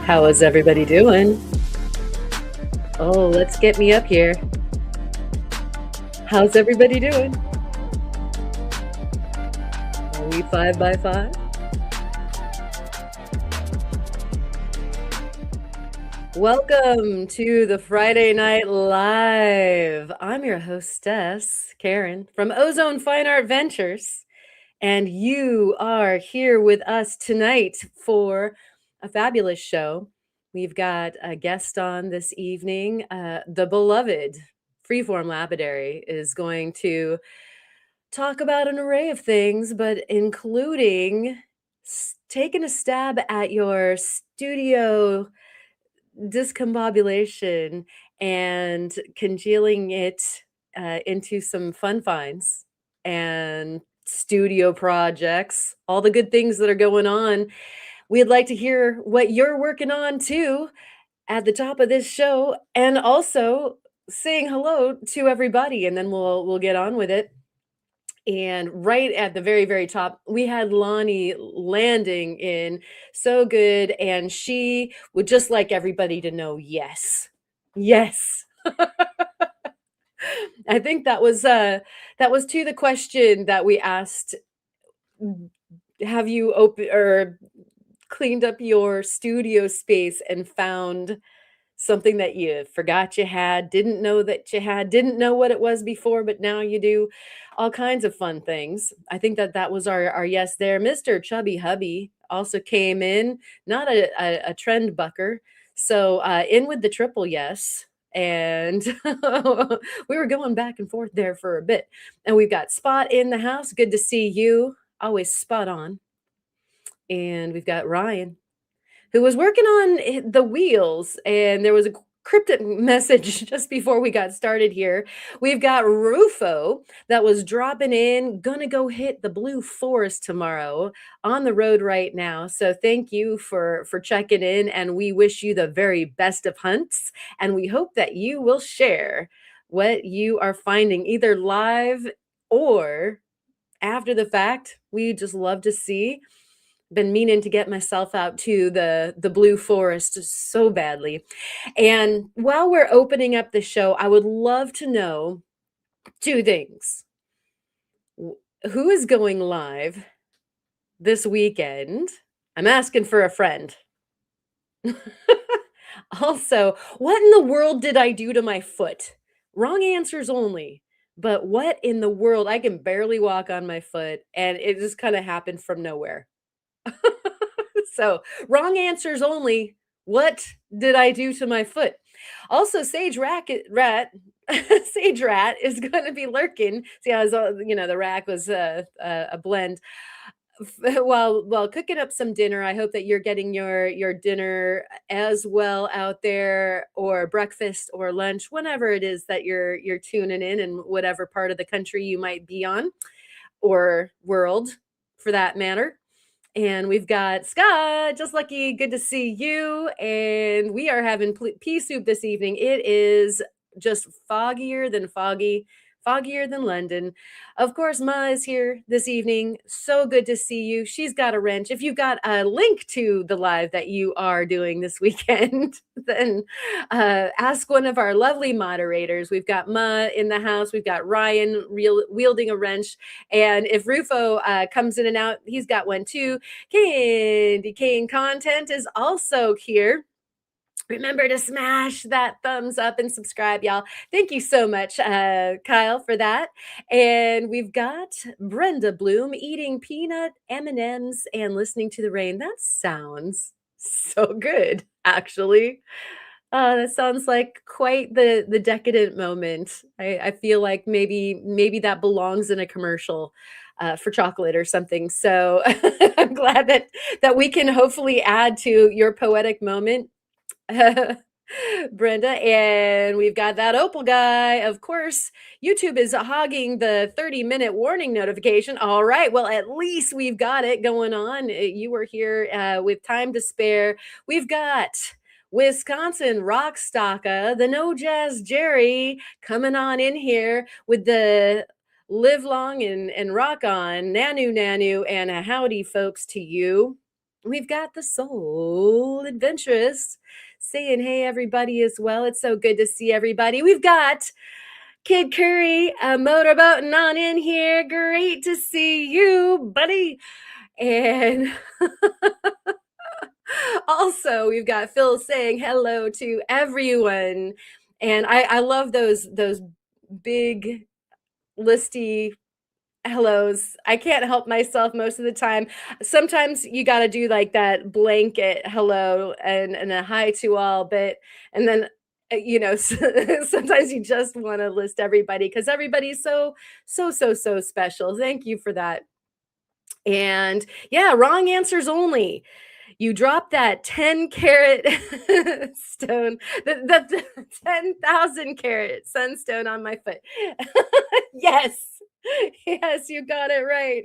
How is everybody doing? Oh, let's get me up here. How's everybody doing? Are we 5 by 5? Welcome to the Friday Night Live. I'm your hostess, Karen, from Ozone Fine Art Ventures, and you are here with us tonight for a fabulous show. We've got a guest on this evening. The beloved Freeform Lapidary is going to talk about an array of things, but including taking a stab at your studio discombobulation and congealing it into some fun finds and studio projects, all the good things that are going on. We'd like to hear what you're working on too at the top of this show, and also saying hello to everybody, and then we'll get on with it. And right at the very, very top, we had Lonnie landing in so good, and she would just like everybody to know, yes, yes. I think that was to the question that we asked. Have you open or cleaned up your studio space and found something that you forgot you had, didn't know that you had, didn't know what it was before, but now you do? All kinds of fun things. I think that was our yes there. Mr. Chubby Hubby also came in, not a trend bucker. So in with the triple yes. And we were going back and forth there for a bit. And we've got Spot in the house. Good to see you. Always spot on. And we've got Ryan, who was working on the wheels, and there was a cryptic message just before we got started here. We've got Rufo that was dropping in, gonna go hit the Blue Forest tomorrow, on the road right now. So thank you for checking in, and we wish you the very best of hunts, and we hope that you will share what you are finding, either live or after the fact. We just love to see. Been meaning to get myself out to the Blue Forest so badly. And while we're opening up the show, I would love to know two things. Who is going live this weekend? I'm asking for a friend. Also, what in the world did I do to my foot? Wrong answers only. But what in the world? I can barely walk on my foot, and it just kind of happened from nowhere. So, wrong answers only. What did I do to my foot? Also, Sage Rat Sage Rat is going to be lurking. See, I was, the rack was a blend. While cooking up some dinner, I hope that you're getting your dinner as well out there, or breakfast or lunch, whenever it is that you're tuning in, and whatever part of the country you might be on, or world for that matter. And we've got Scott, just lucky, good to see you. And we are having pea soup this evening. It is just foggier than foggy, foggier than London. Of course, Ma is here this evening. So good to see you. She's got a wrench. If you've got a link to the live that you are doing this weekend, then ask one of our lovely moderators. We've got Ma in the house. We've got Ryan wielding a wrench. And if Rufo comes in and out, he's got one too. Candy Cane Content is also here. Remember to smash that thumbs up and subscribe, y'all. Thank you so much, Kyle, for that. And we've got Brenda Bloom eating peanut M&Ms and listening to the rain. That sounds so good, actually. That sounds like quite the decadent moment. I feel like maybe that belongs in a commercial for chocolate or something. So I'm glad that we can hopefully add to your poetic moment. Brenda, and we've got that Opal guy. Of course, YouTube is hogging the 30-minute warning notification. All right, well, at least we've got it going on. You were here with time to spare. We've got Wisconsin Rockstocka, the No Jazz Jerry, coming on in here with the live long and rock on, Nanu, and a howdy, folks, to you. We've got the Soul Adventurous saying, hey, everybody, as well. It's so good to see everybody. We've got Kid Curry motorboating on in here. Great to see you, buddy. And also, we've got Phil saying hello to everyone. And I love those big listy hellos. I can't help myself most of the time. Sometimes you got to do like that blanket hello and a hi to all, but and then sometimes you just want to list everybody because everybody's so special. Thank you for that. And yeah, wrong answers only. You drop that 10 carat stone, the 10,000 carat sunstone on my foot. Yes. Yes, you got it right.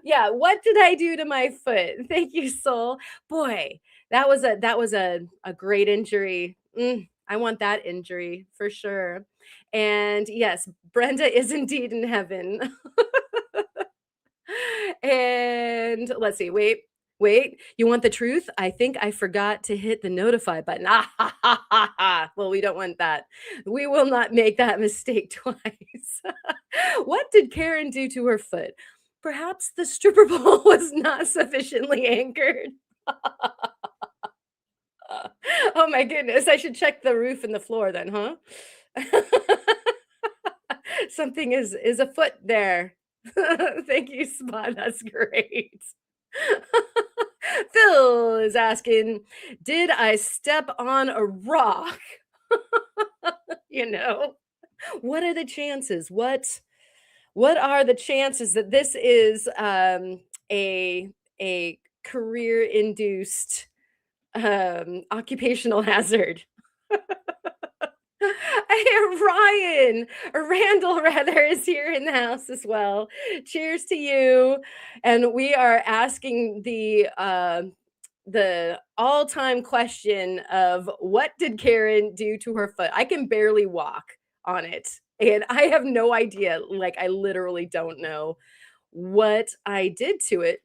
Yeah, what did I do to my foot? Thank you, Soul. Boy, that was a great injury. I want that injury for sure. And yes, Brenda is indeed in heaven. And let's see. Wait. You want the truth? I think I forgot to hit the notify button. Ah, ha, ha, ha, ha. Well, we don't want that. We will not make that mistake twice. What did Karen do to her foot? Perhaps the stripper pole was not sufficiently anchored. Oh my goodness. I should check the roof and the floor then, huh? Something is afoot there. Thank you, Spot. That's great. Phil is asking, did I step on a rock? you know, what are the chances? What are the chances that this is a career induced occupational hazard? Ryan, Randall rather, is here in the house as well. Cheers to you. And we are asking the all-time question of what did Karen do to her foot? I can barely walk on it. And I have no idea. Like I literally don't know what I did to it.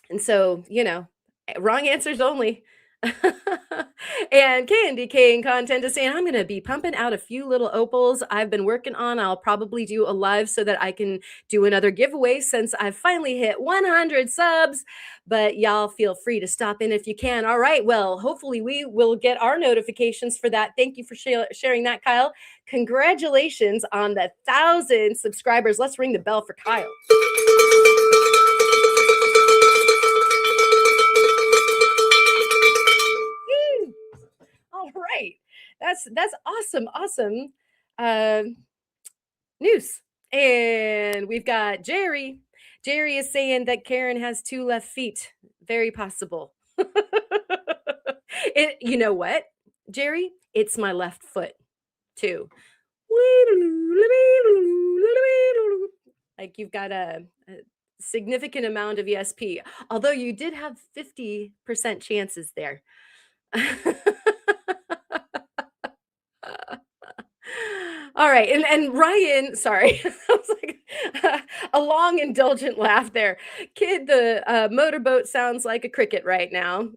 And so, wrong answers only. And Candy Cane content is saying, I'm going to be pumping out a few little opals I've been working on. I'll probably do a live so that I can do another giveaway since I've finally hit 100 subs. But y'all feel free to stop in if you can. All right. Well, hopefully we will get our notifications for that. Thank you for sharing that, Kyle. Congratulations on the 1,000 subscribers. Let's ring the bell for Kyle. All right. That's awesome news. And we've got Jerry. Jerry is saying that Karen has 2 left feet. Very possible. You know what, Jerry? It's my left foot too. Like you've got a significant amount of ESP, although you did have 50% chances there. All right, and Ryan, sorry, I was like a long indulgent laugh there. Kid, the motorboat sounds like a cricket right now.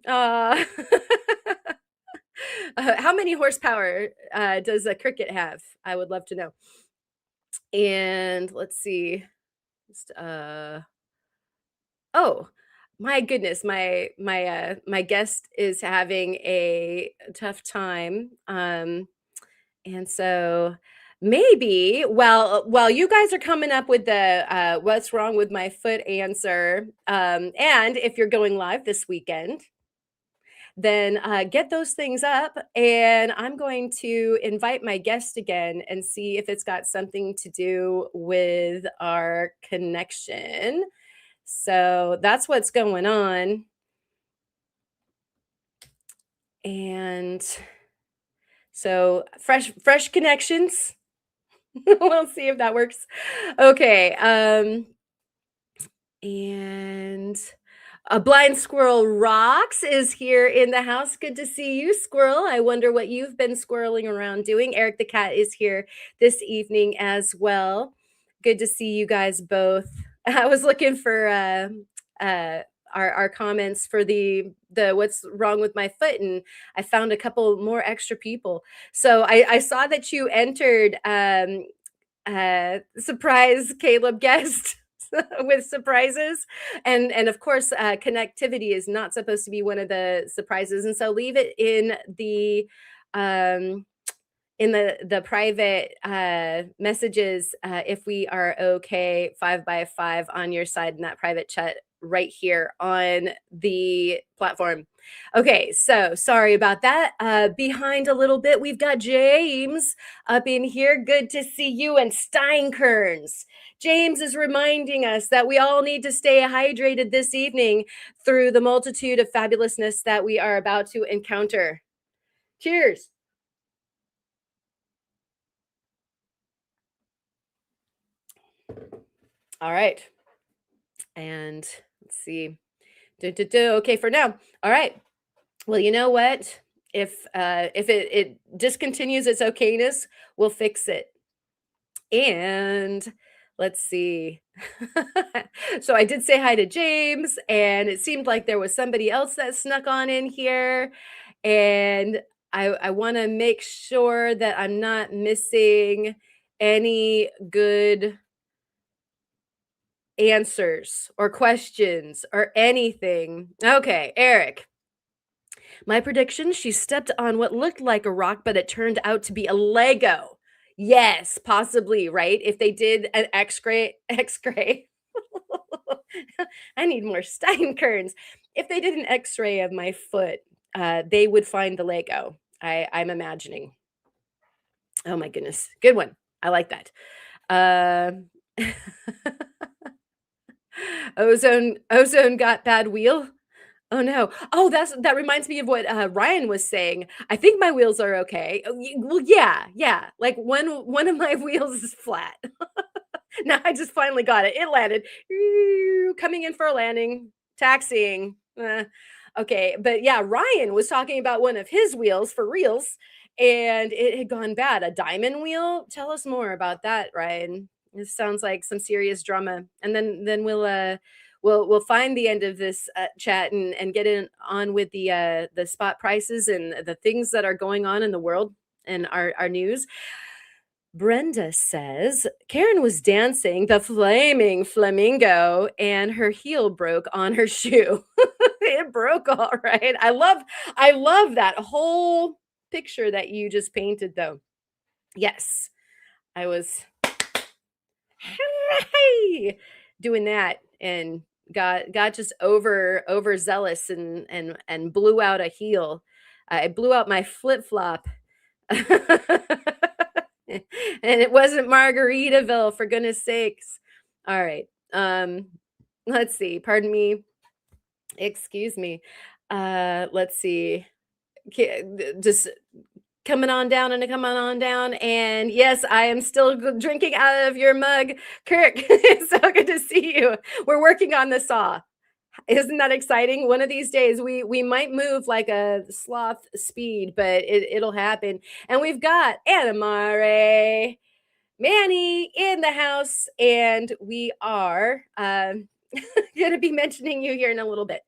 How many horsepower does a cricket have? I would love to know. And let's see. Just, oh, my goodness, my guest is having a tough time. And so maybe while you guys are coming up with the what's wrong with my foot answer, and if you're going live this weekend, then get those things up. And I'm going to invite my guest again and see if it's got something to do with our connection. So that's what's going on. And so fresh connections. We'll see if that works. Okay. And a blind squirrel rocks is here in the house. Good to see you, squirrel. I wonder what you've been squirreling around doing. Eric the cat is here this evening as well. Good to see you guys both. I was looking for our comments for the what's wrong with my foot, and I found a couple more extra people. So I saw that you entered surprise Caleb guest with surprises, and of course connectivity is not supposed to be one of the surprises, and so leave it um in the private messages if we are okay 5 by 5 on your side in that private chat right here on the platform. Okay, so sorry about that. Behind a little bit, we've got James up in here. Good to see you, and Steinkerns. James is reminding us that we all need to stay hydrated this evening through the multitude of fabulousness that we are about to encounter. Cheers. All right. And let's see. Okay, for now. All right. Well, you know what? If it discontinues its okayness, we'll fix it. And let's see. So I did say hi to James, and it seemed like there was somebody else that snuck on in here. And I want to make sure that I'm not missing any good answers or questions or anything. Okay, Eric. My prediction, she stepped on what looked like a rock, but it turned out to be a Lego. Yes, possibly, right? If they did an X-ray. I need more Steinkerns. If they did an X-ray of my foot, they would find the Lego. I'm imagining. Oh my goodness. Good one. I like that. Ozone got bad wheel. Oh no. Oh, that reminds me of what Ryan was saying. I think my wheels are okay. Oh, well, yeah, yeah. Like one of my wheels is flat. Now I just finally got it. It landed. Coming in for a landing. Taxiing. Okay, but yeah, Ryan was talking about one of his wheels for reals, and it had gone bad. A diamond wheel. Tell us more about that, Ryan. This sounds like some serious drama. And then we'll find the end of this chat and get in on with the spot prices and the things that are going on in the world and our news. Brenda says Karen was dancing the flaming flamingo and her heel broke on her shoe. It broke all right. I love that whole picture that you just painted though. Yes. I was doing that and got just overzealous and blew out a heel. I blew out my flip-flop. And it wasn't Margaritaville, for goodness sakes. All right. Let's see. Pardon me. Excuse me. Let's see. Just coming on down and coming on down. And yes, I am still drinking out of your mug. Kirk, it's so good to see you. We're working on the saw. Isn't that exciting? One of these days we might move like a sloth speed, but it'll happen. And we've got Anamare Manny in the house, and we are going to be mentioning you here in a little bit.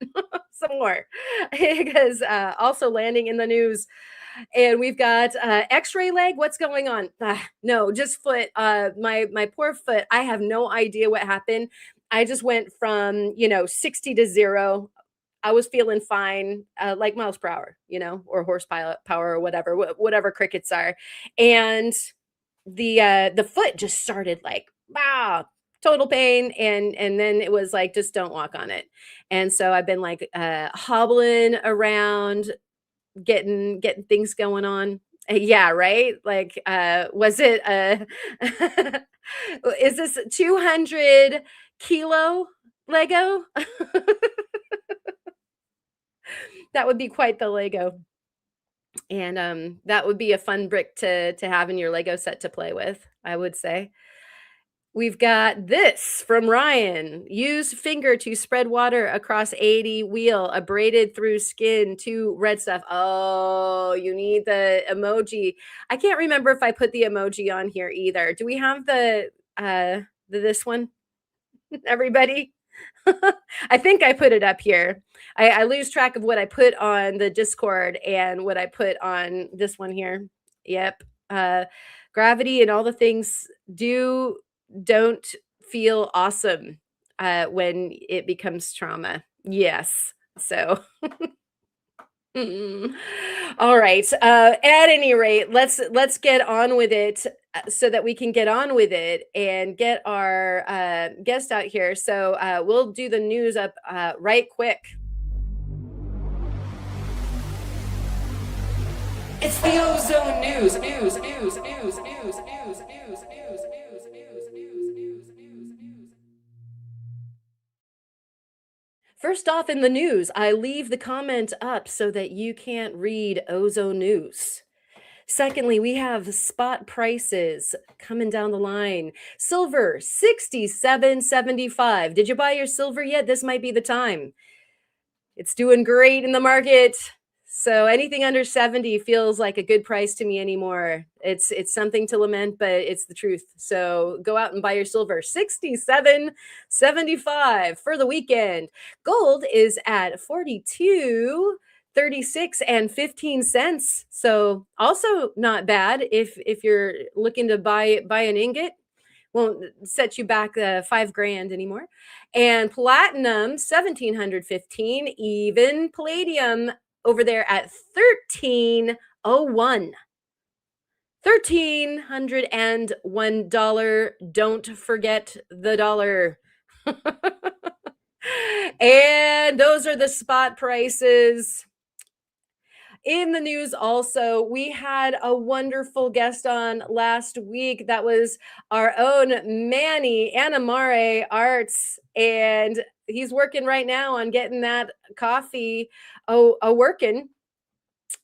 Some more. Because also landing in the news. And we've got X-ray leg. What's going on? No, just foot. My poor foot. I have no idea what happened. I just went from 60 to 0. I was feeling fine, like miles per hour, or horsepower or whatever crickets are, and the foot just started like wow, total pain, and then it was like just don't walk on it, and so I've been like hobbling around getting things going on. Yeah, right? Like was it is this 200 kilo Lego? That would be quite the Lego. And that would be a fun brick to have in your Lego set to play with, I would say. We've got this from Ryan. Use finger to spread water across 80 wheel, abraded through skin to red stuff. Oh, you need the emoji. I can't remember if I put the emoji on here either. Do we have the this one? Everybody? I think I put it up here. I lose track of what I put on the Discord and what I put on this one here. Yep. Uh, gravity and all the things don't feel awesome when it becomes trauma. Yes. So mm. All right. At any rate, let's get on with it so that we can get on with it and get our guest out here. So we'll do the news up right quick. It's the Ozone news. First off, in the news, I leave the comment up so that you can't read Ozone news. Secondly, we have spot prices coming down the line. Silver, 67.75. Did you buy your silver yet? This might be the time. It's doing great in the market. So anything under 70 feels like a good price to me anymore. It's something to lament, but it's the truth. So go out and buy your silver. 67.75 for the weekend. Gold is at 42.36 and 15 cents. So also not bad if you're looking to buy an ingot. Won't set you back $5,000 anymore. And platinum 1715, even palladium over there at 1301. $1,301. Don't forget the dollar. And those are the spot prices. In the news also, we had a wonderful guest on last week. That was our own Manny Animare Arts, and he's working right now on getting that coffee working.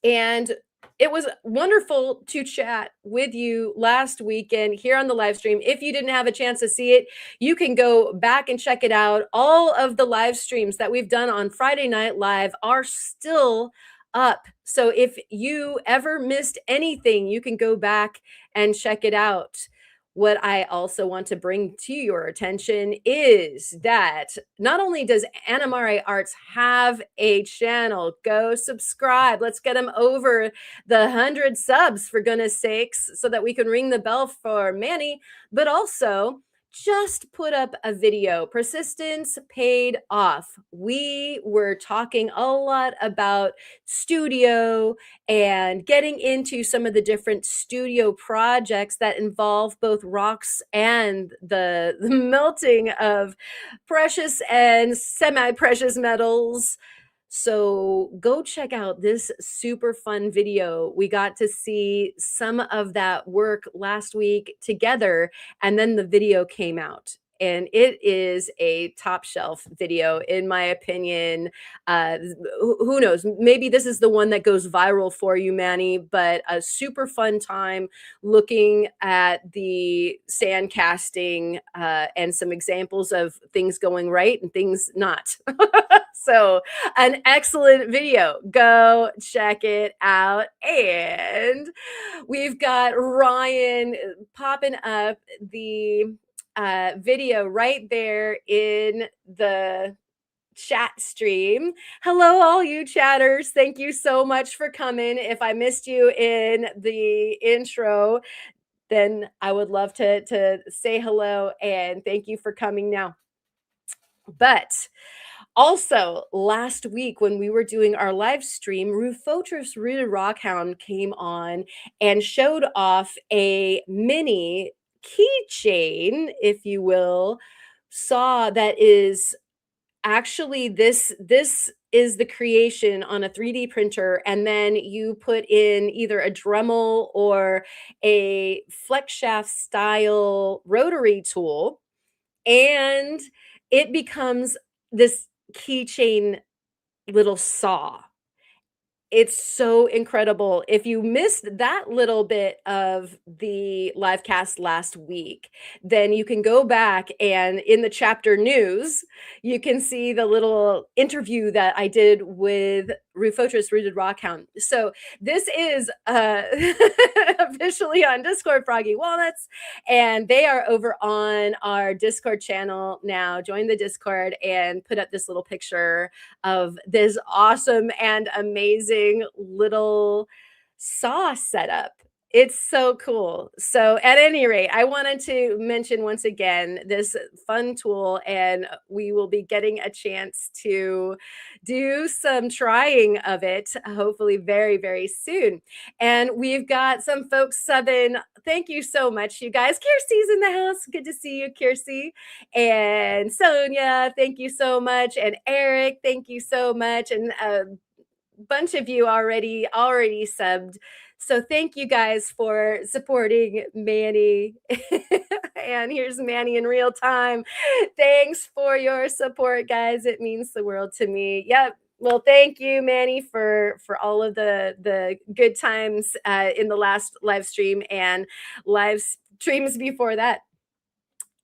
And it was wonderful to chat with you last weekend here on the live stream. If you didn't have a chance to see it, you can go back and check it out. All of the live streams that we've done on Friday Night Live are still up. So if you ever missed anything, you can go back and check it out. What I also want to bring to your attention is that not only does Animare Arts have a channel, go subscribe. Let's get them over the 100 subs, for goodness sakes, so that we can ring the bell for Manny, but also just put up a video. Persistence paid off. We were talking a lot about studio and getting into some of the different studio projects that involve both rocks and the melting of precious and semi-precious metals. So go check out this super fun video. We got to see some of that work last week together, and then the video came out. And it is a top shelf video, in my opinion. Who knows? Maybe this is the one that goes viral for you, Manny, but a super fun time looking at the sand casting and some examples of things going right and things not. So an excellent video. Go check it out. And we've got Ryan popping up the video right there in the chat stream. Hello, all you chatters. Thank you so much for coming. If I missed you in the intro, then I would love to say hello and thank you for coming now. But also, last week when we were doing our live stream, Rufotris Rooted Rockhound came on and showed off a mini keychain, if you will, saw that is actually this is the creation on a 3D printer, and then you put in either a Dremel or a flex shaft style rotary tool, and it becomes this keychain little saw. It's so incredible. If you missed that little bit of the live cast last week, then you can go back and in the chapter news, you can see the little interview that I did with Rufotris Rooted Rockhound. So this is officially on Discord, Froggy Walnuts, and they are over on our Discord channel now. Join the Discord and put up this little picture of this awesome and amazing little saw setup. It's so cool. So, at any rate, I wanted to mention once again this fun tool, and we will be getting a chance to do some trying of it, hopefully, very, very soon. And we've got some folks subbing. Thank you so much, you guys. Kirsty's in the house. Good to see you, Kirsty. And Sonia, thank you so much. And Eric, thank you so much. And bunch of you already subbed, so thank you guys for supporting Manny. And here's Manny in real time. Thanks for your support, guys. It means the world to me. Yep. Well, thank you, Manny, for all of the good times in the last live stream and live streams before that.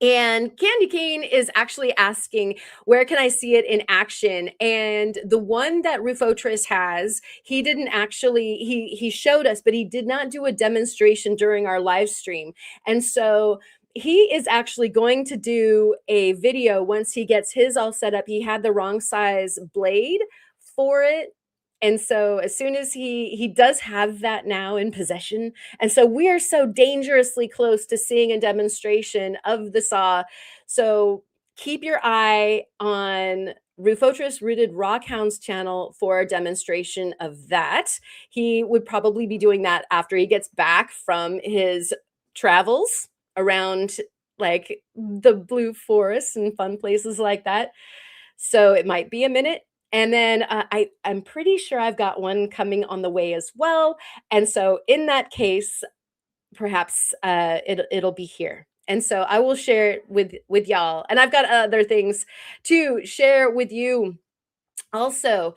And Candy Cane is actually asking, where can I see it in action? And the one that Rufotris has, he didn't actually, he showed us, but he did not do a demonstration during our live stream. And so he is actually going to do a video once he gets his all set up. He had the wrong size blade for it. And so as soon as he does have that now in possession, and so we are so dangerously close to seeing a demonstration of the saw. So keep your eye on Rufotris Rooted Rockhound's channel for a demonstration of that. He would probably be doing that after he gets back from his travels around like the Blue Forest and fun places like that. So it might be a minute. And then I'm pretty sure I've got one coming on the way as well. And so in that case, perhaps it'll be here. And so I will share it with y'all. And I've got other things to share with you. Also,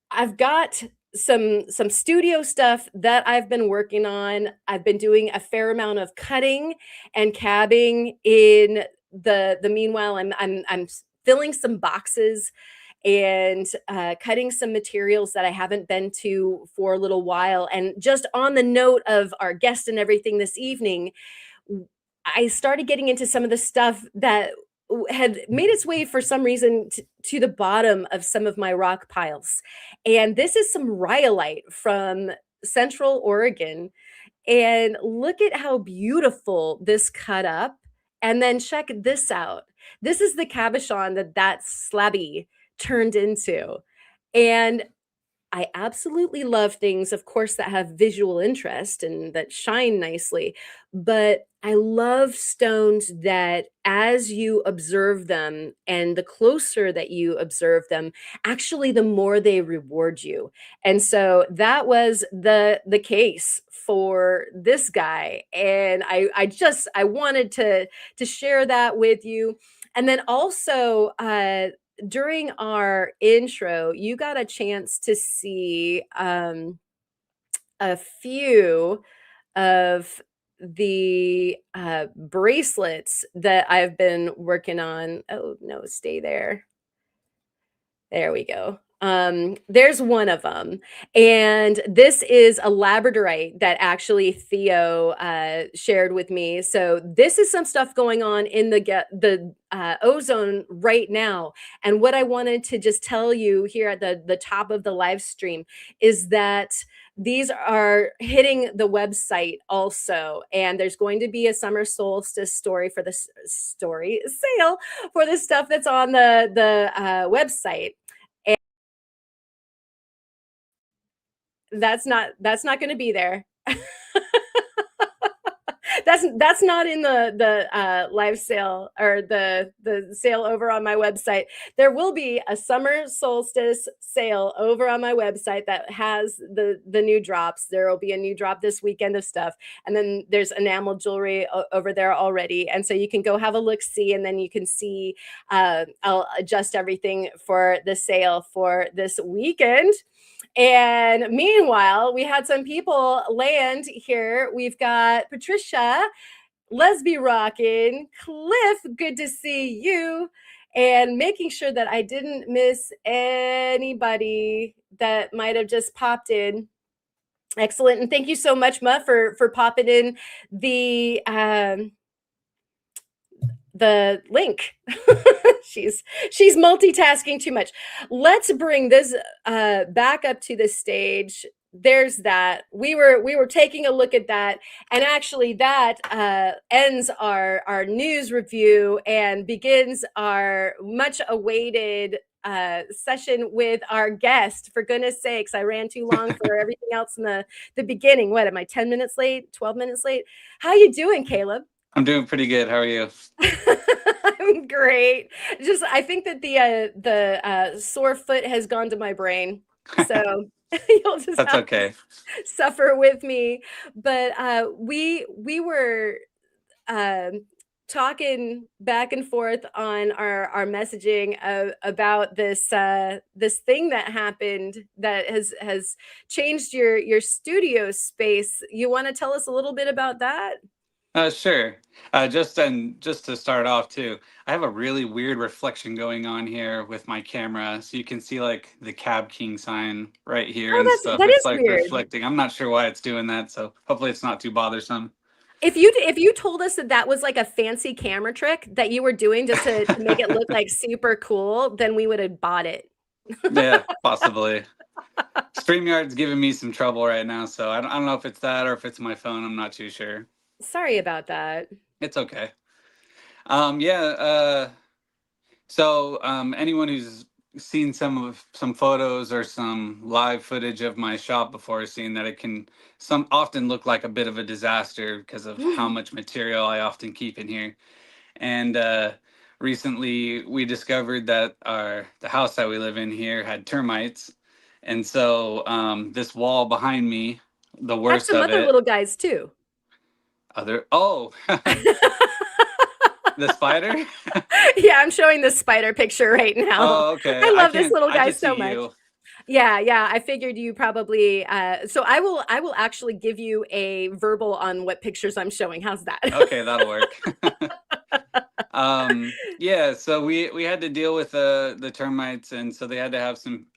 I've got some studio stuff that I've been working on. I've been doing a fair amount of cutting and cabbing in the meanwhile. I'm filling some boxes and cutting some materials that I haven't been to for a little while. And just on the note of our guest and everything this evening, I started getting into some of the stuff that had made its way for some reason to the bottom of some of my rock piles. And this is some rhyolite from Central Oregon. And look at how beautiful this cut up. And then check this out. This is the cabochon that slabby turned into. And I absolutely love things, of course, that have visual interest and that shine nicely. But I love stones that as you observe them and the closer that you observe them, actually, the more they reward you. And so that was the case for this guy. And I wanted to share that with you. And then also, during our intro, you got a chance to see a few of the bracelets that I've been working on. Oh, no, stay there. There we go. There's one of them. And this is a labradorite that actually Theo shared with me. So this is some stuff going on in the Ozone right now. And what I wanted to just tell you here at the top of the live stream is that these are hitting the website also. And there's going to be a summer solstice story for the sale for the stuff that's on the website. That's not going to be there. That's not in the live sale or the sale over on my website. There will be a summer solstice sale over on my website that has the new drops. There will be a new drop this weekend of stuff, and then there's enamel jewelry over there already. And so you can go have a look see, and then you can see. I'll adjust everything for the sale for this weekend. And meanwhile, we had some people land here. We've got Patricia, Lesby Rockin', Cliff, good to see you. and making sure that I didn't miss anybody that might have just popped in. Excellent. And thank you so much, Ma, for popping in the link. she's multitasking too much. Let's bring this back up to the stage. There's that. We were taking a look at that, and actually that ends our news review and begins our much awaited session with our guest. For goodness sakes, I ran too long for everything else in the beginning. What am I, 10 minutes late, 12 minutes late? How you doing, Caleb? I'm doing pretty good. How are you? I'm great. Just I think that the sore foot has gone to my brain, so you'll just That's have to okay. suffer with me. But we were talking back and forth on our messaging about this thing that happened that has changed your studio space. You want to tell us a little bit about that? Sure. Just to start off too, I have a really weird reflection going on here with my camera, so you can see like the Cab King sign right here and Oh, stuff. that It's is like weird. reflecting. I'm not sure why it's doing that, so hopefully it's not too bothersome. If you told us that that was like a fancy camera trick that you were doing just to make it look like super cool, then we would have bought it. Yeah, possibly. StreamYard's giving me some trouble right now, so I don't know if it's that or if it's my phone. I'm not too sure. Sorry about that. It's okay. Yeah. Anyone who's seen some photos or some live footage of my shop before has seen that it can some often look like a bit of a disaster because of how much material I often keep in here. And recently we discovered that the house that we live in here had termites, and so this wall behind me, the Have worst some of other it, little guys too. the spider. Yeah, I'm showing this spider picture right now. Oh, okay. I love this little I guy just so see much. you. Yeah, yeah. I figured you probably so I will actually give you a verbal on what pictures I'm showing. How's that? Okay, that'll work. Yeah, so we had to deal with the termites, and so they had to have some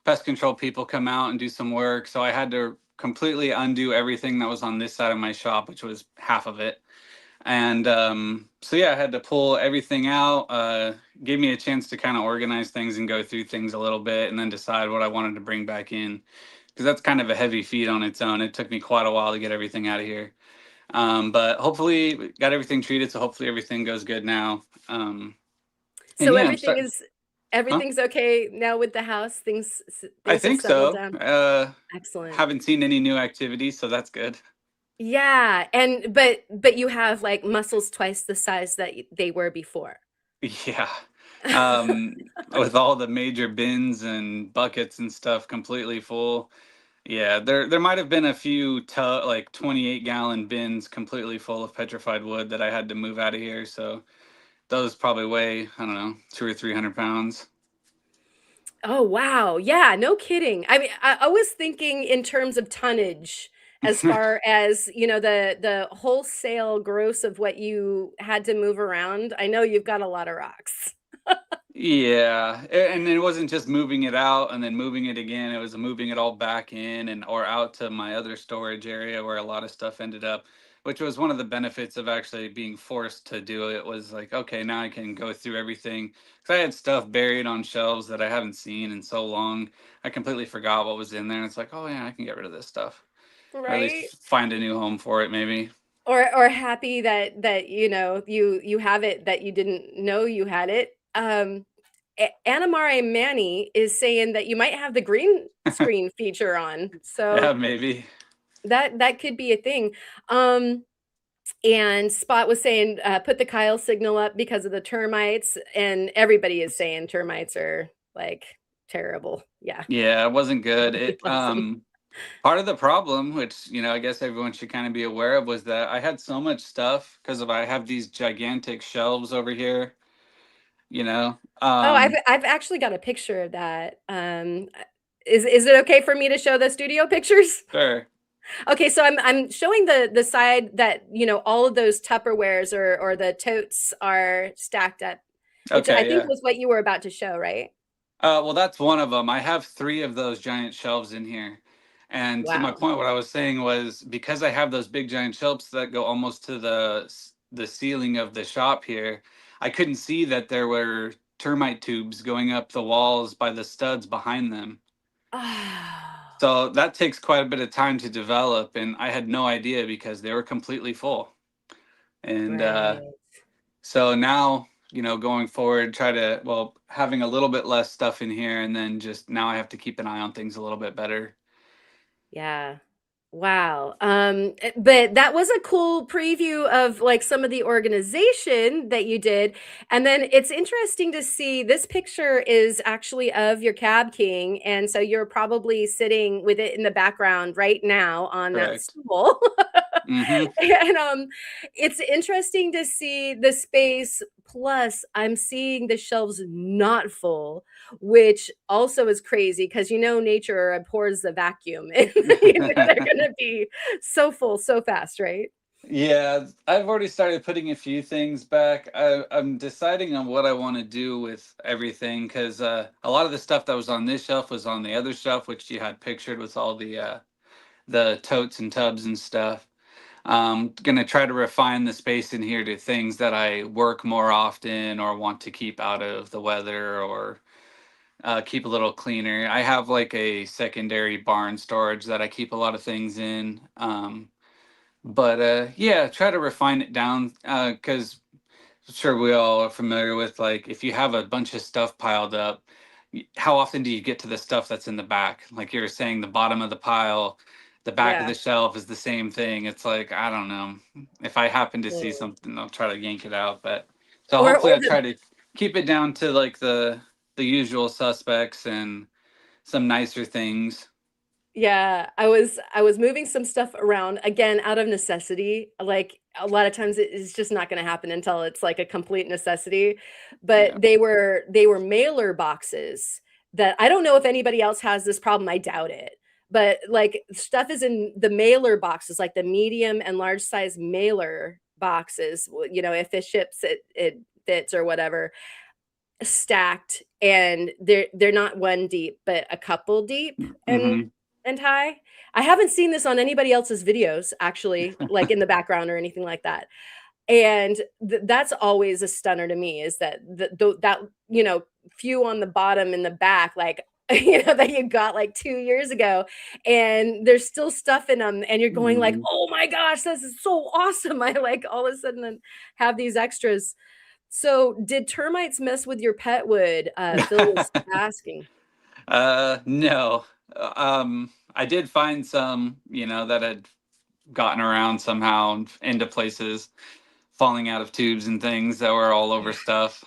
pest control people come out and do some work. So I had to completely undo everything that was on this side of my shop, which was half of it. And so yeah, I had to pull everything out, gave me a chance to kind of organize things and go through things a little bit, and then decide what I wanted to bring back in, because that's kind of a heavy feat on its own. It took me quite a while to get everything out of here. But hopefully we got everything treated, so hopefully everything goes good now. And So yeah, I'm starting. Huh? everything's okay now with the house. I Things have think settled so. down. Excellent. Haven't seen any new activities, so that's good. Yeah, and but you have like muscles twice the size that they were before. Yeah. Um, with all the major bins and buckets and stuff completely full. Yeah, there might have been a few like 28-gallon bins completely full of petrified wood that I had to move out of here. So those probably weigh, I don't know, 2 or 300 pounds. Oh, wow. Yeah, no kidding. I mean, I was thinking in terms of tonnage as far as, the wholesale gross of what you had to move around. I know you've got a lot of rocks. Yeah, and it wasn't just moving it out and then moving it again. It was moving it all back in and or out to my other storage area where a lot of stuff ended up, which was one of the benefits of actually being forced to do it. Was like, okay, now I can go through everything. Because I had stuff buried on shelves that I haven't seen in so long. I completely forgot what was in there. And it's like, oh yeah, I can get rid of this stuff. Or at Right? least find a new home for it, maybe. Or happy that you have it that you didn't know you had it. Anamare Manny is saying that you might have the green screen feature on. Yeah, So maybe. that could be a thing. Um And Spot was saying, put the Kyle signal up because of the termites, and everybody is saying termites are like terrible. Yeah, Yeah, it wasn't good. nobody It loves them. part of the problem, which I guess everyone should kind of be aware of, was that I had so much stuff because of I have these gigantic shelves over here, you know. Oh, I've actually got a picture of that. Is it okay for me to show the studio pictures? Sure. Okay, so I'm showing the side that, all of those Tupperwares or the totes are stacked up, which I Okay, think yeah. was what you were about to show, right? Well, that's one of them. I have three of those giant shelves in here. And to my Wow. point, what I was saying was because I have those big giant shelves that go almost to the ceiling of the shop here, I couldn't see that there were termite tubes going up the walls by the studs behind them. Oh, So that takes quite a bit of time to develop, and I had no idea because they were completely full. And right. so now, going forward, try to, well, having a little bit less stuff in here, and then just now I have to keep an eye on things a little bit better. Yeah. Wow. But that was a cool preview of like some of the organization that you did. And then it's interesting to see this picture is actually of your Cab King. And so you're probably sitting with it in the background right now on that Correct. stool. Mm-hmm. And it's interesting to see the space. Plus, I'm seeing the shelves not full, which also is crazy because nature abhors the vacuum, and they're gonna be so full so fast, right? Yeah, I've already started putting a few things back. I'm deciding on what I want to do with everything because a lot of the stuff that was on this shelf was on the other shelf, which you had pictured with all the totes and tubs and stuff. Gonna try to refine the space in here to things that I work more often or want to keep out of the weather or keep a little cleaner. I have like a secondary barn storage that I keep a lot of things in. But yeah, try to refine it down because sure we all are familiar with like if you have a bunch of stuff piled up, how often do you get to the stuff that's in the back? Like you're saying, the bottom of the pile, the back of Yeah. the shelf is the same thing. It's like I don't know. If I happen to see Mm. something, I'll try to yank it out. But so Or hopefully, I the try to keep it down to like the usual suspects and some nicer things. Yeah, I was moving some stuff around again out of necessity. Like a lot of times it's just not going to happen until it's like a complete necessity. But Yeah. they were mailer boxes that I don't know if anybody else has this problem. I doubt it. But like stuff is in the mailer boxes, like the medium and large size mailer boxes. If it ships, it fits or whatever, stacked, and they're not one deep but a couple deep Hmm. and high. I haven't seen this on anybody else's videos actually, like in the background or anything like that. And that's always a stunner to me, is that that few on the bottom in the back, like that you got like 2 years ago, and there's still stuff in them, and you're going like, Hmm. oh my gosh, this is so awesome. I like all of a sudden then have these extras. So, did termites mess with your pet wood? Phil was asking. No. I did find some, that had gotten around somehow and into places, falling out of tubes and things that were all over stuff.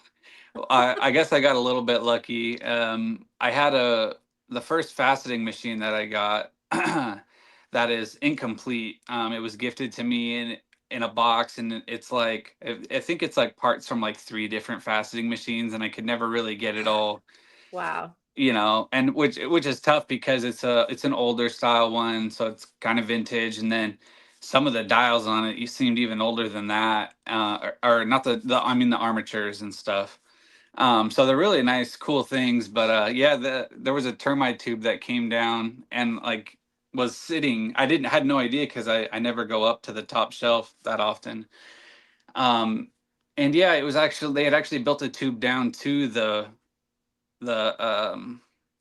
I guess I got a little bit lucky. I had the first faceting machine that I got that is incomplete. It was gifted to me in a box, and it's like I think it's like parts from like three different faceting machines, and I could never really get it all, Wow. and which is tough because it's an older style one, so it's kind of vintage, and then some of the dials on it you seemed even older than that, or not the I mean the armatures and stuff. So they're really nice, cool things. But yeah, there was a termite tube that came down and like was sitting. I didn't had no idea because I never go up to the top shelf that often. Um, and yeah, it was actually they had actually built a tube down to the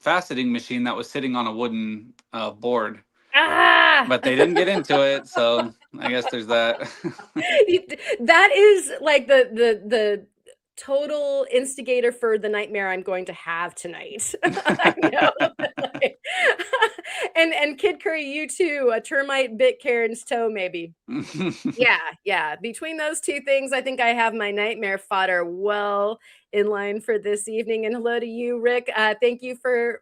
faceting machine that was sitting on a wooden board, Ah! but they didn't get into it. So I guess there's that. That is like the total instigator for the nightmare I'm going to have tonight. I know. Like, and Kid Curry, you too. A termite bit Karen's toe, maybe. Yeah, yeah. Between those two things, I think I have my nightmare fodder well in line for this evening. And hello to you, Rick. Thank you for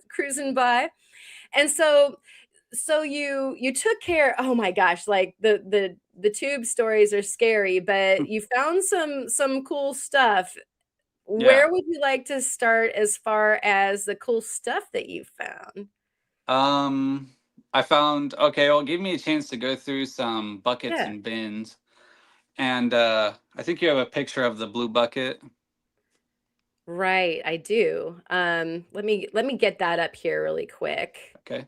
cruising by. And so you took care. Oh my gosh, like the tube stories are scary, but you found some cool stuff. Yeah. Where would you like to start as far as the cool stuff that you found? Um, I found, okay, well, give me a chance to go through some buckets Yeah. and bins. And I think you have a picture of the blue bucket. Right, I do. Let me get that up here really quick. Okay.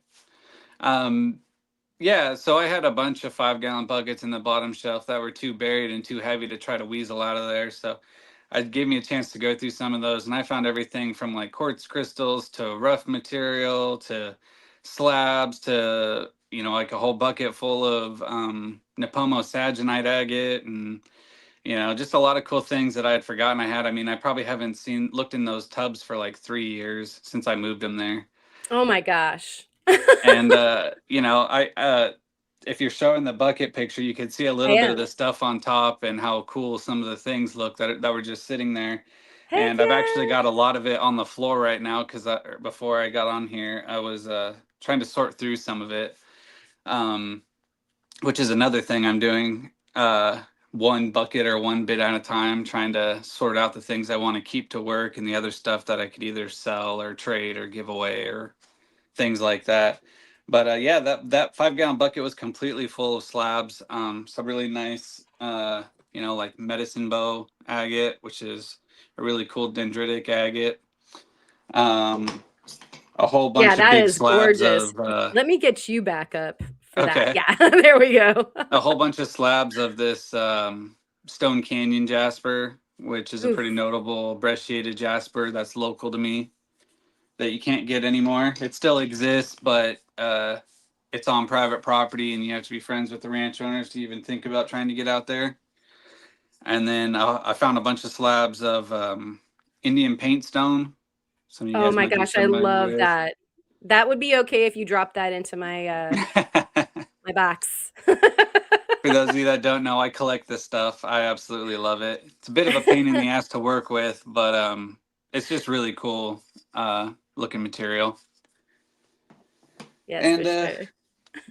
Um, yeah, so I had a bunch of 5-gallon buckets in the bottom shelf that were too buried and too heavy to try to weasel out of there. So it gave me a chance to go through some of those, and I found everything from like quartz crystals to rough material to slabs to, like a whole bucket full of Nipomo saginite agate, and just a lot of cool things that I had forgotten I had. I mean, I probably haven't looked in those tubs for like 3 years since I moved them there. Oh my gosh. And if you're showing the bucket picture, you can see a I little bit of am. the stuff on top and how cool some of the things look that were just sitting there. Heck And I've actually yeah. got a lot of it on the floor right now because before I got on here, I was trying to sort through some of it, um, which is another thing I'm doing. One bucket or one bit at a time, trying to sort out the things I want to keep to work and the other stuff that I could either sell or trade or give away or things like that. But yeah, that 5-gallon bucket was completely full of slabs. Some really nice, like medicine bow agate, which is a really cool dendritic agate. Um, a whole Yeah, bunch of that big is slabs gorgeous. of Let me get you back up for that. okay, Yeah, there we go. a whole bunch of slabs of this Stone Canyon jasper, which is a pretty Oof. notable brecciated jasper that's local to me, that you can't get anymore. It still exists, but it's on private property, and you have to be friends with the ranch owners to even think about trying to get out there. And then I found a bunch of slabs of Indian paint stone. Some of you Oh guys my might be gosh, I familiar love with. that. That would be okay if you drop that into my box. For those of you that don't know, I collect this stuff. I absolutely love it. It's a bit of a pain in the ass to work with, but it's just really cool looking material. Yes, for And sure.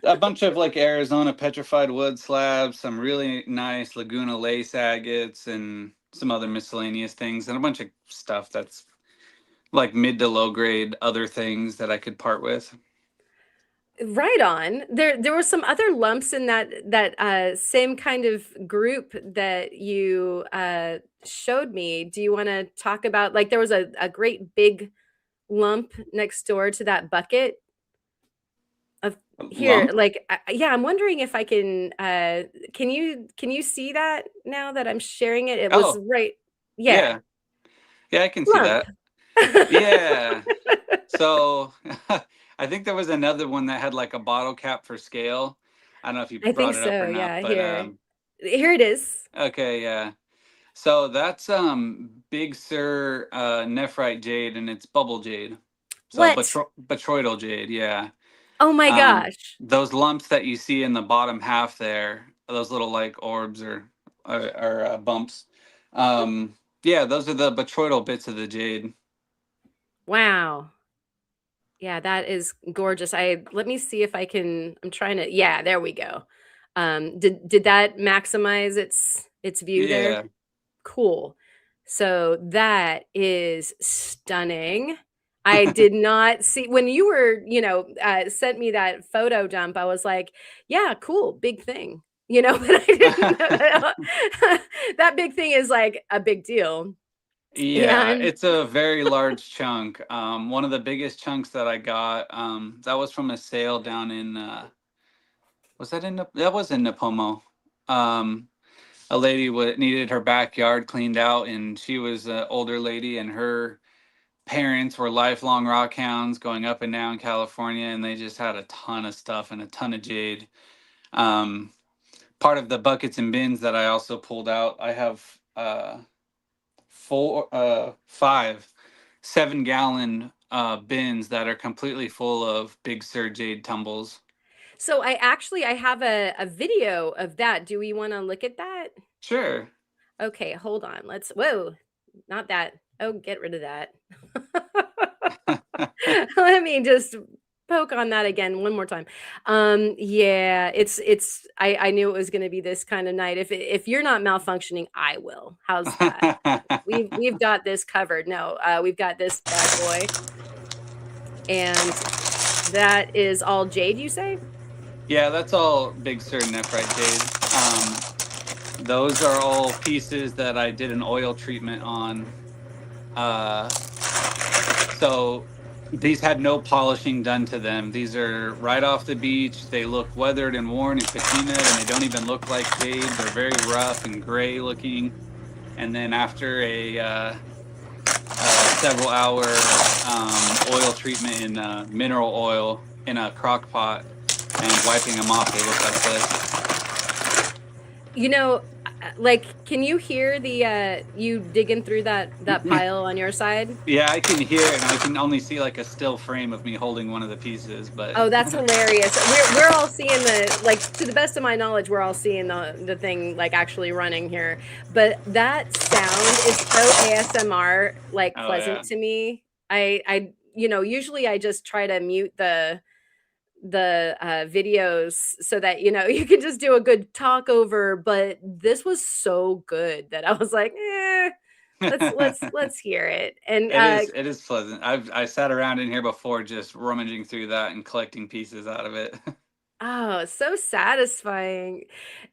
a bunch of like Arizona petrified wood slabs, some really nice Laguna lace agates, and some other miscellaneous things, and a bunch of stuff that's like mid to low grade other things that I could part with. Right on. There were some other lumps in that same kind of group that you showed me. Do you want to talk about, like, there was a great big lump next door to that bucket of here, Lump? like, yeah, I'm wondering if I can you see that now that I'm sharing it? It was Oh, right, yeah, yeah. Yeah, I can see lump. that. Yeah. So I think there was another one that had like a bottle cap for scale. I don't know if you I think brought it up or so, not, yeah, but here it is. okay, yeah. So that's Big Sur nephrite jade, and it's bubble jade. So What? botryoidal jade, yeah. Oh my gosh. Those lumps that you see in the bottom half there, those little like orbs or bumps. Yeah, those are the botryoidal bits of the jade. Wow. Yeah, that is gorgeous. Let me see if I can, I'm trying to, yeah, there we go. Did that maximize its view there? Yeah. Cool. So that is stunning. I did not see when you were, sent me that photo dump. I was like, yeah, cool, big thing. But I didn't know that big thing is like a big deal. Yeah, And it's a very large chunk. One of the biggest chunks that I got, that was from a sale down in, was that in, that was in Napomo. Um, a lady needed her backyard cleaned out, and she was an older lady, and her parents were lifelong rock hounds going up and down California, and they just had a ton of stuff and a ton of jade. Um, Part of the buckets and bins that I also pulled out, I have five 7-gallon bins that are completely full of Big Sur jade tumbles. so I have a video of that. Do we want to look at that? Sure. Okay, hold on. Whoa, not that. Oh, get rid of that. Let me just poke on that again one more time. Yeah, I knew it was going to be this kind of night. If you're not malfunctioning, I will. How's that? We've got this covered. No, we've got this bad boy. And That is all jade, you say? Yeah, that's all Big Sur nephrite jade. Those are all pieces that I did an oil treatment on. So these had no polishing done to them. These are right off the beach. They look weathered and worn and patinaed, and they don't even look like jade. They're very rough and gray looking. And then after a several hour oil treatment in mineral oil in a crock pot and wiping them off, they look like this. You know, like, can you hear the you digging through that pile on your side? Yeah, I can hear it, and I can only see like a still frame of me holding one of the pieces, but Oh, that's hilarious. We're all seeing the, like, to the best of my knowledge, we're all seeing the thing like actually running here. But that sound is so ASMR like oh yeah. pleasant to me. Usually I just try to mute the videos so that you can just do a good talk over, but this was so good that I was like, let's hear it. And It is pleasant. I sat around in here before just rummaging through that and collecting pieces out of it. oh, so satisfying.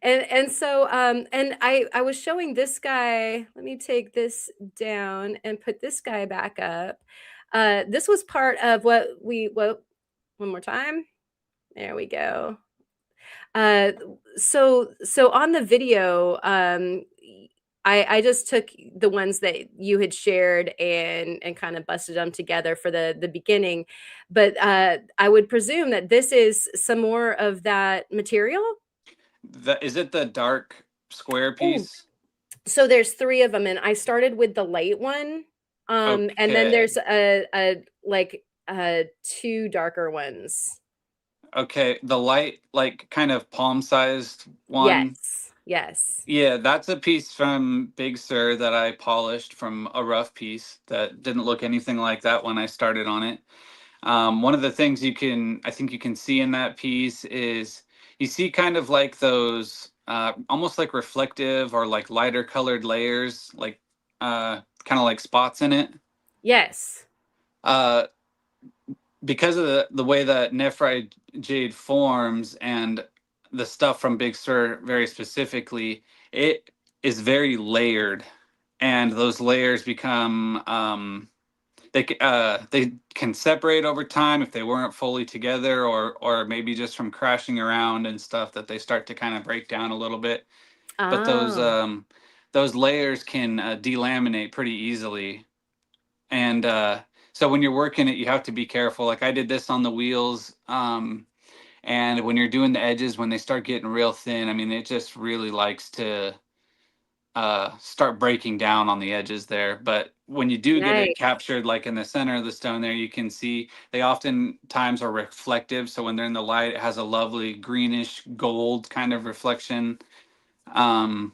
And was showing this guy, let me take this down and put this guy back up. This was part of what one more time. There we go. Uh, so on the video, I just took the ones that you had shared and kind of busted them together for the beginning, but I would presume that this is some more of that material. Is it the dark square Oh, piece? so there's 3 of them, and I started with the light one, and then Okay. there's a like 2 darker ones. Okay. The light, like kind of palm-sized one. Yes, yes. Yeah, that's a piece from Big Sur that I polished from a rough piece that didn't look anything like that when I started on it. One of the things I think you can see in that piece is you see kind of like those almost like reflective or like lighter colored layers, like kind of like spots in it. Yes. Uh, because of the way that nephrite jade forms and the stuff from Big Sur very specifically, it is very layered, and those layers become they can separate over time if they weren't fully together, or maybe just from crashing around and stuff that they start to kind of break down a little bit. But Oh. those layers can delaminate pretty easily, and so when you're working it, you have to be careful. Like I did this on the wheels, and when you're doing the edges, when they start getting real thin, I mean, it just really likes to start breaking down on the edges there. But when you do get it Nice. captured, like in the center of the stone there, you can see they oftentimes are reflective. So when they're in the light, it has a lovely greenish gold kind of reflection. Um,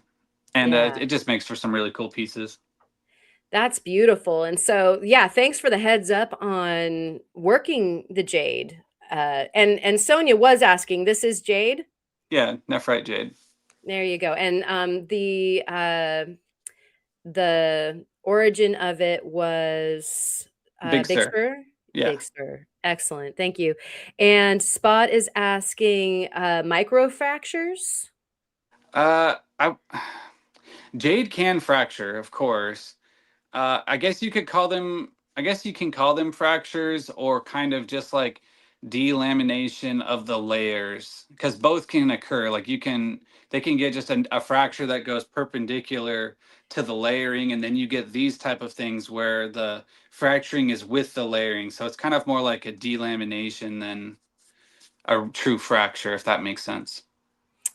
and Yeah. it just makes for some really cool pieces. That's beautiful, and so, yeah, thanks for the heads up on working the jade, and Sonia was asking, this is jade? Yeah, nephrite jade. There you go, and, the origin of it was, Big Big Sur. Sur? Yeah. Big Sur, excellent, thank you, and Spot is asking, microfractures? I jade can fracture, of course. I guess you could call them. I guess you can call them fractures, or kind of just like delamination of the layers, because both can occur. Like they can get just a fracture that goes perpendicular to the layering, and then you get these type of things where the fracturing is with the layering. So it's kind of more like a delamination than a true fracture, if that makes sense.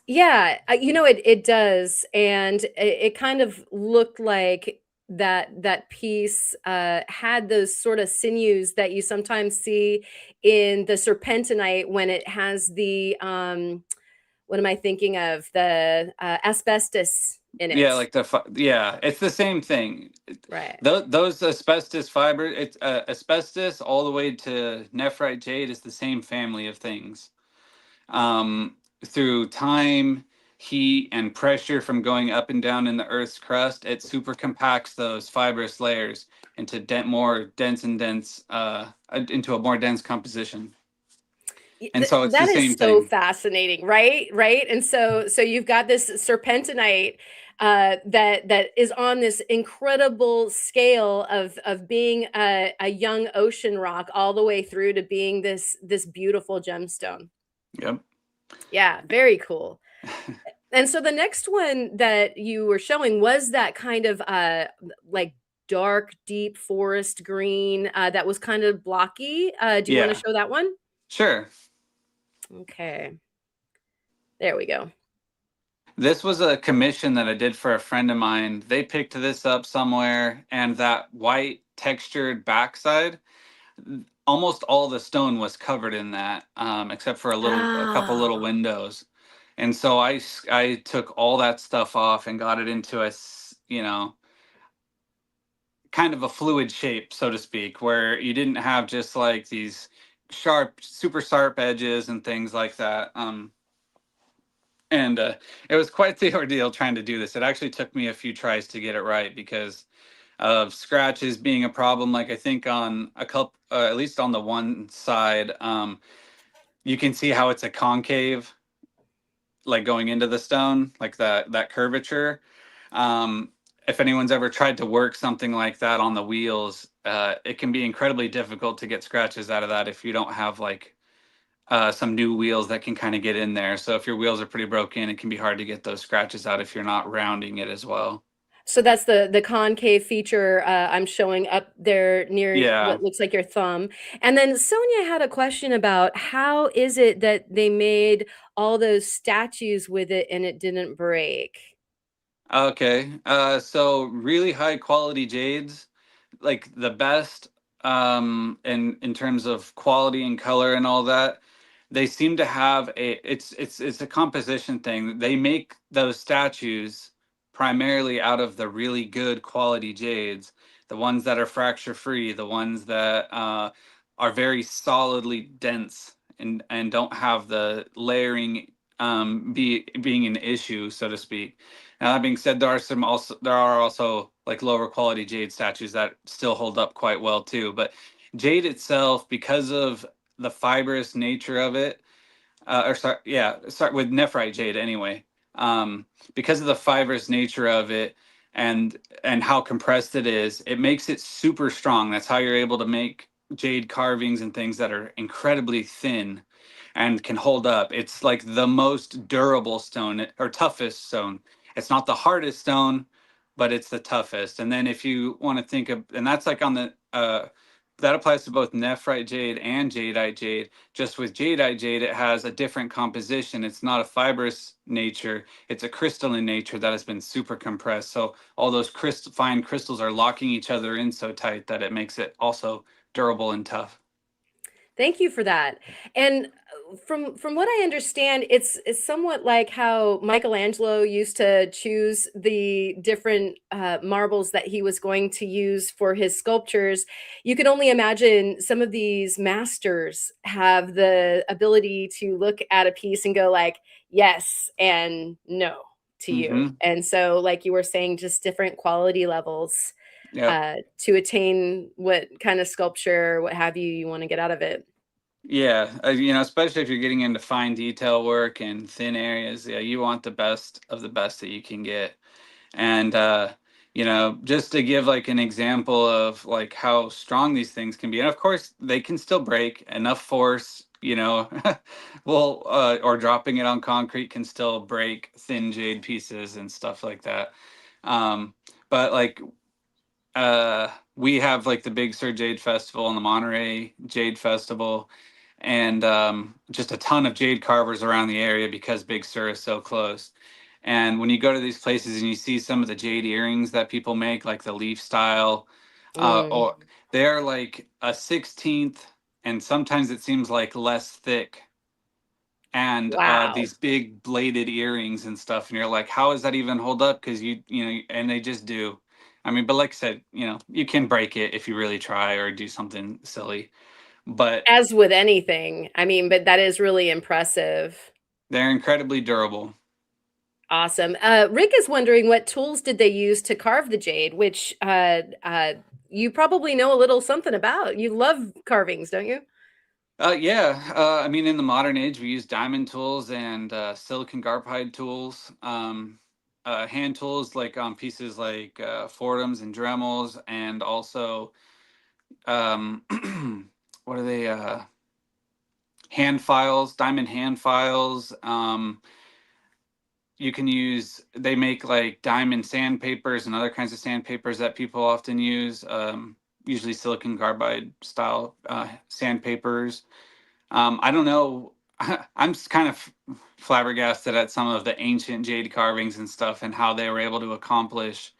Yeah, it does, and it kind of looked like that piece, had those sorta sinews that you sometimes see in the serpentinite when it has what am I thinking of? The, asbestos in Yeah, it. like yeah, it's the same thing. Right. Those asbestos fiber, it's asbestos all the way to nephrite jade is the same family of things. Through time, heat, and pressure from going up and down in the Earth's crust, it super compacts those fibrous layers into more dense and dense into a more dense composition. And so it's the That is same so thing. fascinating, right? Right. And so you've got this serpentinite that is on this incredible scale of being a young ocean rock all the way through to being this beautiful gemstone. Yep. Yeah, very cool. And so the next one that you were showing was that kind of like dark, deep forest green that was kind of blocky. Do you want to Yeah, show that one? sure. Okay, there we go. This was a commission that I did for a friend of mine. They picked this up somewhere, and that white textured backside, almost all the stone was covered in that, except for a couple little Ah, windows. And so I took all that stuff off and got it into kind of a fluid shape, so to speak, where you didn't have just like these super sharp edges and things like that. And it was quite the ordeal trying to do this. It actually took me a few tries to get it right because of scratches being a problem. Like I think on a couple, at least on the one side, you can see how it's a concave, like going into the stone, like that curvature. If anyone's ever tried to work something like that on the wheels, it can be incredibly difficult to get scratches out of that if you don't have like some new wheels that can kind of get in there. So if your wheels are pretty broken, it can be hard to get those scratches out if you're not rounding it as well. so that's the concave feature I'm showing up there near Yeah. what looks like your thumb. And then Sonia had a question about how is it that they made all those statues with it and it didn't break? Okay. So really high quality jades, like the best in terms of quality and color and all that. They seem to have it's a composition thing. They make those statues primarily out of the really good quality jades, the ones that are fracture free, the ones that are very solidly dense and don't have the layering being an issue, so to speak. Now that being said, there are also like lower quality jade statues that still hold up quite well too. But jade itself, because of the fibrous nature of it, or sorry, yeah, start with nephrite jade anyway. Because of the fibrous nature of it and how compressed it is, it makes it super strong. That's how you're able to make jade carvings and things that are incredibly thin and can hold up. It's like the most durable stone or toughest stone. It's not the hardest stone, but it's the toughest. And then if you want to think of, and that's like on the that applies to both nephrite jade and jadeite jade. Just with jadeite jade, it has a different composition. It's not a fibrous nature, it's a crystalline nature that has been super compressed. So all those fine crystals are locking each other in so tight that it makes it also durable and tough. Thank you for that. And from what I understand, it's somewhat like how Michelangelo used to choose the different marbles that he was going to use for his sculptures. You can only imagine some of these masters have the ability to look at a piece and go like, yes and no to you. Mm-hmm. And so, like you were saying, just different quality levels Yep. to attain what kind of sculpture, what have you want to get out of it. Yeah, especially if you're getting into fine detail work and thin areas, yeah, you want the best of the best that you can get. And just to give like an example of like how strong these things can be, and of course they can still break. Enough force, will or dropping it on concrete can still break thin jade pieces and stuff like that. But like we have like the Big Sur Jade Festival and the Monterey Jade Festival, and just a ton of jade carvers around the area because Big Sur is so close. And when you go to these places and you see some of the jade earrings that people make, like the leaf style, Mm, or they're like a 16th, and sometimes it seems like less thick, and wow. these big bladed earrings and stuff, and you're like, how does that even hold up? Because and they just do. I mean, but like I said, you can break it if you really try or do something silly, but As with anything, I mean, but that is really impressive. they're incredibly durable. Awesome. Rick is wondering what tools did they use to carve the jade, which you probably know a little something about. You love carvings, don't you? Yeah, I mean, in the modern age, we use diamond tools and silicon carbide tools, hand tools like on pieces like Fordhams and Dremels, and also um, what are they? Hand files, diamond hand files. You can use, they make like diamond sandpapers and other kinds of sandpapers that people often use, usually silicon carbide style sandpapers. I don't know. I'm kind of flabbergasted at some of the ancient jade carvings and stuff and how they were able to accomplish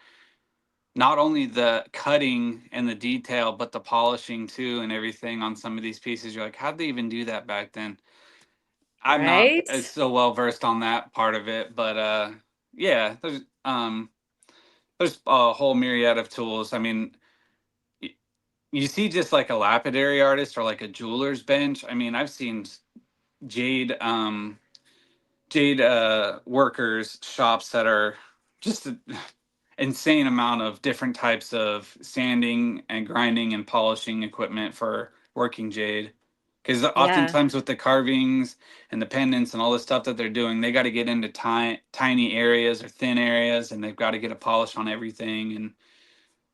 not only the cutting and the detail, but the polishing too and everything on some of these pieces. You're like, how'd they even do that back then? I'm not Right? so well versed on that part of it, but yeah, there's a whole myriad of tools. I mean, you see just like a lapidary artist or like a jeweler's bench. I mean, I've seen jade jade workers shops that are just an insane amount of different types of sanding and grinding and polishing equipment for working jade. Because Yeah. oftentimes with the carvings and the pendants and all the stuff that they're doing, they got to get into tiny areas or thin areas, and they've got to get a polish on everything. And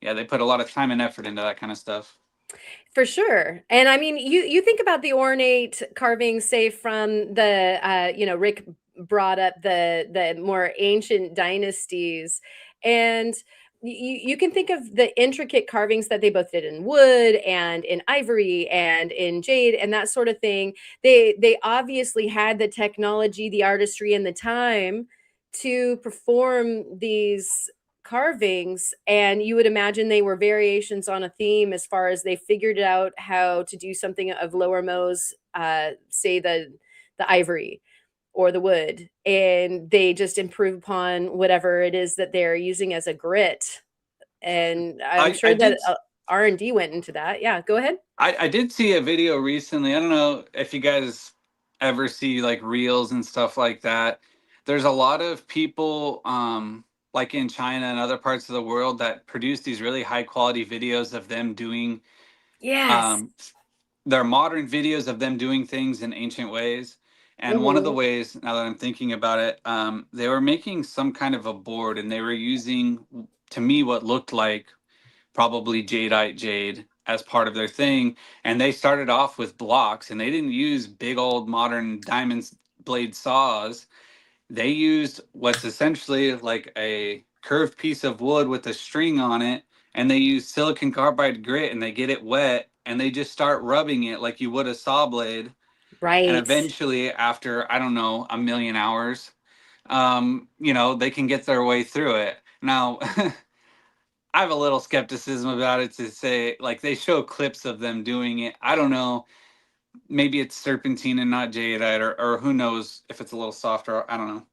yeah, they put a lot of time and effort into that kind of stuff. For sure. And I mean, you think about the ornate carvings, say from the Rick brought up the more ancient dynasties, and you can think of the intricate carvings that they both did in wood and in ivory and in jade and that sort of thing. They obviously had the technology, the artistry, and the time to perform these carvings, and you would imagine they were variations on a theme as far as they figured out how to do something of lower mows, say the ivory or the wood, and they just improve upon whatever it is that they're using as a grit. And I'm I sure that did R&D went into that. Yeah, go ahead. I did see a video recently. I don't know if you guys ever see like reels and stuff like that. There's a lot of people like in China and other parts of the world that produce these really high quality videos of them doing Yes. um their modern videos of them doing things in ancient ways. And one of the Mhm. ways, now that I'm thinking about it, they were making some kind of a board and they were using, to me, what looked like probably jadeite jade as part of their thing. And they started off with blocks and they didn't use big old modern diamond blade saws. They used what's essentially like a curved piece of wood with a string on it. And they use silicon carbide grit and they get it wet and they just start rubbing it like you would a saw blade. And Right. eventually, after, I don't know, a million hours, they can get their way through it. Now, I have a little skepticism about it to say, like, they show clips of them doing it. I don't know. Maybe it's serpentine and not jadeite, or who knows if it's a little softer. I don't know.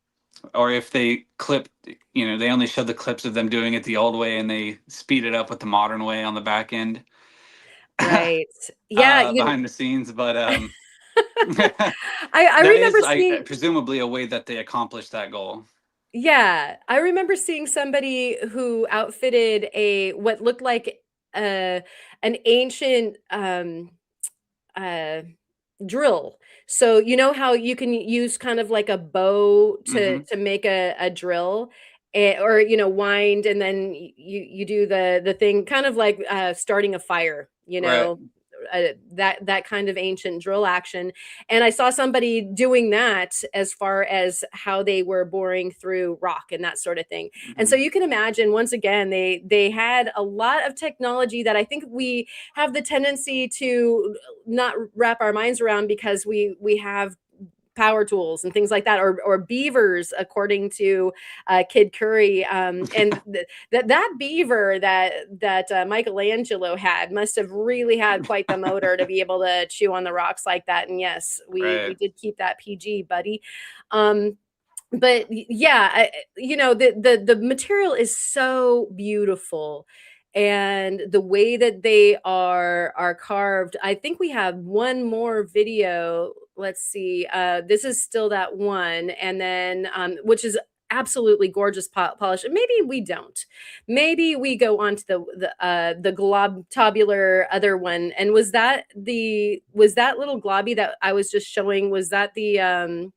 Or if they clip, they only show the clips of them doing it the old way and they speed it up with the modern way on the back end Right. Yeah, behind the scenes. But I that remember is, seeing. presumably a way that they accomplish that goal. Yeah, I remember seeing somebody who outfitted a what looked like, uh, an ancient, uh, drill. So, you know how you can use kind of like a bow to Hmm. make a drill, or, wind, and then you do the thing kind of like, starting a fire, Right. that kind of ancient drill action, and I saw somebody doing that as far as how they were boring through rock and that sort of thing, and so Hmm. you can imagine, once again, they had a lot of technology that I think we have the tendency to not wrap our minds around because we have power tools and things like that, or beavers, according to Kid Curry, and that beaver that Michelangelo had must have really had quite the motor to be able to chew on the rocks like that. And yes, we Right. did keep that PG, buddy. um but yeah, the material is so beautiful, and the way that they are carved. I think we have one more video. Let's see. This is still that one, and then which is absolutely gorgeous polish. And maybe we don't. Maybe we go on to the globular other one. And was that little globby that I was just showing? Was that the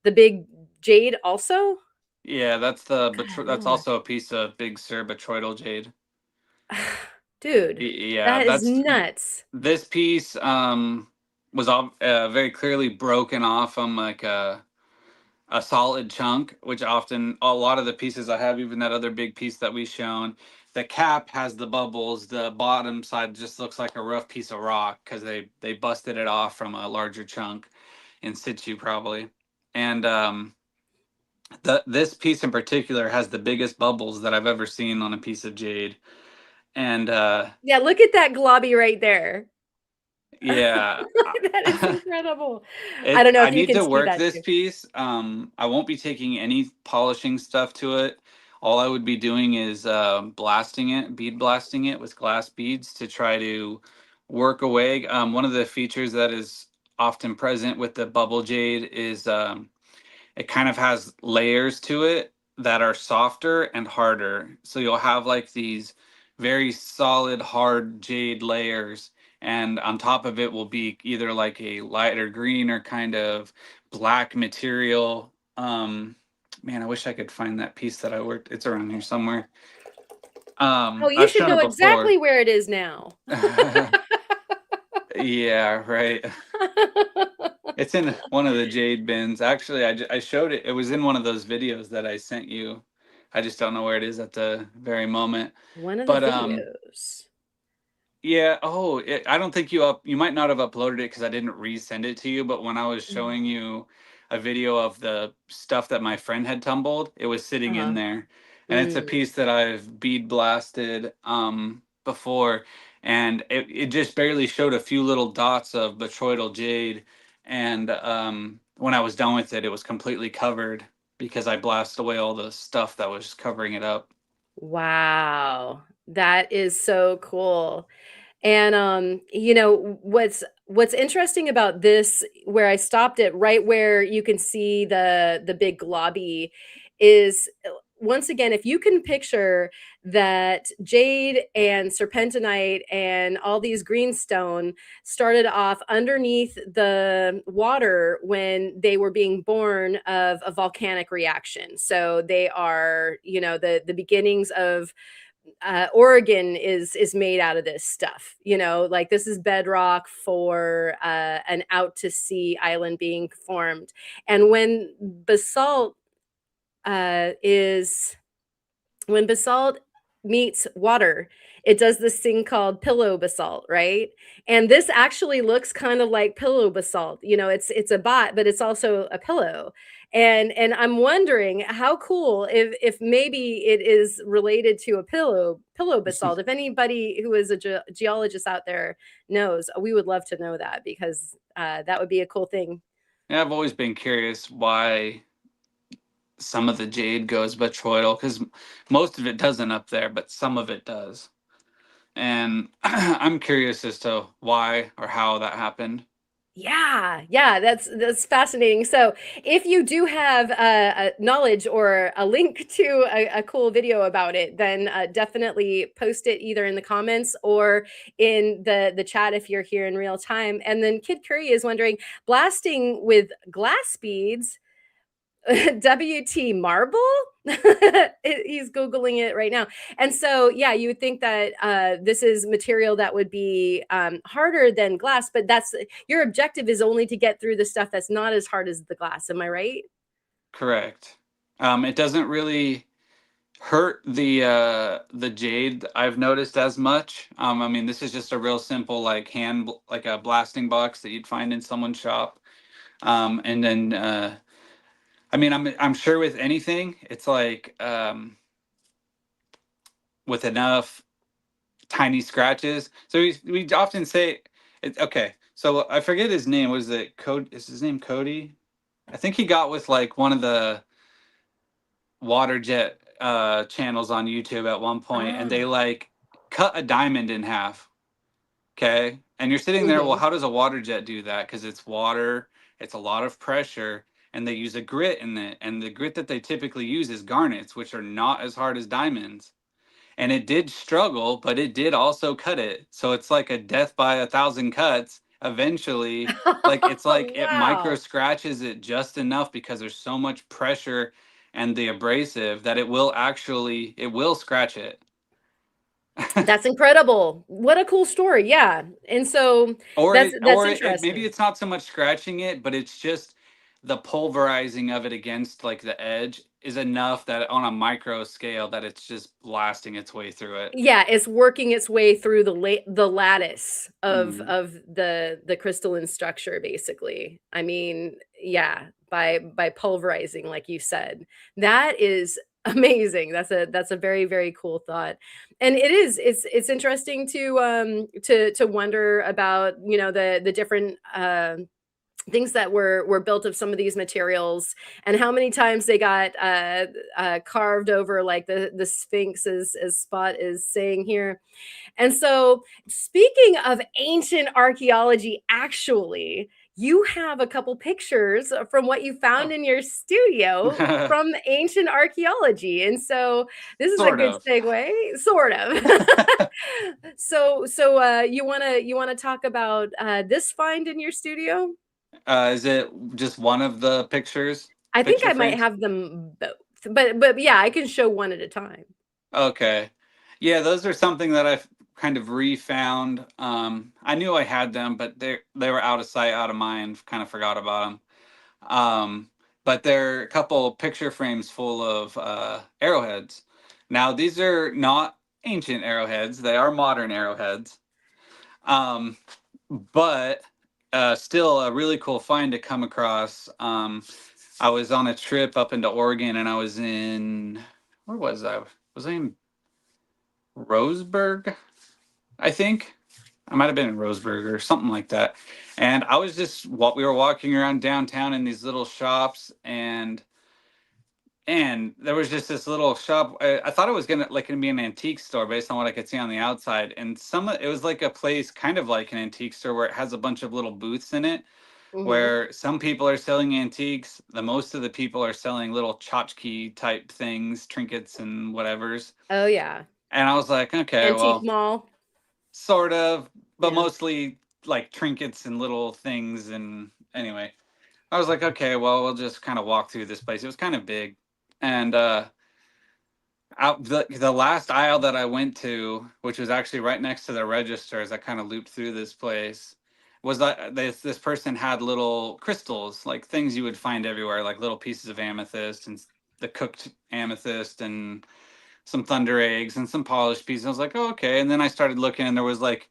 big jade also? Yeah, God, I that's want also a piece of Big Sur botryoidal jade. to. Dude, Yeah, that is that's nuts. this piece was all very clearly broken off from like a solid chunk, which often a lot of the pieces I have, even that other big piece that we shown, the cap has the bubbles. The bottom side just looks like a rough piece of rock because they busted it off from a larger chunk in situ probably. And this piece in particular has the biggest bubbles that I've ever seen on a piece of jade. And Yeah, look at that globby right there. yeah. That is incredible. I It's don't know I if you need can to see work that this too. piece. I won't be taking any polishing stuff to it. All I would be doing is blasting it, bead blasting it with glass beads to try to work away. One of the features that is often present with the bubble jade is it kind of has layers to it that are softer and harder. So you'll have like these very solid, hard jade layers, and on top of it will be either like a lighter green or kind of black material. Man, I wish I could find that piece that I worked. It's around here somewhere. Oh, you I've should shown know it before. exactly where it is now. Yeah, right. It's in one of the jade bins. Actually, I showed it. It was in one of those videos that I sent you. I just don't know where it is at the very moment. One of the But videos. yeah. Oh, I don't think you might not have uploaded it because I didn't resend it to you. But when I was Mm. showing you a video of the stuff that my friend had tumbled, it was sitting in Uh-huh. there, and it's a Mm. piece that I've bead blasted before, and it just barely showed a few little dots of botryoidal jade, and when I was done with it, it was completely covered because I blasted away all the stuff that was covering it up. Wow. That is so cool. And what's interesting about this, where I stopped it right where you can see the big globby, is once again, if you can picture that jade and serpentinite and all these greenstone started off underneath the water when they were being born of a volcanic reaction. So they are, the beginnings of Oregon is made out of this stuff. Like this is bedrock for an out to sea island being formed. And is when basalt meets water, it does this thing called pillow basalt, right? And this actually looks kind of like pillow basalt. It's a bot, but it's also a pillow. And I'm wondering how cool if maybe it is related to a pillow basalt. If anybody who is a geologist out there knows, we would love to know that, because that would be a cool thing. Yeah, I've always been curious why some of the jade goes botryoidal because most of it doesn't up there, but some of it does. And I'm curious as to why or how that happened. Yeah, that's fascinating. So, if you do have a knowledge or a link to a cool video about it, then definitely post it either in the comments or in the chat if you're here in real time. And then Kid Curry is wondering, blasting with glass beads, WT marble? He's Googling it right now. And so, yeah, you would think that this is material that would be harder than glass, but that's your objective is only to get through the stuff that's not as hard as the glass. Am I right? Correct. It doesn't really hurt the jade I've noticed as much. I mean, this is just a real simple like a blasting box that you'd find in someone's shop. And then I mean, I'm sure with anything, it's like with enough tiny scratches. So we often say, okay. So I forget his name. Was it Cody? Is his name Cody? I think he got with like one of the water jet channels on YouTube at one point, and they Ah, like cut a diamond in half. Okay, and you're sitting there. Well, mhm. how does a water jet do that? Because it's water. It's a lot of pressure. and they use a grit in it. And the grit that they typically use is garnets, which are not as hard as diamonds. And it did struggle, but it did also cut it. So it's like a death by a thousand cuts. Eventually, like it's like it micro Wow. scratches it just enough because there's so much pressure and the abrasive that it will scratch it. That's incredible. What a cool story. Yeah. And so that's Maybe interesting. it's not so much scratching it, but it's just the pulverizing of it against like the edge is enough that on a micro scale that it's just blasting its way through it. Yeah, it's working its way through the lattice Mm. of the crystalline structure, basically. I mean, yeah, by pulverizing, like you said. That is amazing. That's a very, very cool thought. And it's interesting to wonder about, the different things that were built of some of these materials and how many times they got carved over, like the Sphinx, as Spot is saying here. And so, speaking of ancient archaeology, actually, you have a couple pictures from what you found Oh. in your studio from ancient archaeology. And so this is a Sort good of. segue, sort of. So you wanna talk about this find in your studio? Is it just one of the I think picture I might frames? have them both, but yeah, I can show one at a time. Okay. Yeah, those are something that I've kind of refound. I knew I had them, but they were out of sight, out of mind. Kind of forgot about them. But they're a couple picture frames full of arrowheads. Now, these are not ancient arrowheads; they are modern arrowheads. Um, but still a really cool find to come across. I was on a trip up into Oregon, and I was in where was I? Was I in Roseburg? I think I might have been in Roseburg or something like that. And I was just what we were walking around downtown in these little shops, and there was just this little shop. I thought it was gonna be an antique store based on what I could see on the outside, and it was like a place kind of like an antique store where it has a bunch of little booths in it, Mhm. where some people are selling antiques. The most of the people are selling little tchotchke type things, trinkets and whatever's. Oh, yeah. And I was like, okay, Antique well, mall. sort of, but Yeah. mostly like trinkets and little things. And anyway, I was like, okay, well, we'll just kind of walk through this place. It was kind of big, and out the last aisle that I went to, which was actually right next to the registers, I kind of looped through this place. Was that this person had little crystals, like things you would find everywhere, like little pieces of amethyst and the cooked amethyst and some thunder eggs and some polished pieces. I was like, oh, okay. And then I started looking, and there was like,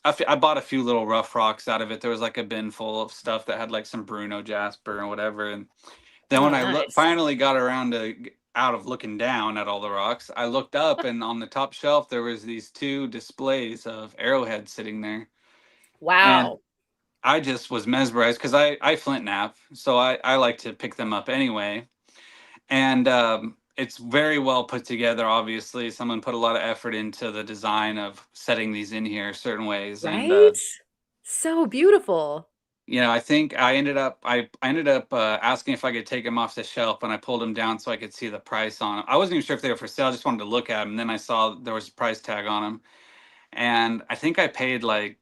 I bought a few little rough rocks out of it. There was like a bin full of stuff that had like some Bruno jasper and whatever. And then Oh, when nice. finally got around to out of looking down at all the rocks, I looked up, and on the top shelf there was these two displays of arrowheads sitting there, and Wow. I just was mesmerized because I flint knap, so I like to pick them up anyway, and it's very well put together. Obviously, someone put a lot of effort into the design of setting these in here certain ways, and Right? So beautiful. I think I ended up asking if I could take them off the shelf, and I pulled them down so I could see the price on them. I wasn't even sure if they were for sale. I just wanted to look at them. And then I saw there was a price tag on them, and I think I paid like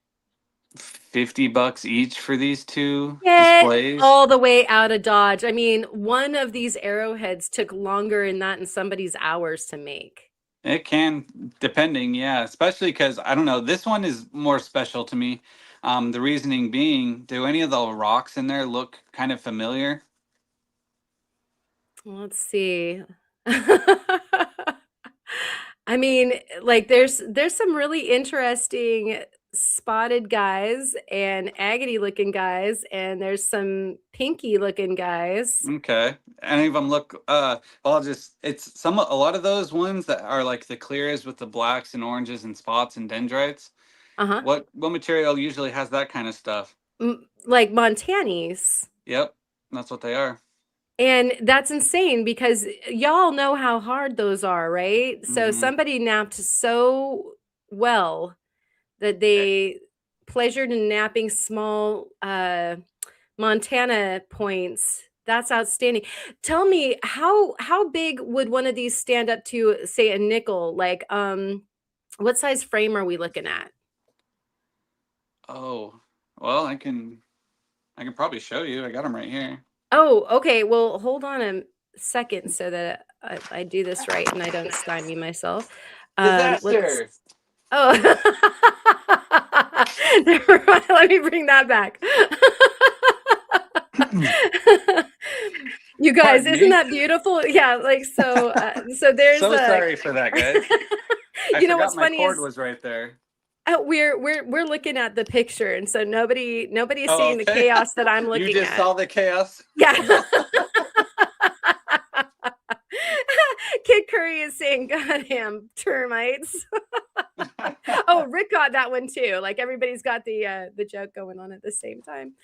$50 each for these two Get displays. all the way out of Dodge. I mean, one of these arrowheads took longer in that in somebody's hours to make. It can, depending, yeah, especially because I don't know. This one is more special to me. The reasoning being, do any of the rocks in there look kind of familiar? Let's see. I mean, like there's some really interesting spotted guys and agate looking guys, and there's some pinky looking guys. Okay. Any of them look well, it's a lot of those ones that are like the clearest with the blacks and oranges and spots and dendrites. Uh-huh. What material usually has that kind of stuff? Like Montanis. Yep, that's what they are. And that's insane because y'all know how hard those are, right? So Hmm. somebody napped so well that they pleasured in napping small Montana points That's outstanding. Tell me, how big would one of these stand up to, say, a nickel? Like, what size frame are we looking at? Oh, well, I can probably show you. I got them right here. Oh, okay. Well, hold on a second so that I do this right and I don't stymie myself. Let's. Disaster. Oh, never mind. Let me bring that back. You guys, Pardon isn't me. that beautiful? Yeah, like so there's So a sorry for that, guys. I you know forgot what's my funny cord is was right there. we're looking at the picture and so nobody's Oh, seeing the okay. chaos that I'm You looking just at. saw the chaos. Yeah. Kid Curry is saying goddamn termites. Oh, Rick got that one too. Like everybody's got the joke going on at the same time.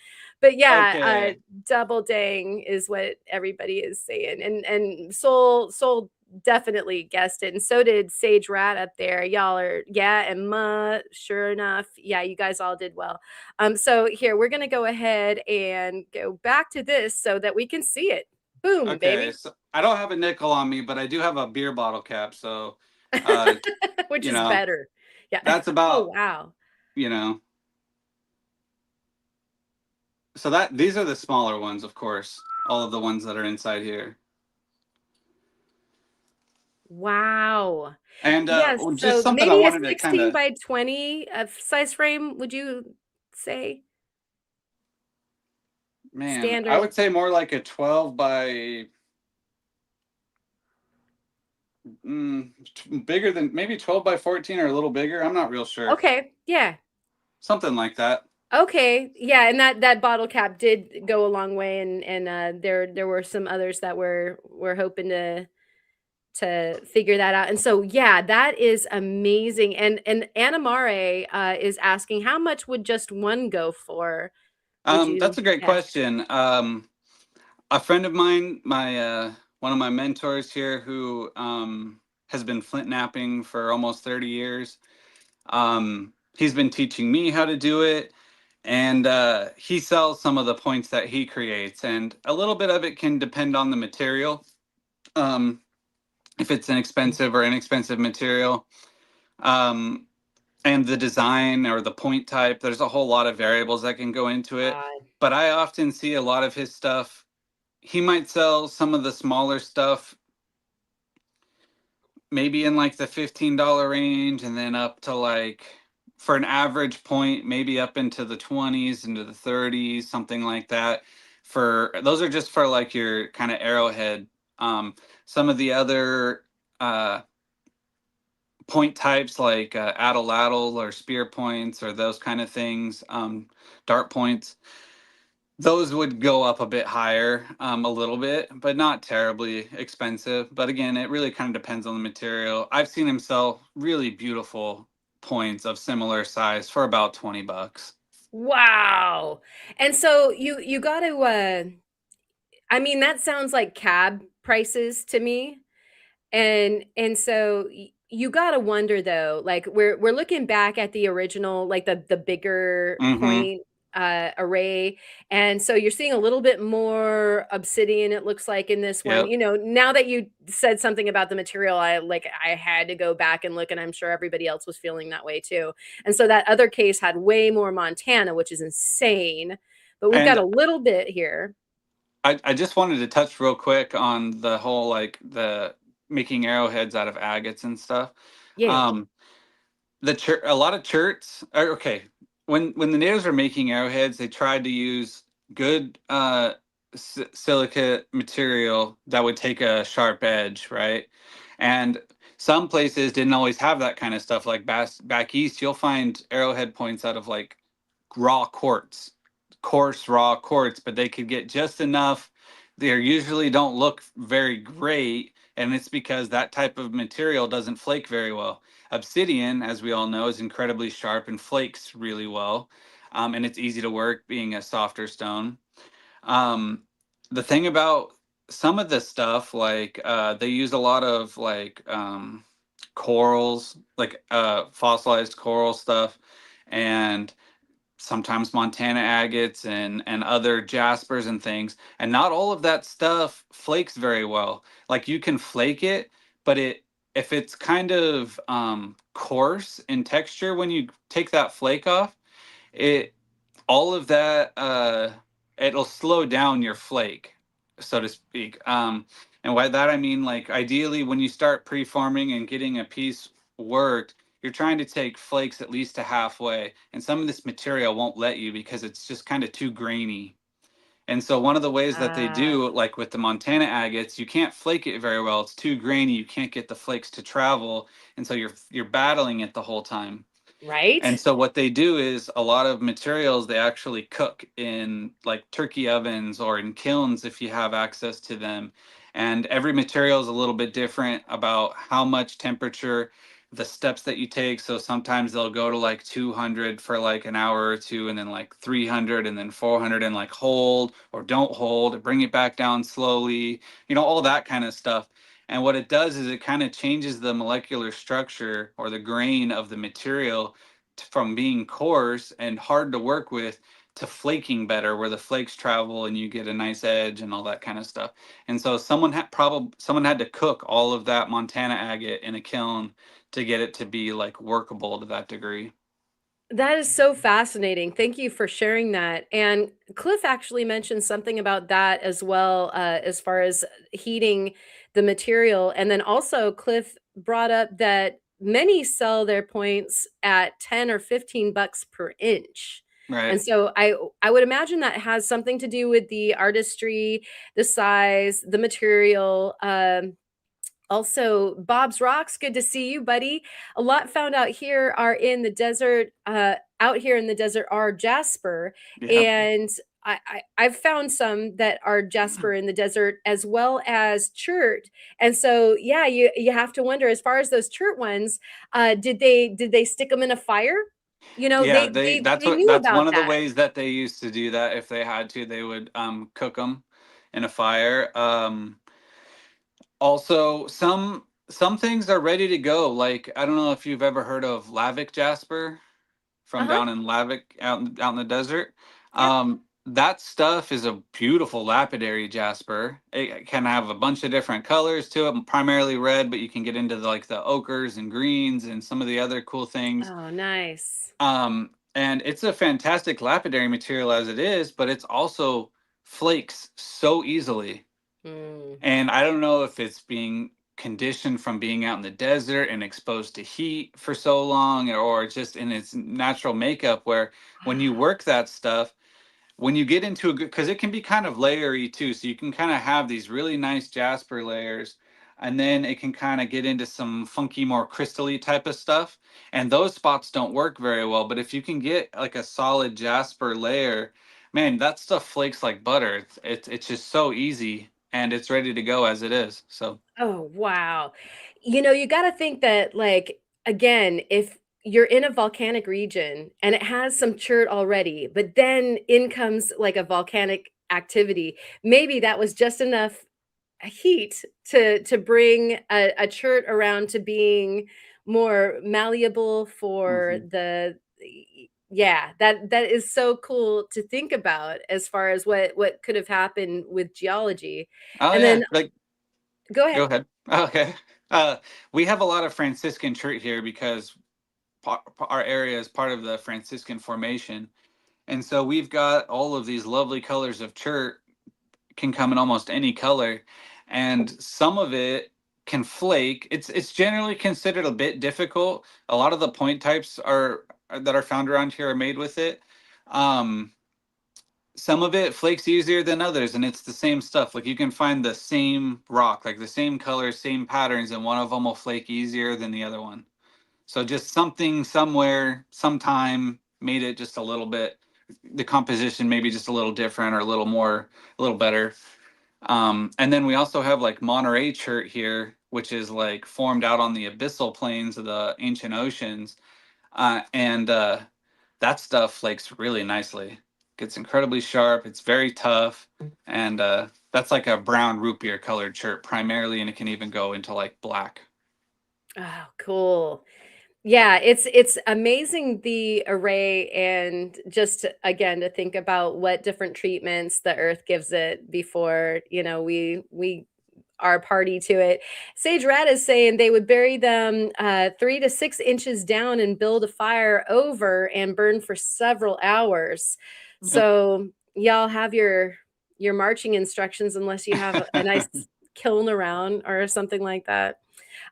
But yeah, Okay. double dang is what everybody is saying. And Soul definitely guessed it. And so did Sage Rat up there. Y'all are yeah, and Ma, sure enough. Yeah, you guys all did well. So here we're gonna go ahead and go back to this so that we can see it. Boom, Okay. baby. So I don't have a nickel on me, but I do have a beer bottle cap. So, uh, Which you is know, better. Yeah. that's Oh about, wow. you know, so that these are the smaller ones, of course, all of the ones that are inside here. Wow. And Yes, just so something I maybe a wanted to kind 16 of, by 20 size frame, would you say? man, I Standard. would say more like a 12 by bigger than maybe 12 by 14 or a little bigger. I'm not real sure. Okay, yeah. Something like that. Okay, yeah, and that bottle cap did go a long way, and there were some others that were hoping to figure that out. And so yeah, that is amazing. And Anna Mare is asking how much would just one go for? Would you That's a great guess? question. A friend of mine, my one of my mentors here, who has been flint knapping for almost 30 years. He's been teaching me how to do it, and he sells some of the points that he creates, and a little bit of it can depend on the material. Um, if it's an expensive or inexpensive material, um, and the design or the point type, there's a whole lot of variables that can go into it. But I often see a lot of his stuff. He might sell some of the smaller stuff maybe in like the $15 range, and then up to like, for an average point, maybe up into the 20s, into the 30s, something like that. For those are just for like your kind of arrowhead. Some of the other uh, point types like atlatl or spear points or those kind of things, dart points, those would go up a bit higher, a little bit, but not terribly expensive. But again, it really kind of depends on the material. I've seen him sell really beautiful points of similar size for about $20. Wow. And so you got to I mean that sounds like cab prices to me. And so you got to wonder though, like we're looking back at the original like the bigger Mm-hmm. point array, and so you're seeing a little bit more obsidian it looks like in this one. Yep. You know, now that you said something about the material, I had to go back and look, and I'm sure everybody else was feeling that way too. And so that other case had way more Montana, which is insane, but we've got And a little bit here. I just wanted to touch real quick on the whole like the making arrowheads out of agates and stuff. Yeah. Um, a lot of churts okay, when the natives were making arrowheads, they tried to use good silicate material that would take a sharp edge, right? And some places didn't always have that kind of stuff. Like back east, you'll find arrowhead points out of like raw quartz, coarse raw quartz, but they could get just enough. They usually don't look very great, and it's because that type of material doesn't flake very well. Obsidian, as we all know, is incredibly sharp and flakes really well, and it's easy to work, being a softer stone. Um, the thing about some of this stuff, like they use a lot of like corals, like fossilized coral stuff, and sometimes Montana agates and other jaspers and things. And not all of that stuff flakes very well. Like you can flake it, but if it's kind of coarse in texture when you take that flake off, it all of that it'll slow down your flake, so to speak. And by that I mean, like, ideally when you start preforming and getting a piece worked, you're trying to take flakes at least to halfway, and some of this material won't let you because it's just kind of too grainy. And so one of the ways that they Ah, do, like with the Montana agates, you can't flake it very well. It's too grainy. You can't get the flakes to travel, and so you're battling it the whole time. And right? so what they do is a lot of materials they actually cook in like turkey ovens or in kilns if you have access to them. And every material is a little bit different about how much temperature, the steps that you take. So sometimes they'll go to like 200 for like an hour or two, and then like 300 and then 400, and like hold or don't hold, bring it back down slowly, all that kind of stuff. And what it does is it kind of changes the molecular structure or the grain of the material from being coarse and hard to work with to flaking better, where the flakes travel and you get a nice edge and all that kind of stuff. And so someone had to cook all of that Montana agate in a kiln to get it to be like workable to that degree. That is so fascinating. Thank you for sharing that. And Cliff actually mentioned something about that as well, as far as heating the material. And then also, Cliff brought up that many sell their points at 10 or 15 bucks per inch. Right. And so I would imagine that has something to do with the artistry, the size, the material. Also, Bob's Rocks, good to see you, buddy. A lot found out here are in the desert. Out here in the desert are jasper, Yeah. and I've found some that are jasper in the desert as well as chert. And so, yeah, you have to wonder, as far as those chert ones, did they stick them in a fire? You know, Yeah, they they they that's they what knew that's about one of the that. ways that they used to do that. If they had to, they would cook them in a fire. Also, some things are ready to go. Like, I don't know if you've ever heard of Lavic jasper Uh from huh. down in Lavic out in the desert. Yeah. That stuff is a beautiful lapidary jasper. It can have a bunch of different colors to it, primarily red, but you can get into like the ochres and greens and some of the other cool things. Oh, nice. And it's a fantastic lapidary material as it is, but it's also flakes so easily. Mm. And I don't know if it's being conditioned from being out in the desert and exposed to heat for so long, or just in its natural makeup, where when you work that stuff, when you get into a good, because it can be kind of layery too, so you can kind of have these really nice jasper layers, and then it can kind of get into some funky, more crystally type of stuff, and those spots don't work very well. But if you can get like a solid jasper layer, man, that stuff flakes like butter. It's just so easy, and it's ready to go as it is. So Oh, wow. You gotta think that, like, again, if you're in a volcanic region and it has some chert already, but then in comes, like, a volcanic activity, maybe that was just enough heat to bring a chert around to being more malleable for mhm. yeah, that is so cool to think about as far as what could have happened with geology. Oh And yeah, then like, go go ahead. ahead. Okay. uh we have a lot of Franciscan chert here because our area is part of the Franciscan formation. And so we've got all of these lovely colors of chert, can come in almost any color. And some of it can flake. It's generally considered a bit difficult. A lot of the point types are that are found around here are made with it. Um, some of it flakes easier than others, and it's the same stuff. Like you can find the same rock, like the same colors, same patterns, and one of them will flake easier than the other one. So just something somewhere, sometime made it just a little bit, the composition maybe just a little different or a little more, a little better. And then we also have like Monterey chert here, which is like formed out on the abyssal plains of the ancient oceans. And that stuff flakes really nicely. Gets incredibly sharp. It's very tough. And that's like a brown root beer colored chert primarily, and it can even go into like black. Oh, cool. Yeah, it's amazing the array and just again to think about what different treatments the earth gives it before, we are party to it. Sage Rat is saying they would bury them 3 to 6 inches down and build a fire over and burn for several hours. Yep. So y'all have your marching instructions unless you have a nice kiln around or something like that.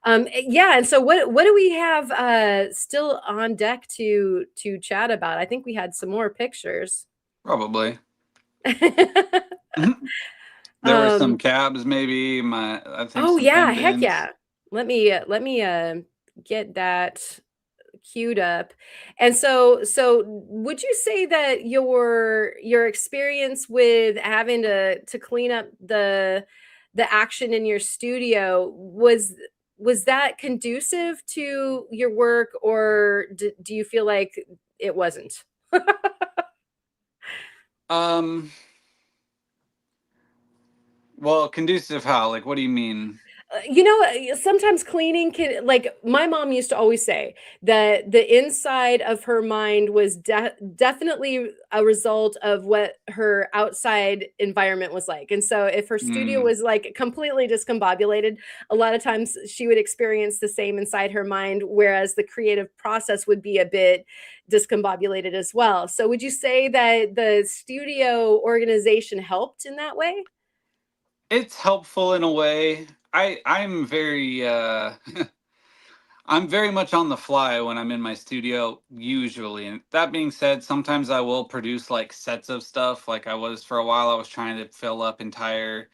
Yeah, and so what do we have still on deck to chat about? I think we had some more pictures. Probably. There were some um, cabs, maybe I think oh some yeah, pen heck bins. yeah. Let me get that queued up. And so would you say that your experience with having to clean up the action in your studio was that conducive to your work, or do you feel like it wasn't? Um, well, conducive how? Like, what do you mean? Sometimes cleaning can, like, my mom used to always say that the inside of her mind was definitely a result of what her outside environment was like. And so if her studio Mm, was like completely discombobulated, a lot of times she would experience the same inside her mind, whereas the creative process would be a bit discombobulated as well. So would you say that the studio organization helped in that way? it's helpful in a way. I'm very I'm very much on the fly when I'm in my studio usually. And that being said, sometimes I will produce like sets of stuff. Like I was for a while I was trying to fill up entire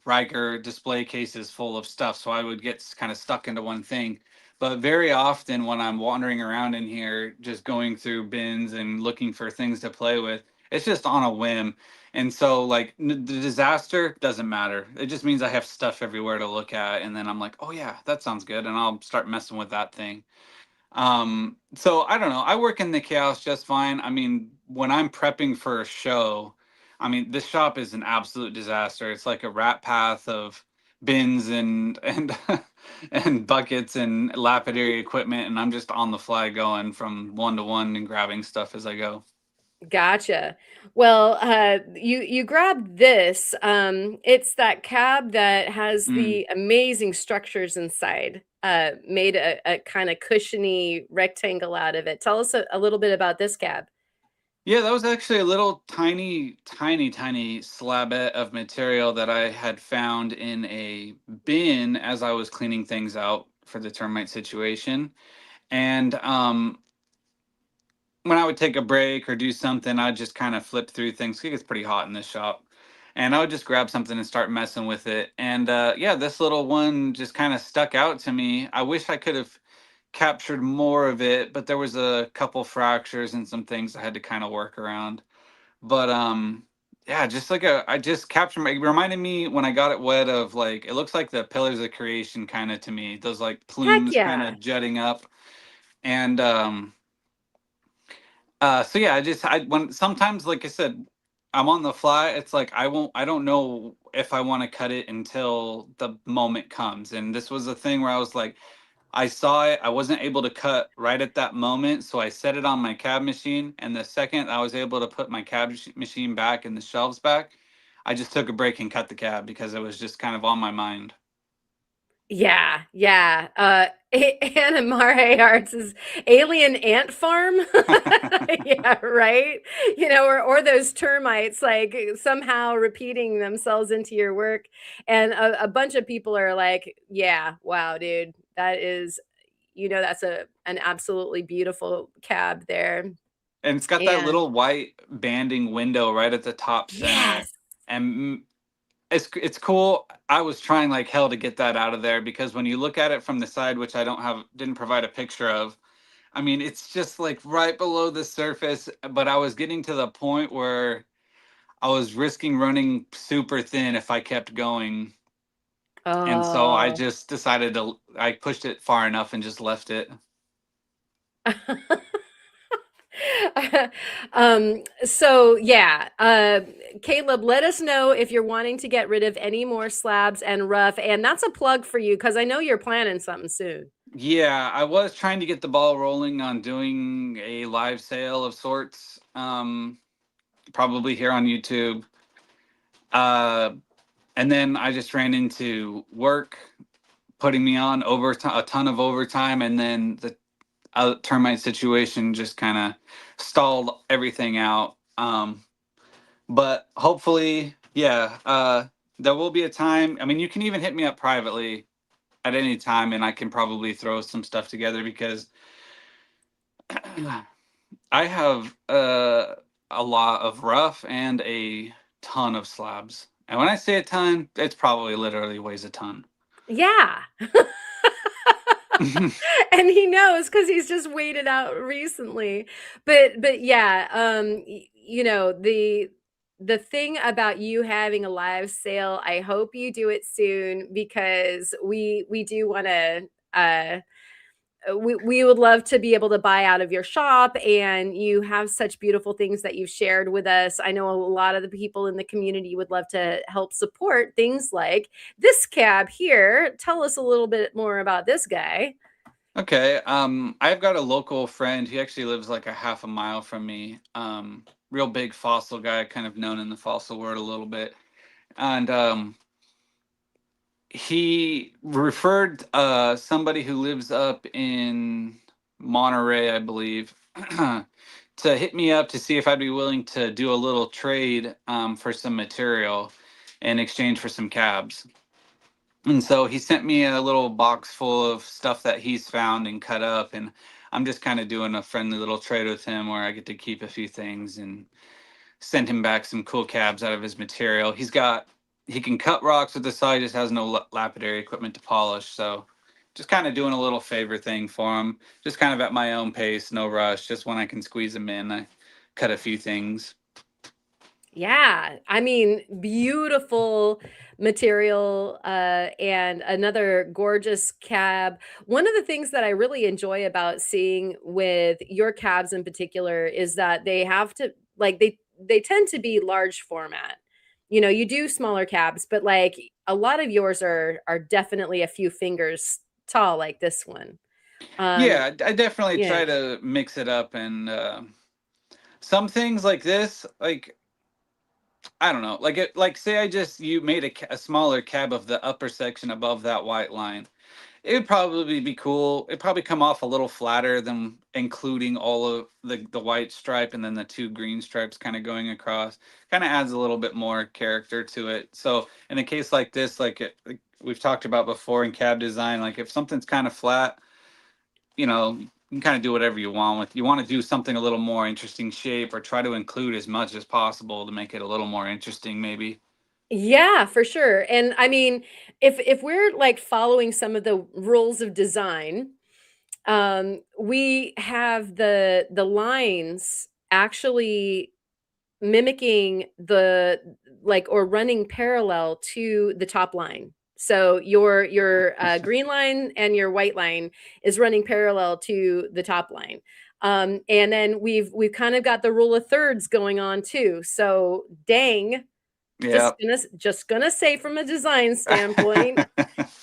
Riker display cases full of stuff, so I would get kind of stuck into one thing. But very often when I'm wandering around in here, just going through bins and looking for things to play with, it's just on a whim. And so, like, the disaster doesn't matter. It just means I have stuff everywhere to look at, and then I'm like, oh yeah, that sounds good, and I'll start messing with that thing. So I don't know. I work in the chaos just fine. I mean, when I'm prepping for a show, I mean, this shop is an absolute disaster. It's like a rat path of bins and and buckets and lapidary equipment, and I'm just on the fly going from one to one and grabbing stuff as I go. Gotcha. Well, you grabbed this. It's that cab that has Mm. the amazing structures inside. Made a kind of cushiony rectangle out of it. Tell us a little bit about this cab. Yeah, that was actually a little tiny slabette of material that I had found in a bin as I was cleaning things out for the termite situation. And when I would take a break or do something, I'd just kind of flip through things. It gets pretty hot in this shop. And I would just grab something and start messing with it. And yeah, this little one just kind of stuck out to me. I wish I could have captured more of it, but there was a couple fractures and some things I had to kind of work around. But yeah, just like I just captured it reminded me when I got it wet of like it looks like the pillars of creation kind of to me. Those like Heck plumes kind yeah. of jutting up. And so yeah, I when sometimes like I said, I'm on the fly. It's like I don't know if I want to cut it until the moment comes. And this was a thing where I was like, I saw it, I wasn't able to cut right at that moment, so I set it on my cab machine. And the second I was able to put my machine back and the shelves back, I just took a break and cut the cab because it was just kind of on my mind. Yeah, yeah. Anna Mare Arts is Alien Ant Farm. Yeah, right. Or those termites like somehow repeating themselves into your work. And a bunch of people are like, yeah, wow, dude, that's an absolutely beautiful cab there. And it's got that And little white banding window right at the top center. yes. And it's cool. I was trying like hell to get that out of there because when you look at it from the side, which I didn't provide a picture of, I mean, it's just like right below the surface, but I was getting to the point where I was risking running super thin if I kept going. And so I Oh. just decided I pushed it far enough and just left it. So yeah, Caleb, let us know if you're wanting to get rid of any more slabs and rough, and that's a plug for you because I know you're planning something soon. Yeah, I was trying to get the ball rolling on doing a live sale of sorts, probably here on YouTube. Uh, and then I just ran into work, putting me on overtime, a ton of overtime, and then the termite situation just kind of stalled everything out. But hopefully, yeah, there will be a time. I mean, you can even hit me up privately at any time, and I can probably throw some stuff together because I have a lot of rough and a ton of slabs. And when I say a ton, it's probably literally weighs a ton. Yeah. And he knows because he's just weighed it out recently. But yeah, you know, the thing about you having a live sale, I hope you do it soon because we do want to we would love to be able to buy out of your shop, and you have such beautiful things that you've shared with us. I know a lot of the people in the community would love to help support things like this cab here. Tell us a little bit more about this guy. Okay. I've got a local friend. He actually lives like a half a mile from me. Real big fossil guy, kind of known in the fossil world a little bit. And he referred somebody who lives up in Monterey, I believe, to hit me up to see if I'd be willing to do a little trade for some material in exchange for some cabs. And so he sent me a little box full of stuff that he's found and cut up, and I'm just kind of doing a friendly little trade with him where I get to keep a few things and send him back some cool cabs out of his material. He can cut rocks with the saw, he just has no lapidary equipment to polish. So just kind of doing a little favor thing for him, just kind of at my own pace, no rush, just when I can squeeze him in, I cut a few things. Yeah, I mean, beautiful material, and another gorgeous cab. One of the things that I really enjoy about seeing with your cabs in particular is that they have to like they tend to be large format. You know, you do smaller cabs, but like a lot of yours are definitely a few fingers tall, like this one. Um, Yeah, I definitely yeah. try to mix it up, and some things like this, like I don't know, like like say you made a smaller cab of the upper section above that white line. It would probably be cool. It'd probably come off a little flatter than including all of the white stripe and then the two green stripes kind of going across. Kind of adds a little bit more character to it. So in a case like this, like we've talked about before in cab design, like if something's kind of flat, you can kind of do whatever you want with. You want to do something a little more interesting shape or try to include as much as possible to make it a little more interesting, maybe. Yeah, for sure. And I mean, if we're like following some of the rules of design, we have the lines actually mimicking the like or running parallel to the top line. So your green line and your white line is running parallel to the top line. And then we've kind of got the rule of thirds going on too. So dang, Yeah. just gonna say from a design standpoint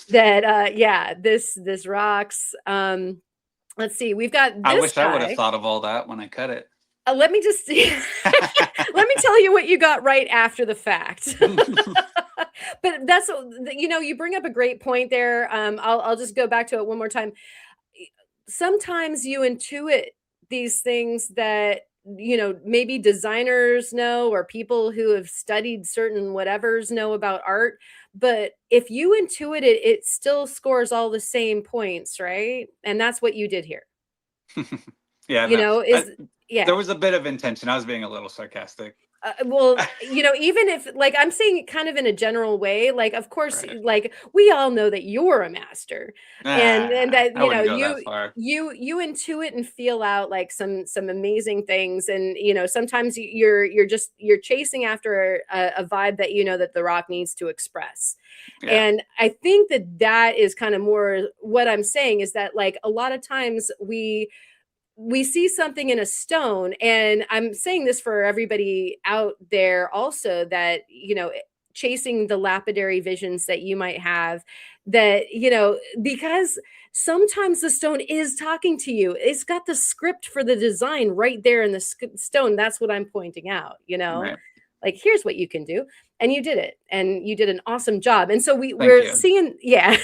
that yeah, this rocks. Let's see, we've got I this wish I would have guy. thought of all that when I cut it. Let me just see. Let me tell you what you got right after the fact. But that's you know, you bring up a great point there. I'll just go back to it one more time. Sometimes you intuit these things that you know maybe designers know or people who have studied certain whatevers know about art, but if you intuit it, it still scores all the same points, right? And that's what you did here. Yeah, You no, know, is there yeah. was a bit of intention. I was being a little sarcastic. Well, you know, even if like I'm saying it kind of in a general way, like of course, Right. like we all know that you're a master, and Nah, that I you know wouldn't go that far. you intuit and feel out like some amazing things, and you know sometimes you're just you're chasing after a vibe that you know that the rock needs to express, Yeah. and I think that that is kind of more what I'm saying is that like a lot of times we see something in a stone, and I'm saying this for everybody out there also that you know chasing the lapidary visions that you might have, that you know because sometimes the stone is talking to you. It's got the script for the design right there in the stone. That's what I'm pointing out, you know? Right. Like, here's what you can do. And you did it. And you did an awesome job. And so Thank we're you. seeing, yeah,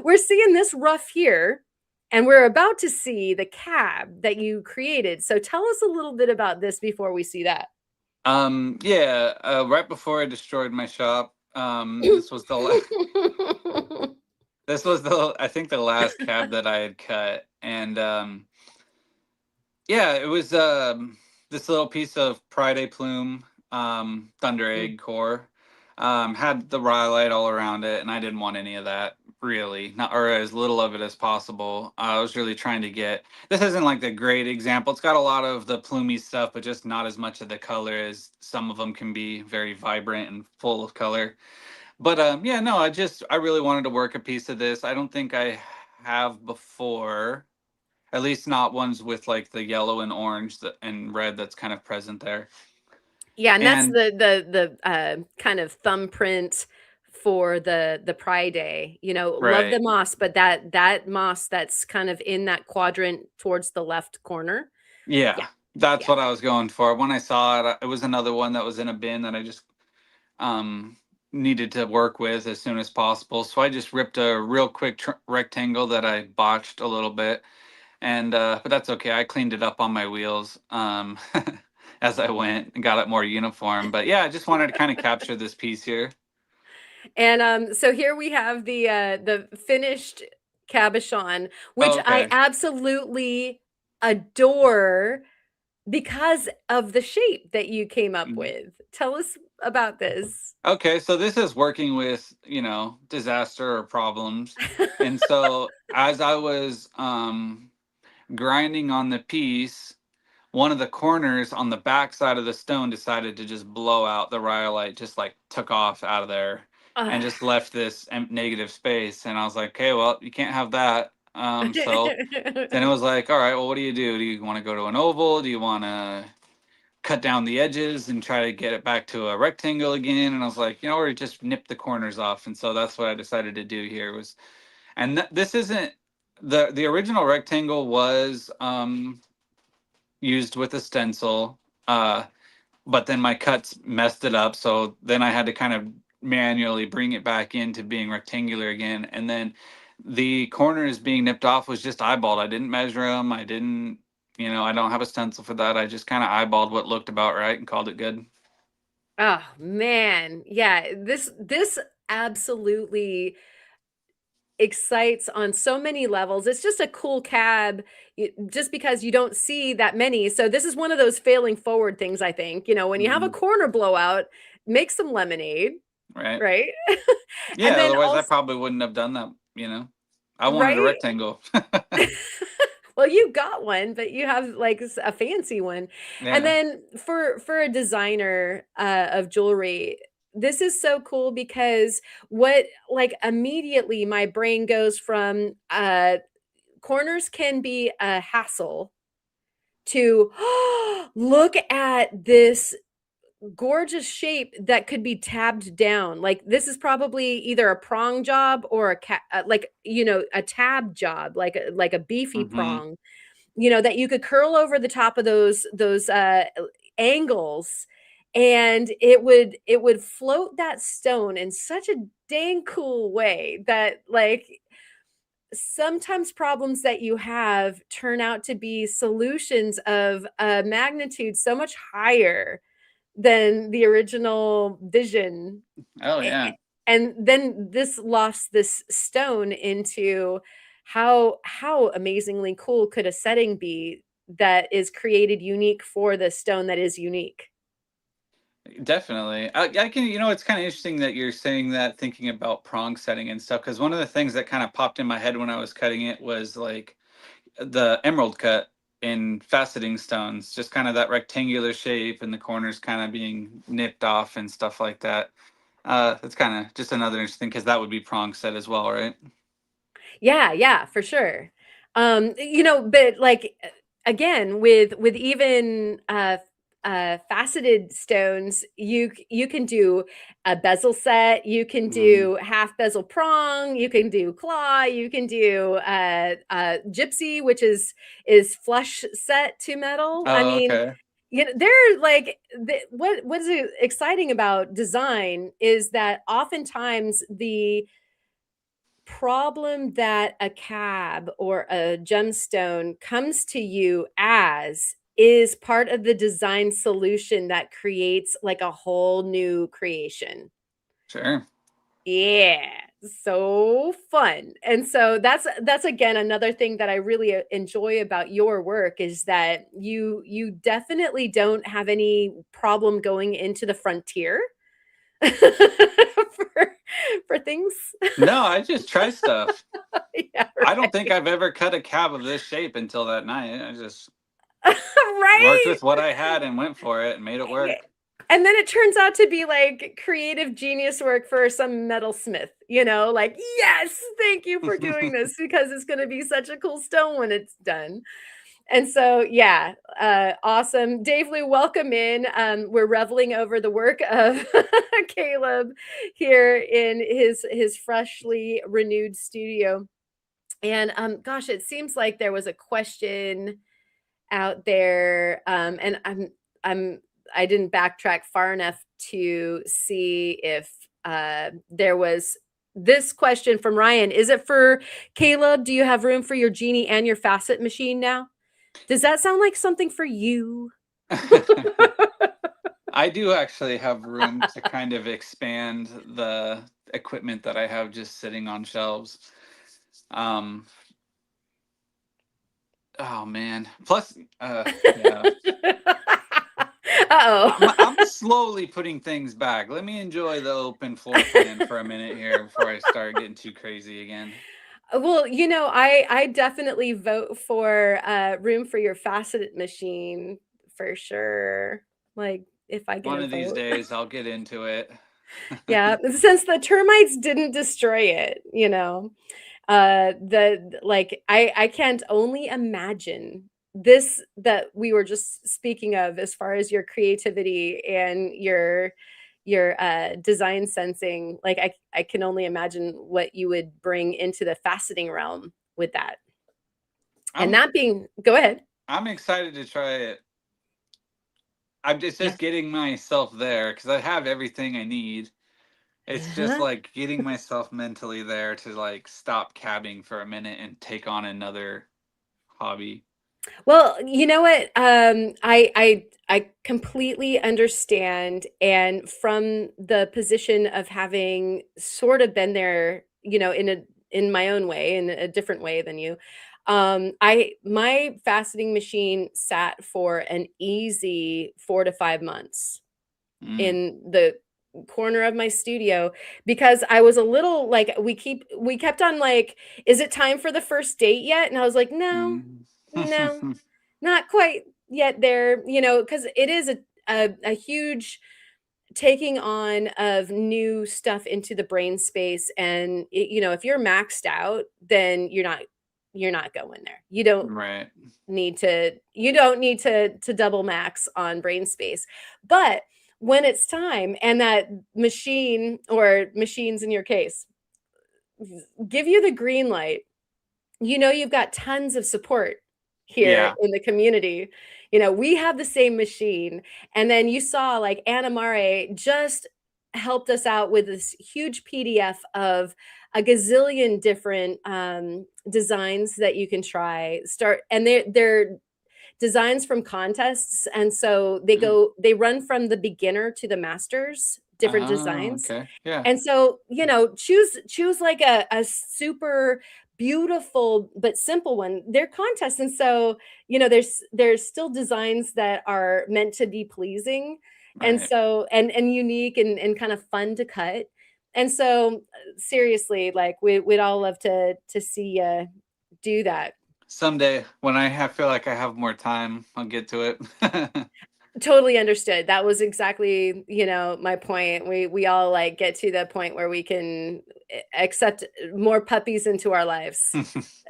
we're seeing this rough here. And we're about to see the cab that you created. So tell us a little bit about this before we see that. Yeah, right before I destroyed my shop, this was this was I think the last cab that I had cut, and yeah, it was this little piece of Pride A plume, Thunder Egg core, had the rhyolite all around it, and I didn't want any of that really, not or as little of it as possible. I was really trying to get. This isn't like the great example. It's got a lot of the plumey stuff, but just not as much of the color as some of them can be. Very vibrant and full of color. But yeah, no, I really wanted to work a piece of this. I don't think I have before. At least not ones with like the yellow and orange and red that's kind of present there. Yeah, and that's And the kind of thumbprint for the Pride Day. You know, love the right. moss, but that moss that's kind of in that quadrant towards the left corner. Yeah, Yeah, that's yeah. what I was going for. When I saw it, it was another one that was in a bin that I just um needed to work with as soon as possible. So I just ripped a real quick rectangle that I botched a little bit, and but that's okay. I cleaned it up on my wheels as I went and got it more uniform. But yeah, I just wanted to kind of capture this piece here. And so here we have the finished cabochon, which Oh, I okay. absolutely adore because of the shape that you came up Mhm. with. Tell us about this. Okay, so this is working with, disaster or problems. And so as I was grinding on the piece, one of the corners on the back side of the stone decided to just blow out. The rhyolite just like took off out of there and Ugh. just left this negative space. And I was like, okay, well, you can't have that. So then it was like, all right, well, what do? Do you want to go to an oval? Do you want to cut down the edges and try to get it back to a rectangle again? And I was like, or just nip the corners off. And so that's what I decided to do here was, and this isn't the original rectangle was used with a stencil, but then my cuts messed it up. So then I had to kind of manually bring it back into being rectangular again. And then the corners being nipped off was just eyeballed. I didn't measure them. I didn't, I don't have a stencil for that. I just kind of eyeballed what looked about right and called it good. Oh man. Yeah, this absolutely excites on so many levels. It's just a cool cab just because you don't see that many. So this is one of those failing forward things, I think. You know, when you have a Hmm. corner blowout, make some lemonade, Right. right? Yeah. And then Otherwise, I also, probably wouldn't have done that. I wanted a right? rectangle. Well, you got one, but you have like a fancy one. And Yeah. then for a designer of jewelry, this is so cool because what like immediately my brain goes from corners can be a hassle to look at this gorgeous shape that could be tabbed down. Like this is probably either a prong job or like a tab job, like a beefy Hmm. prong. That you could curl over the top of those angles, and it would float that stone in such a dang cool way that like sometimes problems that you have turn out to be solutions of a magnitude so much higher than the original vision. Oh, A- yeah. and then this lost this stone into how amazingly cool could a setting be that is created unique for the stone that is unique. Definitely. I can, it's kind of interesting that you're saying that, thinking about prong setting and stuff, because one of the things that kind of popped in my head when I was cutting it was like the emerald cut in faceting stones, just kind of that rectangular shape and the corners kind of being nipped off and stuff like that. That's kind of just another interesting because that would be prong set as well, right? Yeah, yeah, for sure. But like again, with even faceted stones, you can do a bezel set, you can Mm. do half bezel prong, you can do claw, you can do gypsy, which is flush set to metal. I Oh, mean, okay. you know, they're like what is exciting about design is that oftentimes the problem that a cab or a gemstone comes to you as is part of the design solution that creates like a whole new creation. Sure. Yeah, so fun. And so that's again another thing that I really enjoy about your work is that you definitely don't have any problem going into the frontier for for things. No, I just try stuff. Yeah, I don't think right. I've ever cut a cab of this shape until that night. I just worked Right? with what I had and went for it and made it Yeah. work. And then it turns out to be like creative genius work for some metalsmith, you know, like, yes, thank you for doing this because it's going to be such a cool stone when it's done. And so, yeah, awesome. Dave Lou, welcome in. We're reveling over the work of Caleb here in his freshly renewed studio. And gosh, it seems like there was a question out there, and I'm I didn't backtrack far enough to see if there was this question from Ryan. Is it for Caleb? Do you have room for your genie and your facet machine now? Does that sound like something for you? I do actually have room to kind of expand the equipment that I have just sitting on shelves. Um, oh man. Plus, yeah. Uh-oh. I'm slowly putting things back. Let me enjoy the open floor plan for a minute here before I start getting too crazy again. Well, you know, I definitely vote for room for your faceted machine for sure. Like if I get One a of these vote. days I'll get into it. Yeah, since the termites didn't destroy it, you know. Like I can't only imagine this that we were just speaking of as far as your creativity and your design sensing. Like I can only imagine what you would bring into the faceting realm with that. And I'm that being go ahead. I'm excited to try it. It's Yeah. just getting myself there because I have everything I need. It's just Yeah. like getting myself mentally there to like stop cabbing for a minute and take on another hobby. Well, you know what? I completely understand, and from the position of having sort of been there, you know, in my own way, in a different way than you. I my faceting machine sat for an easy 4 to 5 months Mm. in the corner of my studio because I was a little like we kept on like, is it time for the first date yet? And I was like, no, Mm. no, not quite yet there, you know, because it is a huge taking on of new stuff into the brain space. And you know, if you're maxed out, then you're not going there. Right. You don't need to double max on brain space. But when it's time and that machine or machines in your case give you the green light, you know you've got tons of support here Yeah. in the community. You know, we have the same machine. And then you saw like Anna Mare just helped us out with this huge PDF of a gazillion different designs that you can try. Start and they're designs from contests, and so Mm. they run from the beginner to the masters, different Oh, designs. okay. Yeah. And so, you know, choose like a super beautiful but simple one. They're contests, and so, you know, there's still designs that are meant to be pleasing, and Right. so and unique and kind of fun to cut. And so, seriously, like we'd all love to see you do that. Someday when feel like I have more time, I'll get to it. Totally understood. That was exactly, you know, my point. We all like get to the point where we can accept more puppies into our lives.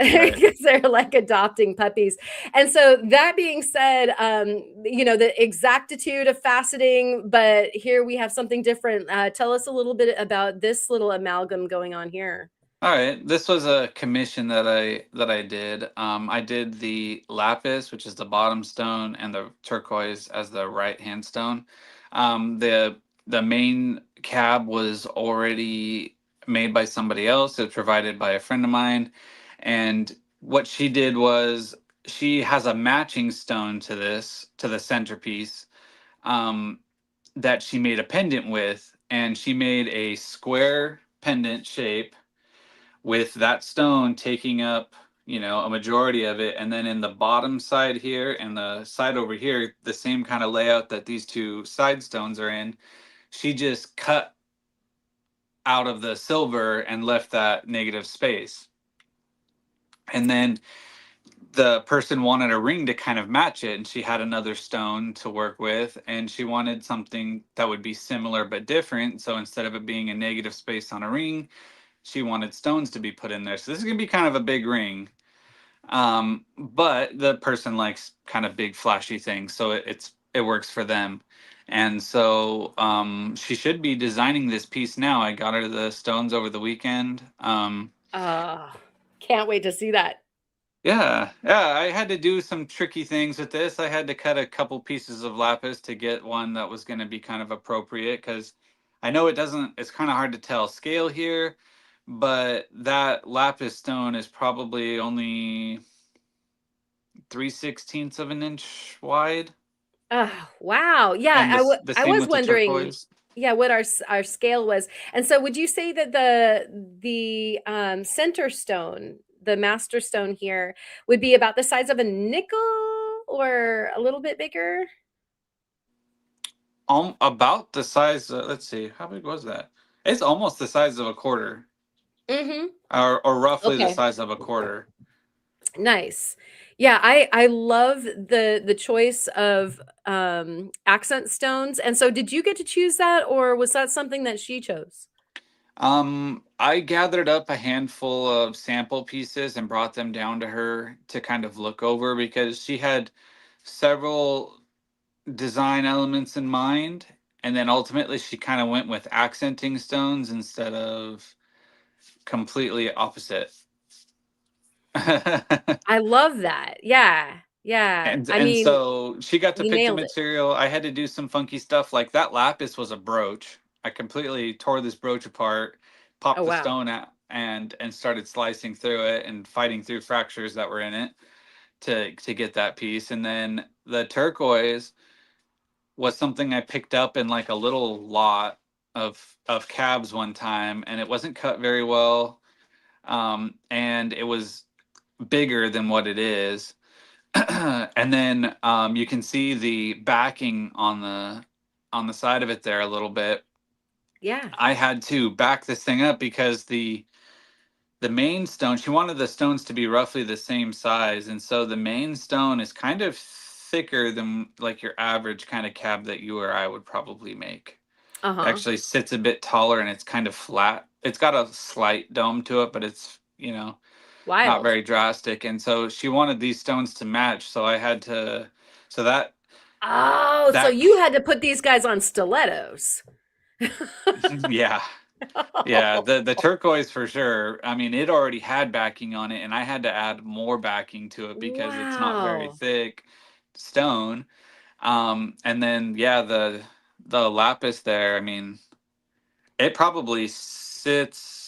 Right. Because they're like adopting puppies. And so that being said, the exactitude of faceting, but here we have something different. Tell us a little bit about this little amalgam going on here. All right, this was a commission that I did. I did the lapis, which is the bottom stone, and the turquoise as the right hand stone. The main cab was already made by somebody else. It was provided by a friend of mine, and what she did was she has a matching stone to the centerpiece, um, that she made a pendant with, and she made a square pendant shape with that stone taking up, a majority of it. And then in the bottom side here and the side over here, the same kind of layout that these two side stones are in, she just cut out of the silver and left that negative space. And then the person wanted a ring to kind of match it, and she had another stone to work with, and she wanted something that would be similar but different. So instead of it being a negative space on a ring, she wanted stones to be put in there. So this is going to be kind of a big ring. But the person likes kind of big flashy things, so it works for them. And so she should be designing this piece now. I got her the stones over the weekend. Can't wait to see that. Yeah, I had to do some tricky things with this. I had to cut a couple pieces of lapis to get one that was going to be kind of appropriate, because I know it's kind of hard to tell scale here, but that lapis stone is probably only 3/16 of an inch wide. Oh, wow. Yeah, And the I same was with the wondering, turquoise. yeah, what our scale was. And so would you say that the center stone, the master stone here, would be about the size of a nickel or a little bit bigger? About the size, let's see, how big was that? It's almost the size of a quarter, Mhm. or roughly the Okay. size of a quarter. Nice. Yeah, I love the choice of accent stones. And so did you get to choose that, or was that something that she chose? I gathered up a handful of sample pieces and brought them down to her to kind of look over, because she had several design elements in mind, and then ultimately she kind of went with accenting stones instead of completely opposite. I love that. Yeah. Yeah. and I and mean, so she got to you pick the nailed it. material. I had to do some funky stuff, like that lapis was a brooch. I completely tore this brooch apart, Oh, popped the wow. stone out, and started slicing through it and fighting through fractures that were in it to get that piece. And then the turquoise was something I picked up in like a little lot of cabs one time, and it wasn't cut very well, and it was bigger than what it is. And then you can see the backing on the side of it there a little bit. Yeah. I had to back this thing up because the main stone, she wanted the stones to be roughly the same size, and so the main stone is kind of thicker than like your average kind of cab that you or I would probably make. It Uh-huh. actually sits a bit taller, and it's kind of flat. It's got a slight dome to it, but it's, not Wild. very drastic. And so she wanted these stones to match, so I had to, so Oh, so that you had to put these guys on stilettos. yeah. Yeah, the turquoise for sure. I mean, it already had backing on it, and I had to add more backing to it because it's not very Wow. thick stone. And then yeah, the lapis there, I mean, it probably sits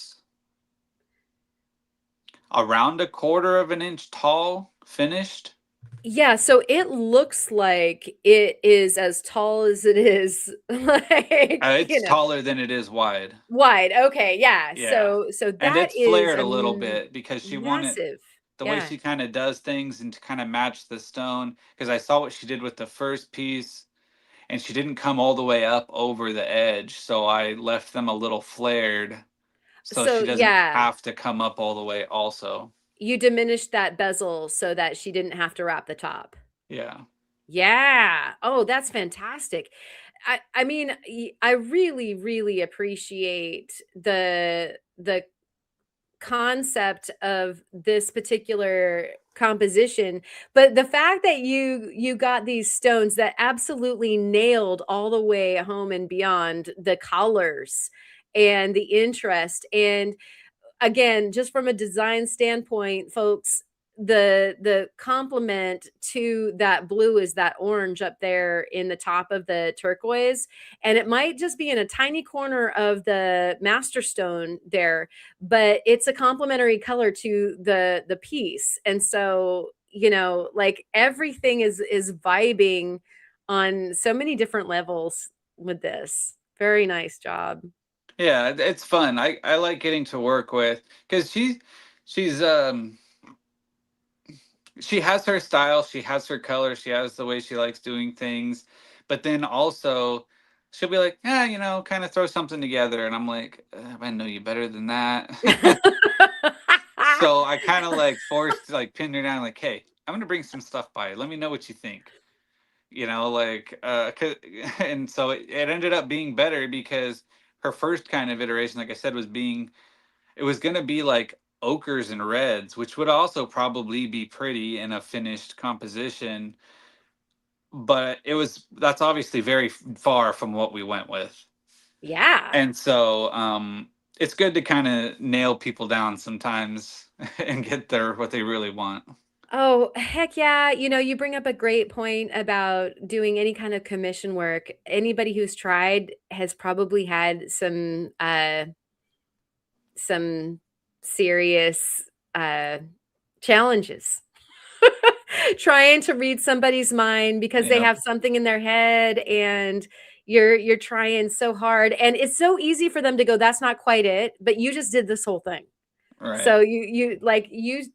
around a quarter of an inch tall, finished. Yeah, so it looks like it is as tall as it is, like, It's taller than it is wide. wide. Okay, yeah. Yeah. So And that it's is flared a a little bit because she wanted massive. the way Yeah. she kind of does things and to kind of match the stone. Because I saw what she did with the first piece, and she didn't come all the way up over the edge. So I left them a little flared so So she doesn't yeah, have to come up all the way also. you diminished that bezel so that she didn't have to wrap the top. Yeah. Yeah. Oh, that's fantastic. I mean, I really, really appreciate the concept of this particular composition, but the fact that you got these stones that absolutely nailed all the way home and beyond the colors and the interest, and again, just from a design standpoint, folks, the complement to that blue is that orange up there in the top of the turquoise, and it might just be in a tiny corner of the master stone there, but it's a complementary color to the piece. And so, like everything is vibing on so many different levels with this. Very nice job. Yeah, it's fun. I like getting to work with, because she's she has her style, she has her color, she has the way she likes doing things, but then also she'll be like, yeah, kind of throw something together, and I'm like, I know you better than that. So I kind of like forced, like, pinned her down, like, hey, I'm gonna bring some stuff by. Let me know what you think. Like, and so it ended up being better, because her first kind of iteration, like I said, it was gonna be like ochres and reds, which would also probably be pretty in a finished composition, but that's obviously very far from what we went with. Yeah. And so it's good to kind of nail people down sometimes and get what they really want. Oh, heck yeah. You bring up a great point about doing any kind of commission work. Anybody who's tried has probably had some serious challenges trying to read somebody's mind because they Yep. have something in their head, and you're trying so hard, and it's so easy for them to go, that's not quite it, but you just did this whole thing. Right. So you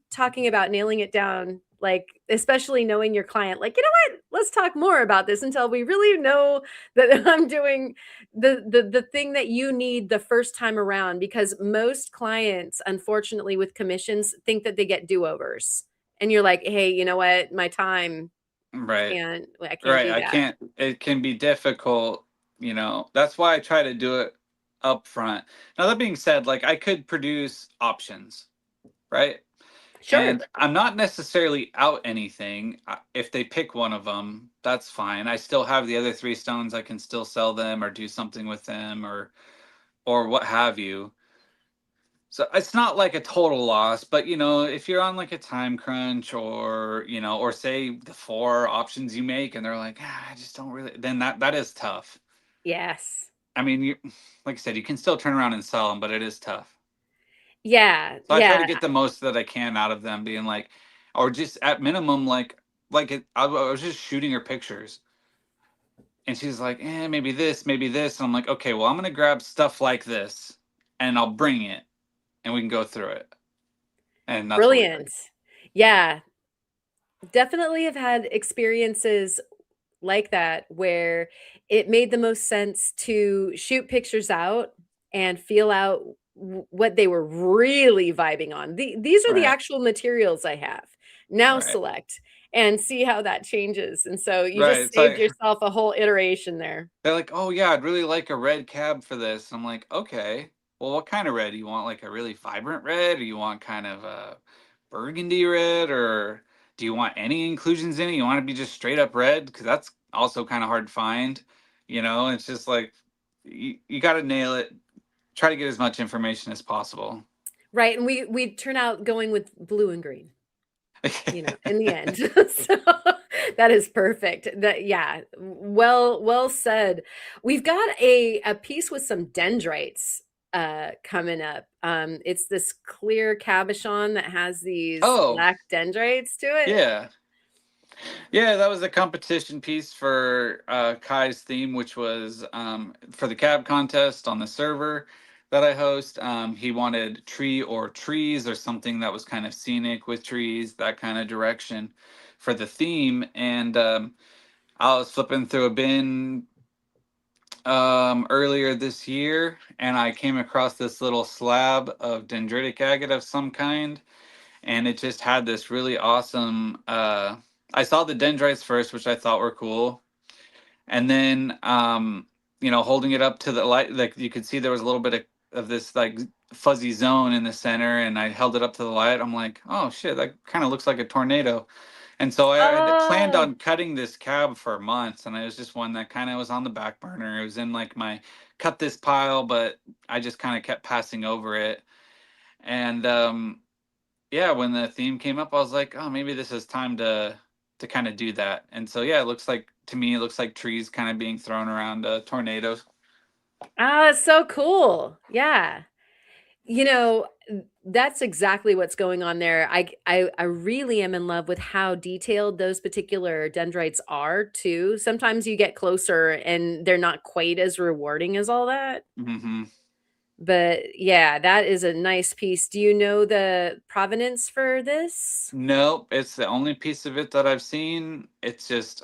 talking about nailing it down, like, especially knowing your client, like, you know what? Let's talk more about this until we really know that I'm doing the thing that you need the first time around, because most clients, unfortunately, with commissions think that they get do-overs. And you're like, "Hey, you know what? My time Right. I can't Right. do I that." can't, it can be difficult, That's why I try to do it up front. Now, that being said, like, I could produce options, right? Sure. And I'm not necessarily out anything. If they pick one of them, that's fine. I still have the other three stones. I can still sell them or do something with them, or what have you. So it's not like a total loss, but if you're on like a time crunch, or say the four options you make and they're like, I just don't really, then that is tough. Yes. I mean, like I said, you can still turn around and sell them, but it is tough. Yeah, So I try to yeah. get the most that I can out of them, being like, or just at minimum, I was just shooting her pictures, and she's like, maybe this, maybe this. And I'm like, okay, well, I'm gonna grab stuff like this, and I'll bring it, and we can go through it, and that's what we did. Brilliant. Yeah, definitely have had experiences like that where it made the most sense to shoot pictures out and feel out what they were really vibing on. These are the Right, actual materials I have. Now right, select and see how that changes. And so you right. just It's saved like yourself a whole iteration there. they're like, oh yeah, I'd really like a red cab for this. I'm like, okay, well, what kind of red? You want like a really vibrant red, or you want kind of a burgundy red, or do you want any inclusions in it? You want to be just straight up red? Because that's also kind of hard to find. It's just like you got to nail it. Try to get as much information as possible. Right. And we turn out going with blue and green. In the end. So that is perfect. That yeah, well said. We've got a piece with some dendrites coming up. It's this clear cabochon that has these Oh, black dendrites to it. yeah. Yeah, that was a competition piece for Kai's theme, which was for the cab contest on the server that I host. He wanted tree or trees, or something that was kind of scenic with trees, that kind of direction for the theme. And I was flipping through a bin earlier this year, and I came across this little slab of dendritic agate of some kind, and it just had this really awesome I saw the dendrites first, which I thought were cool, And then holding it up to the light, like you could see there was a little bit of this like fuzzy zone in the center, and I held it up to the light. I'm like, oh shit, that kind of looks like a tornado. And so I had planned Oh, on cutting this cab for months, and it was just one that kind of was on the back burner. It was in like my cut this pile, but I just kind of kept passing over it. And yeah, when the theme came up, I was like, oh, maybe this is time to kind of do that. And so yeah, it looks like, to me, it looks like trees kind of being thrown around tornadoes. it's so cool. Yeah. That's exactly what's going on there. I really am in love with how detailed those particular dendrites are too. Sometimes you get closer and they're not quite as rewarding as all that. Hmm. But yeah, that is a nice piece. Do you know the provenance for this? Nope, it's the only piece of it that I've seen. It's just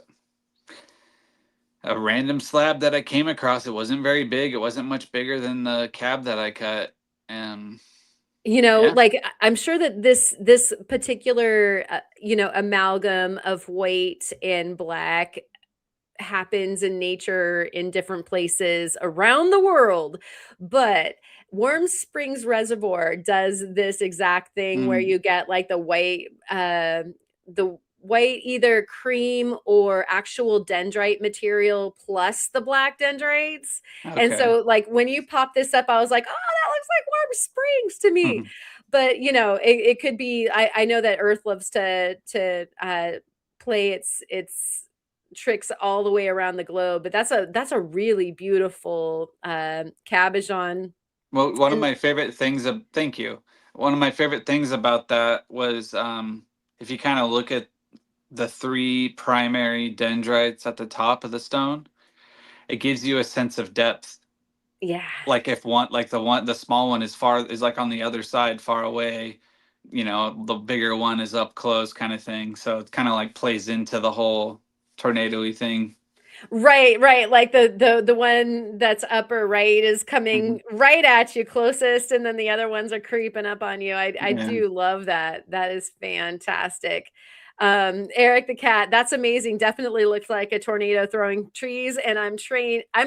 a random slab that I came across. It wasn't very big. It wasn't much bigger than the cab that I cut. And yeah. Like I'm sure that this particular amalgam of white and black happens in nature in different places around the world, but Warm Springs Reservoir does this exact thing where Mm, you get like the white either cream or actual dendrite material plus the black dendrites. And okay. so like when you pop this up, I was like, oh, that looks like Warm Springs to me. But it could be. I know that Earth loves to play its tricks all the way around the globe, but that's a really beautiful cabochon. Well, one of And my favorite things of thank you. One of my favorite things about that was if you kind of look at the three primary dendrites at the top of the stone, it gives you a sense of depth. yeah. Like if one, like the small one is like on the other side, far away, the bigger one is up close, kind of thing. So it kind of like plays into the whole tornado-y thing. Right. Like the one that's upper right is Mhm. coming right at you closest, and then the other ones are creeping up on you. I Yeah. do love that. That is fantastic. Eric the cat, that's amazing. Definitely looks like a tornado throwing trees, and I'm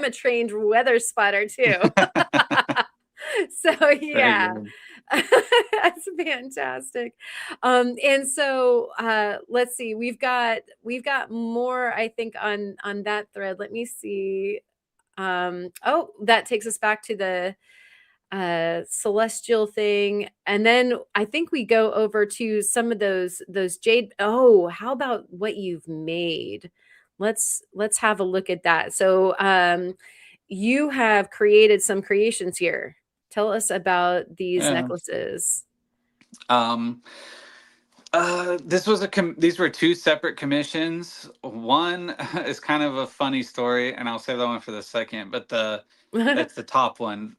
a trained weather spotter too. So Very yeah. good. That's fantastic. And so let's see, we've got more, I think, on that thread. Let me see. Oh, that takes us back to the celestial thing. And then I think we go over to some of those jade. Oh, how about what you've made? Let's have a look at that. So you have created some creations here. Tell us about these Yeah. necklaces. Um, this was these were two separate commissions. One is kind of a funny story, and I'll save that one for the second. But that's the top one.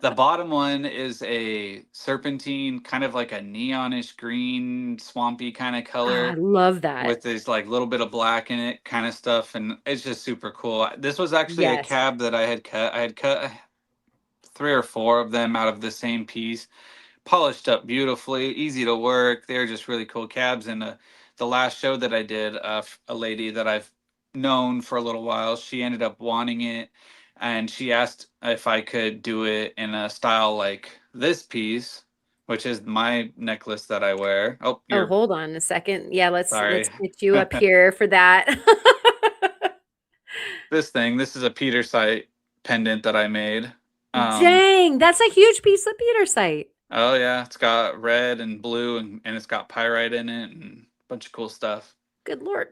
The bottom one is a serpentine, kind of like a neonish green, swampy kind of I color love that. with this like little bit of black in it, kind of stuff, and it's just super cool. This was actually a Yes. cab that I had cut. I had cut three or four of them out of the same piece, polished up beautifully, easy to work. They're just really cool cabs. And the last show that I did, a lady that I've known for a little while, she ended up wanting it, and she asked if I could do it in a style like this piece, which is my necklace that I wear. Oh, Oh, you're hold on a second. Yeah, let's sorry. get you up here for that. This is a Peter site pendant that I made. Um, Dang, that's a huge piece of Petersite. oh yeah, it's got red and blue, and it's got pyrite in it and a bunch of cool stuff. Good Lord.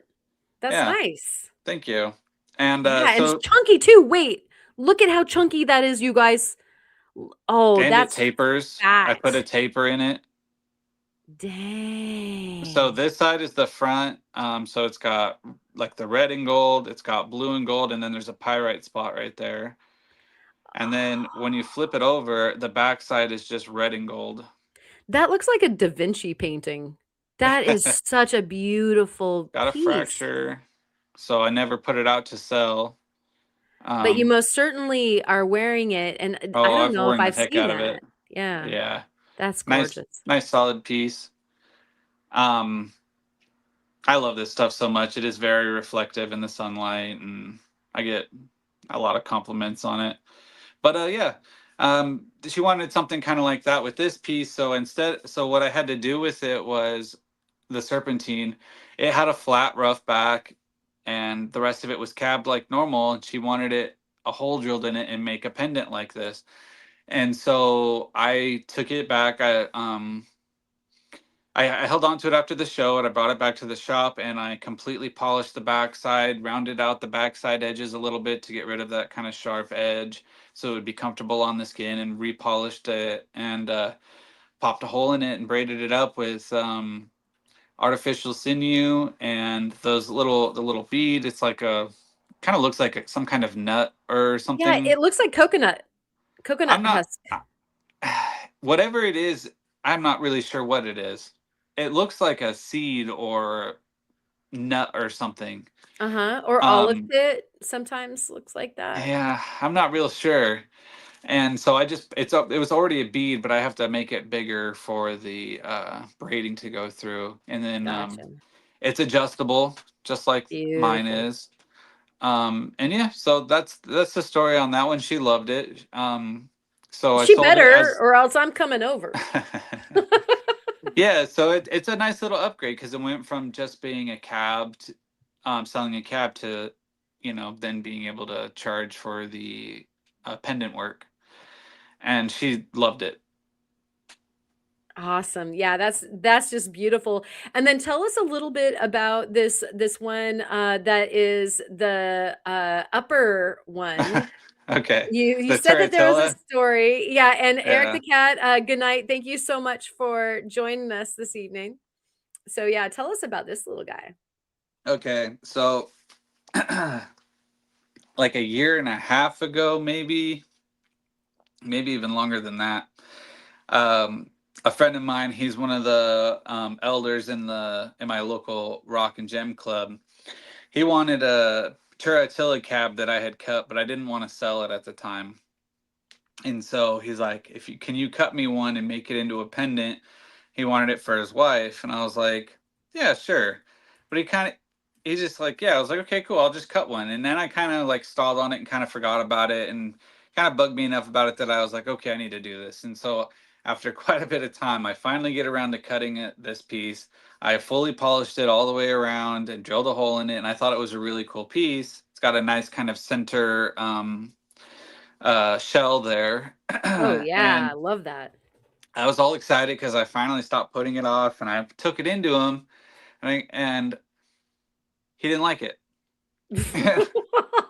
That's Yeah. nice. Thank you. And Yeah, and it's chunky too. Wait, look at how chunky that is, you guys. Oh, and it that's tapers. I fat. put a taper in it. So Dang. this side is the front. So it's got like the red and gold, it's got blue and gold, and then there's a pyrite spot right there. And then when you flip it over, the back side is just red and gold. That looks like a Da Vinci painting. That is such a beautiful Got a piece. fracture, so I never put it out to sell. But you Um, most certainly are wearing it, and I oh, don't I've know if worn the I've heck seen out of it. that. Yeah, Yeah. that's Nice, gorgeous. nice solid piece. Um, I love this stuff so much. It is very reflective in the sunlight, and I get a lot of compliments on it. But yeah, she wanted something kind of like that with this piece. So what I had to do with it was the serpentine. It had a flat, rough back, and the rest of it was cabbed like normal. And she wanted it a hole drilled in it and make a pendant like this. And so I took it back. I held on to it after the show, and I brought it back to the shop, and I completely polished the backside, rounded out the backside edges a little bit to get rid of that kind of sharp edge, so it would be comfortable on the skin, and repolished it, and popped a hole in it and braided it up with artificial sinew and the little bead. It's like a kind of looks like some kind of nut or Yeah, something. it looks like coconut I'm not. husk. Whatever it is, I'm not really sure what it is. It looks like a seed or nut or something. Uh-huh, or olive Um, pit sometimes looks like that. yeah, I'm not real sure. And so it was already a bead, but I have to make it bigger for the braiding to go through. And then Gotcha. it's adjustable, just like mine Beautiful. is. And yeah, so that's the story on that one. She loved it. So I She sold it better, as or else I'm coming over. yeah, so it's a nice little upgrade because it went from just being a cab to selling a cab to, then being able to charge for the pendant work. And she loved it. Awesome. Yeah, that's just beautiful. And then tell us a little bit about this one that is the upper one. Okay. You The said that there was a Taratella. story. Yeah, and Eric Yeah. the cat, good night. Thank you so much for joining us this evening. So yeah, tell us about this little guy. Okay. So like a year and a half ago, maybe even longer than that. Um, a friend of mine, he's one of the elders in my local rock and gem club. He wanted a Turatilla cab that I had cut, but I didn't want to sell it at the time. And so he's like, "If you can you cut me one and make it into a pendant?" He wanted it for his wife, and I was like, "Yeah, sure." But he's just like, "Yeah." I was like, "Okay, cool. I'll just cut one." And then I kind of like stalled on it and kind of forgot about it, and kind of bugged me enough about it that I was like, "Okay, I need to do this." And so after quite a bit of time, I finally get around to cutting this piece. I fully polished it all the way around and drilled a hole in it, and I thought it was a really cool piece. It's got a nice kind of center shell there. Oh yeah, I And love that. I was all excited because I finally stopped putting it off, and I took it into him, and he didn't like it.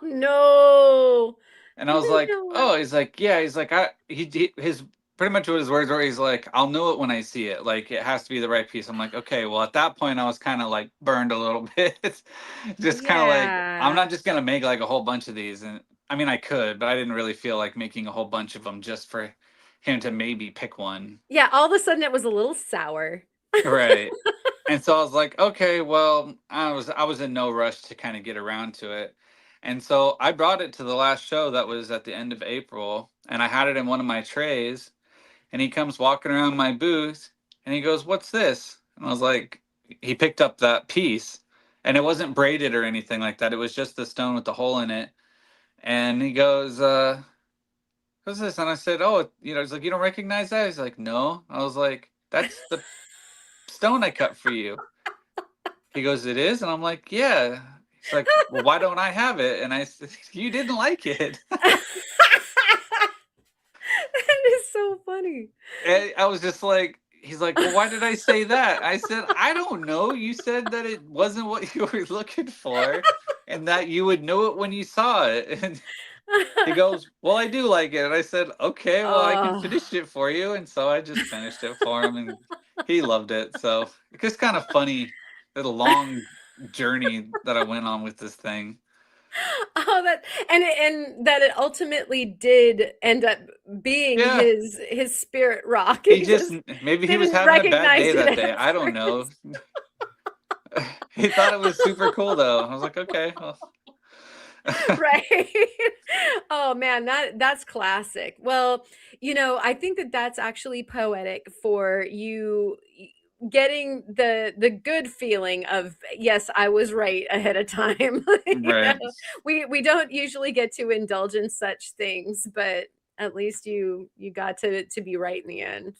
No. And I was like, No. "Oh," he's like, "Yeah," he's like, his pretty much what his words were. He's like, "I'll know it when I see it. Like, it has to be the right piece." I'm like, "Okay." Well, at that point, I was kind of like burned a little bit, just kind of like, I'm Yeah. not just gonna make like a whole bunch of these, and I mean, I could, but I didn't really feel like making a whole bunch of them just for him to maybe pick one. Yeah, all of a sudden it was a little sour. Right. And so I was like, okay, well, I was in no rush to kind of get around to it. And so I brought it to the last show that was at the end of April, and I had it in one of my trays, and he comes walking around my booth, and he goes, "What's this?" And I was like, he picked up that piece, and it wasn't braided or anything like that. It was just the stone with the hole in it. And he goes, "What's this?" And I said, "Oh, he's like, you don't recognize that?" He's like, "No." I was like, "That's the stone I cut for you." He goes, "It is?" And I'm like, "Yeah." He's like, "Well, why don't I have it?" And I said, "You didn't like it." That is so funny. And I was just like, he's like, "Well, why did I say that?" I said, "I don't know. You said that it wasn't what you were looking for and that you would know it when you saw it." And he goes, "Well, I do like it." And I said, "Okay, well, I can Oh. finish it for you." And so I just finished it for him, and he loved it. So it's just kind of funny, the long journey that I went on with this thing. Oh, that and that it ultimately did end up being Yeah, his spirit rock. he He just just maybe he was didn't having a bad recognize day it that at day. I don't know. first. He thought it was super cool though. I was like, okay, well. Right. Oh man, that's classic. Well, I think that that's actually poetic for you getting the good feeling of, yes, I was right ahead of time. Right. We don't usually get to indulge in such things, but at least you got to be right in the end.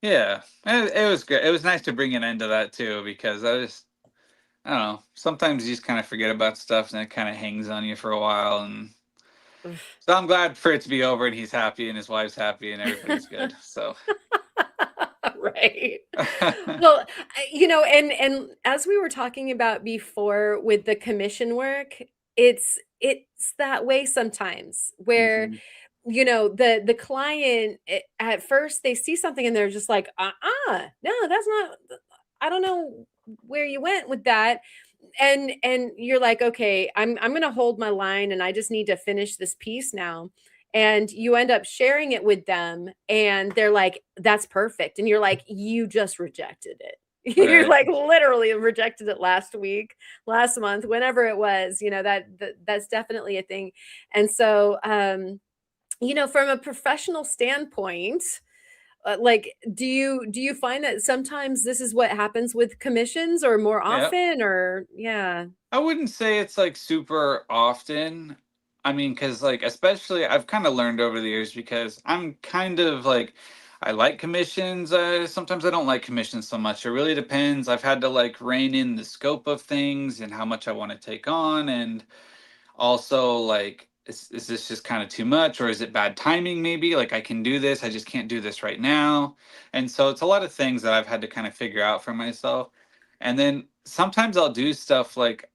Yeah, it was good. It was nice to bring an end to that too, because I don't know. Sometimes you just kind of forget about stuff and it kind of hangs on you for a while. And so I'm glad for it to be over and he's happy and his wife's happy and everybody's good. So, Right. Well, and as we were talking about before with the commission work, it's that way sometimes where Mhm. the client at first they see something and they're just like, no, that's not. I don't know where you went with that, and you're like, okay, I'm gonna hold my line and I just need to finish this piece now. And you end up sharing it with them and they're like, that's perfect. And you're like, you just rejected it. You Right. like literally rejected it last week, last month, whenever it was, that's definitely a thing. And so from a professional standpoint, like, do you find that sometimes this is what happens with commissions or more Yeah. often or yeah. I wouldn't say it's like super often. I mean, because like, especially I've kind of learned over the years because I'm kind of like, I like commissions. Sometimes I don't like commissions so much. It really depends. I've had to like rein in the scope of things and how much I want to take on. And also like, is this just kind of too much or is it bad timing maybe? Like I can do this, I just can't do this right now. And so it's a lot of things that I've had to kind of figure out for myself. And then sometimes I'll do stuff like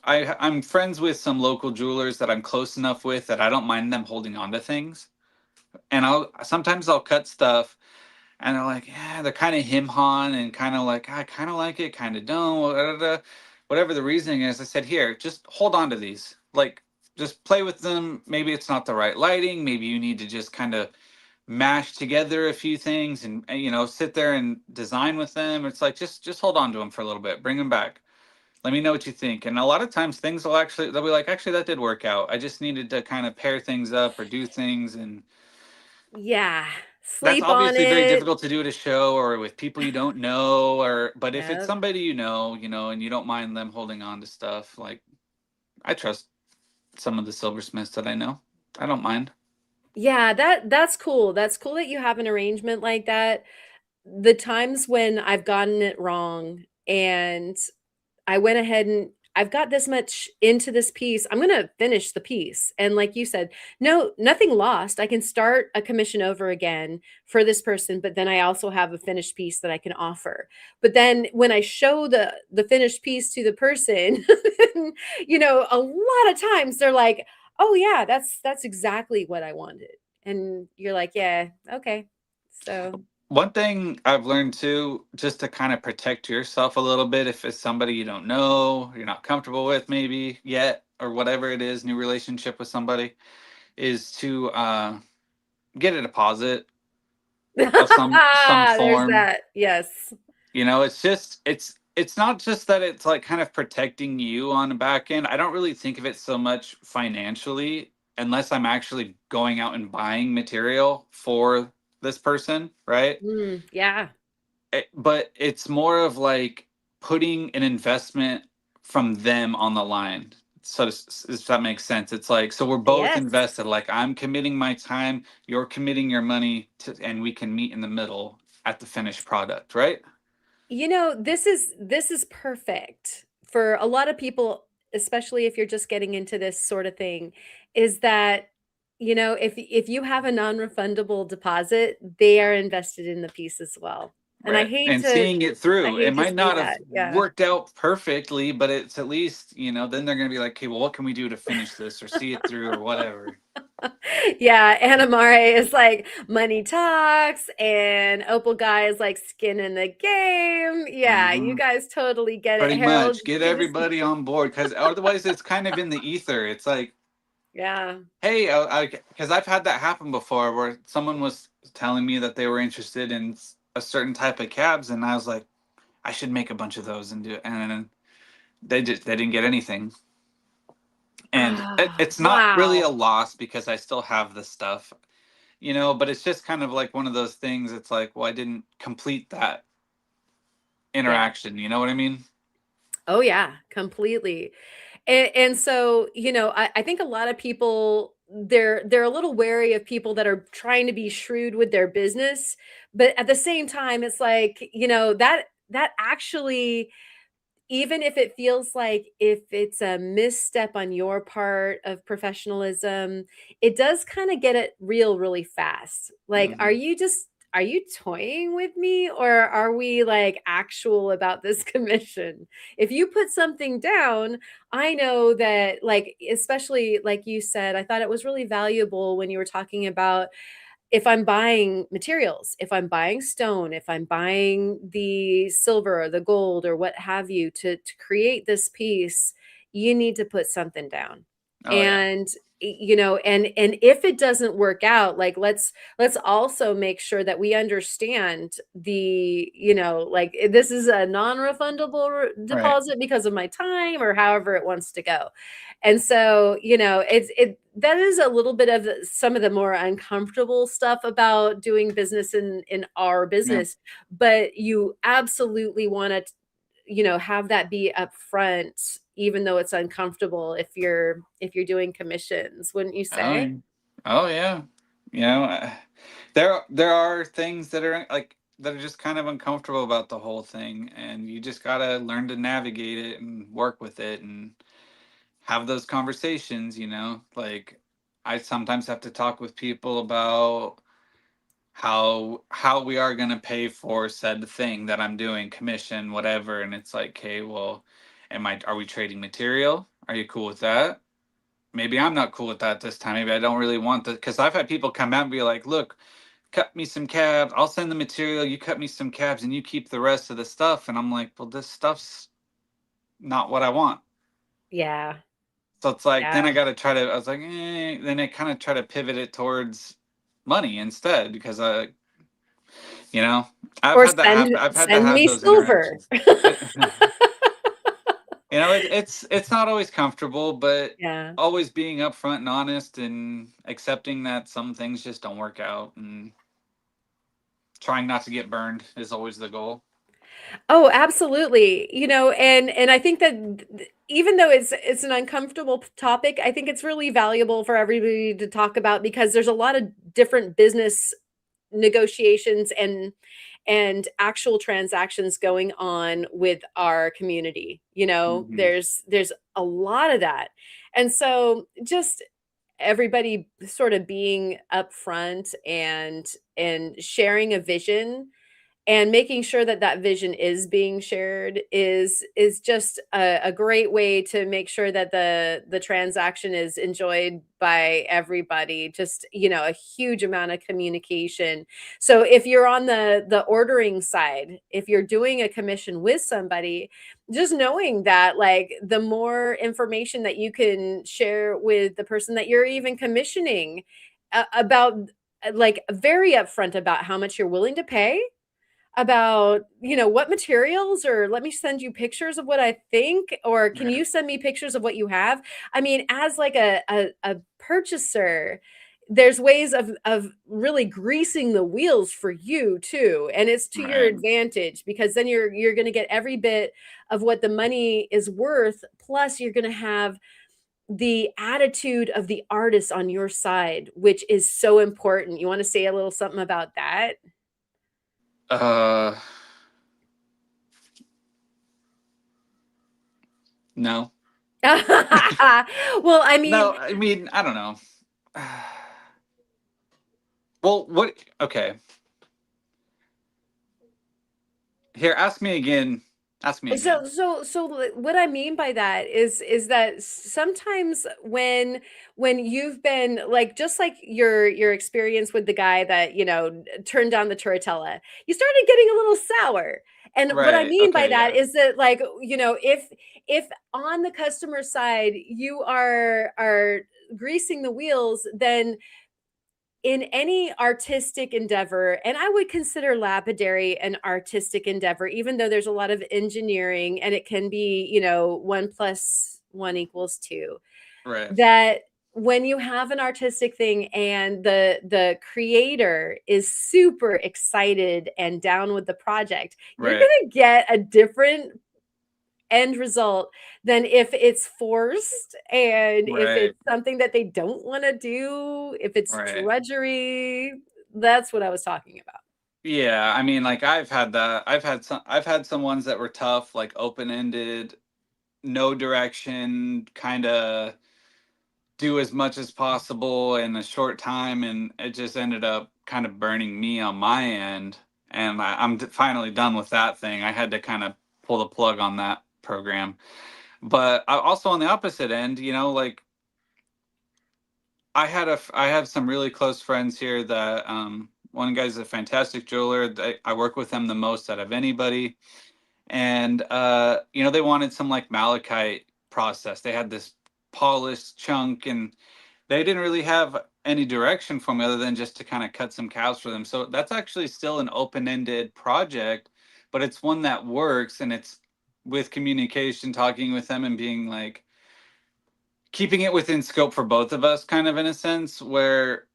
I'm friends with some local jewelers that I'm close enough with that I don't mind them holding on to things. And I'll cut stuff and they're like, yeah, they're kind of him hawing and kind of like, I kind of like it, kind of don't, whatever the reasoning is. I said, here, just hold on to these. Like, just play with them. Maybe it's not the right lighting. Maybe you need to just kind of mash together a few things and sit there and design with them. It's like, just hold on to them for a little bit. Bring them back. Let me know what you think. And a lot of times things they'll be like, actually, that did work out. I just needed to kind of pair things up or do things. And Yeah, that's sleep on obviously very it. difficult to do at a show or with people you don't know, but if it's Yep. somebody and you don't mind them holding on to stuff, like I trust some of the silversmiths that I know. I don't mind. Yeah, that's cool. That's cool that you have an arrangement like that. The times when I've gotten it wrong and I went ahead and I've got this much into this piece. I'm going to finish the piece. And like you said, no, nothing lost. I can start a commission over again for this person, but then I also have a finished piece that I can offer. But then when I show the finished piece to the person, a lot of times they're like, "Oh yeah, that's exactly what I wanted." And you're like, "Yeah, okay." So, One thing I've learned too, just to kind of protect yourself a little bit, if it's somebody you don't know, you're not comfortable with maybe yet, or whatever it is, new relationship with somebody, is to get a deposit of some there's form. that. Yes. It's not just that it's like kind of protecting you on the back end. I don't really think of it so much financially unless I'm actually going out and buying material for this person, right? Yeah. But it's more of like putting an investment from them on the line. So if that makes sense, it's like, so we're both Yes. invested. Like I'm committing my time, you're committing your money and we can meet in the middle at the finished product, right? This is perfect for a lot of people, especially if you're just getting into this sort of thing, is that, if you have a non-refundable deposit, they are invested in the piece as well. And I Right. hate And to seeing it I through. It hate to might say not have that. Yeah. worked out perfectly, but it's at least, then they're going to be like, okay, well, what can we do to finish this or see it through or whatever? Yeah, Anna Mare is like money talks, and Opal Guy is like skin in the game. Yeah, you Hmm. guys totally get it. Pretty Harold, much get you just everybody on board because otherwise it's kind of in the ether. It's like, yeah. hey, because I've had that happen before where someone was telling me that they were interested in a certain type of cabs, and I was like, I should make a bunch of those and do it. And then they didn't get anything. And Ah, it's not really wow. a loss because I still have the stuff, but it's just kind of like one of those things. It's like, well, I didn't complete that Yeah. interaction. You know what I mean? Oh yeah, completely. And so, I think a lot of people they're a little wary of people that are trying to be shrewd with their business, but at the same time, it's like, that actually, even if it feels like if it's a misstep on your part of professionalism, it does kind of get it real really fast. Like, Hmm. are you toying with me, or are we like actual about this commission? If you put something down, I know that, like, especially like you said, I thought it was really valuable when you were talking about, if I'm buying materials, if I'm buying stone, if I'm buying the silver or the gold or what have you to create this piece, you need to put something down. Oh yeah. And and if it doesn't work out, like, let's also make sure that we understand the, like, this is a non-refundable Right. deposit because of my time or however it wants to go. And so, it that is a little bit of some of the more uncomfortable stuff about doing business in our Yeah. business, but you absolutely want to, have that be upfront, even though it's uncomfortable if you're doing commissions, wouldn't you Oh, say? yeah. Oh yeah. You know, there are things that are like that are just kind of uncomfortable about the whole thing, and you just gotta learn to navigate it and work with it and have those conversations. Like I sometimes have to talk with people about how we are gonna pay for said thing that I'm doing, commission, whatever, and it's like, okay, well, are we trading material? Are you cool with that? Maybe I'm not cool with that this time. Maybe I don't really want that, because I've had people come out and be like, look, cut me some cabs. I'll send the material. You cut me some cabs and you keep the rest of the stuff. And I'm like, well, this stuff's not what I want. Yeah. So it's like, then Yeah. I was like, then I kind of try to pivot it towards money instead, because you know, Or send I've had to send have me those silver. interactions. It, it's not always comfortable, but Yeah. always being upfront and honest and accepting that some things just don't work out, and trying not to get burned is always the goal. Oh, absolutely. And I think that even though it's an uncomfortable topic, I think it's really valuable for everybody to talk about, because there's a lot of different business negotiations and actual transactions going on with our community. Hmm. There's a lot of that. And so, just everybody sort of being upfront and sharing a vision and making sure that that vision is being shared is just a great way to make sure that the transaction is enjoyed by everybody. Just, a huge amount of communication. So if you're on the ordering side, if you're doing a commission with somebody, just knowing that, like, the more information that you can share with the person that you're even commissioning, about, like, very upfront about how much you're willing to pay, about, what materials, or let me send you pictures of what I think, or can Right. you send me pictures of what you have? I mean, as like a purchaser, there's ways of really greasing the wheels for you too, and it's to your Right. advantage, because then you're going to get every bit of what the money is worth, plus you're going to have the attitude of the artist on your side, which is so important. You want to say a little something about that? Uh, no. Well, I No, mean, I mean, I don't know. Well, what? Okay, here, ask me again. Ask me again. what I mean by that is that sometimes when you've been, like, just like your experience with the guy that, turned down the tortilla, you started getting a little sour. And what I Right. mean by Okay. that Yeah. is that, like, if on the customer side you are greasing the wheels, then in any artistic endeavor, and I would consider lapidary an artistic endeavor, even though there's a lot of engineering and it can be, 1 plus 1 equals 2, Right. that when you have an artistic thing and the creator is super excited and down with the project, you're Right. gonna get a different end result than if it's forced and if Right. it's something that they don't want to do, if it's Right. drudgery. That's what I was talking about. Yeah, I mean, like I've had that. I've had some ones that were tough, like open-ended, no direction, kind of do as much as possible in a short time, and it just ended up kind of burning me on my end. And finally done with that thing. I had to kind of pull the plug on that program. But also on the opposite end, like I have some really close friends here that one guy's a fantastic jeweler. I work with him the most out of anybody, and they wanted some like malachite process. They had this polished chunk, and they didn't really have any direction for me other than just to kind of cut some cows for them. So that's actually still an open-ended project, but it's one that works, and it's with communication, talking with them, and being like keeping it within scope for both of us, kind of in a sense, where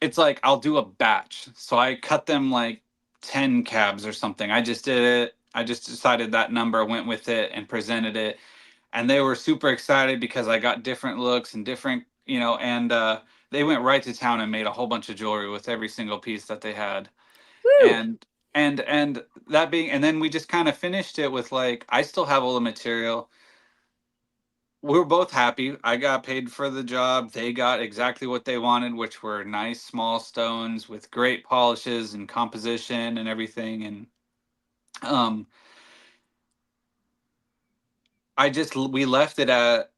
it's like I'll do a batch. So I cut them like 10 cabs or something. I just did it. I just decided that number, went with it, and presented it. And they were super excited because I got different looks and different, and they went right to town and made a whole bunch of jewelry with every single piece that they had. Woo! And that being, and then we just kind of finished it with like, I still have all the material. We were both happy. I got paid for the job. They got exactly what they wanted, which were nice small stones with great polishes and composition and everything. And um, we left it at,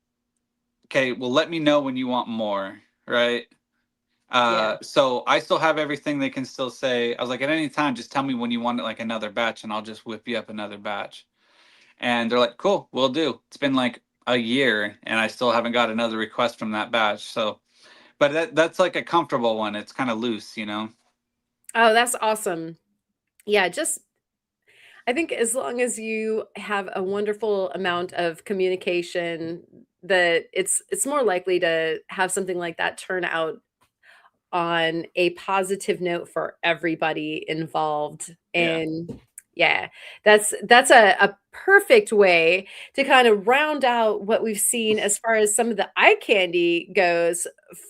okay, well, let me know when you want more, right? Yeah. So I still have everything. They can still say, I was like, at any time, just tell me when you want it, like another batch, and I'll just whip you up another batch. And they're like, cool, we'll do. It's been like a year, and I still haven't got another request from that batch. So, but that's like a comfortable one. It's kind of loose, you know? Oh, that's awesome. Yeah, just I think as long as you have a wonderful amount of communication, that it's more likely to have something like that turn out on a positive note for everybody involved. Yeah. And yeah, that's a perfect way to kind of round out what we've seen as far as some of the eye candy goes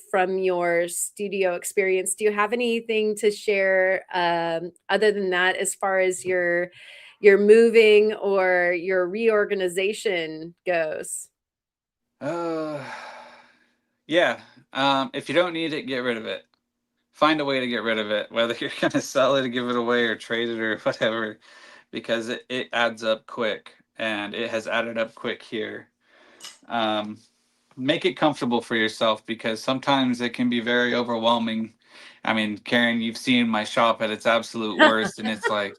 from your studio experience. Do you have anything to share other than that as far as your moving or your reorganization goes? Uh, yeah. If you don't need it, get rid of it. Find a way to get rid of it, whether you're going to sell it or give it away or trade it or whatever, because it adds up quick, and it has added up quick here. Um, make it comfortable for yourself, because sometimes it can be very overwhelming. I mean, Karen, you've seen my shop at its absolute worst, and it's like,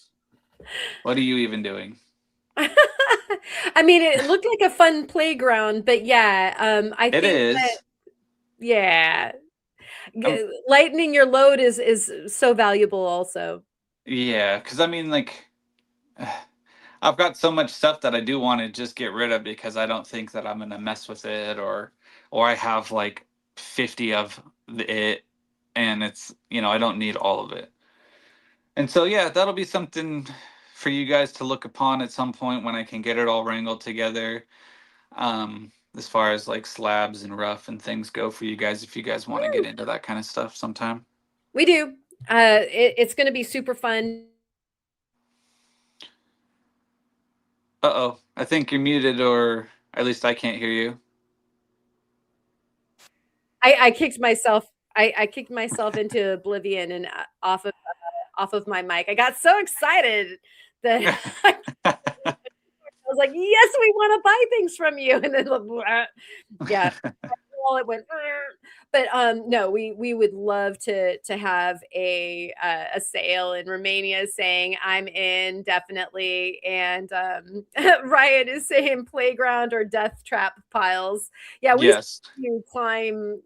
what are you even doing? I mean, it looked like a fun playground, but yeah, I It think that is. yeah, Um, lightening your load is so valuable also. yeah, because I mean, like, I've got so much stuff that I do want to just get rid of because I don't think that I'm gonna mess with it, or I have like 50 of it, and it's, I don't need all of it. And so yeah, that'll be something for you guys to look upon at some point when I can get it all wrangled together. As far as like slabs and rough and things go for you guys, if you guys want to get into that kind of stuff sometime. We do. It's gonna be super fun. Uh-oh, I think you're muted, or at least I can't hear you. I kicked myself. I kicked myself into oblivion and off of my mic. I got so excited that I was like, "Yes, we want to buy things from you," and then yeah, all it went. But no, we would love to have a sale in Romania saying I'm in definitely, and Ryan is saying playground or death trap piles. Yeah, we see Yes. you climb,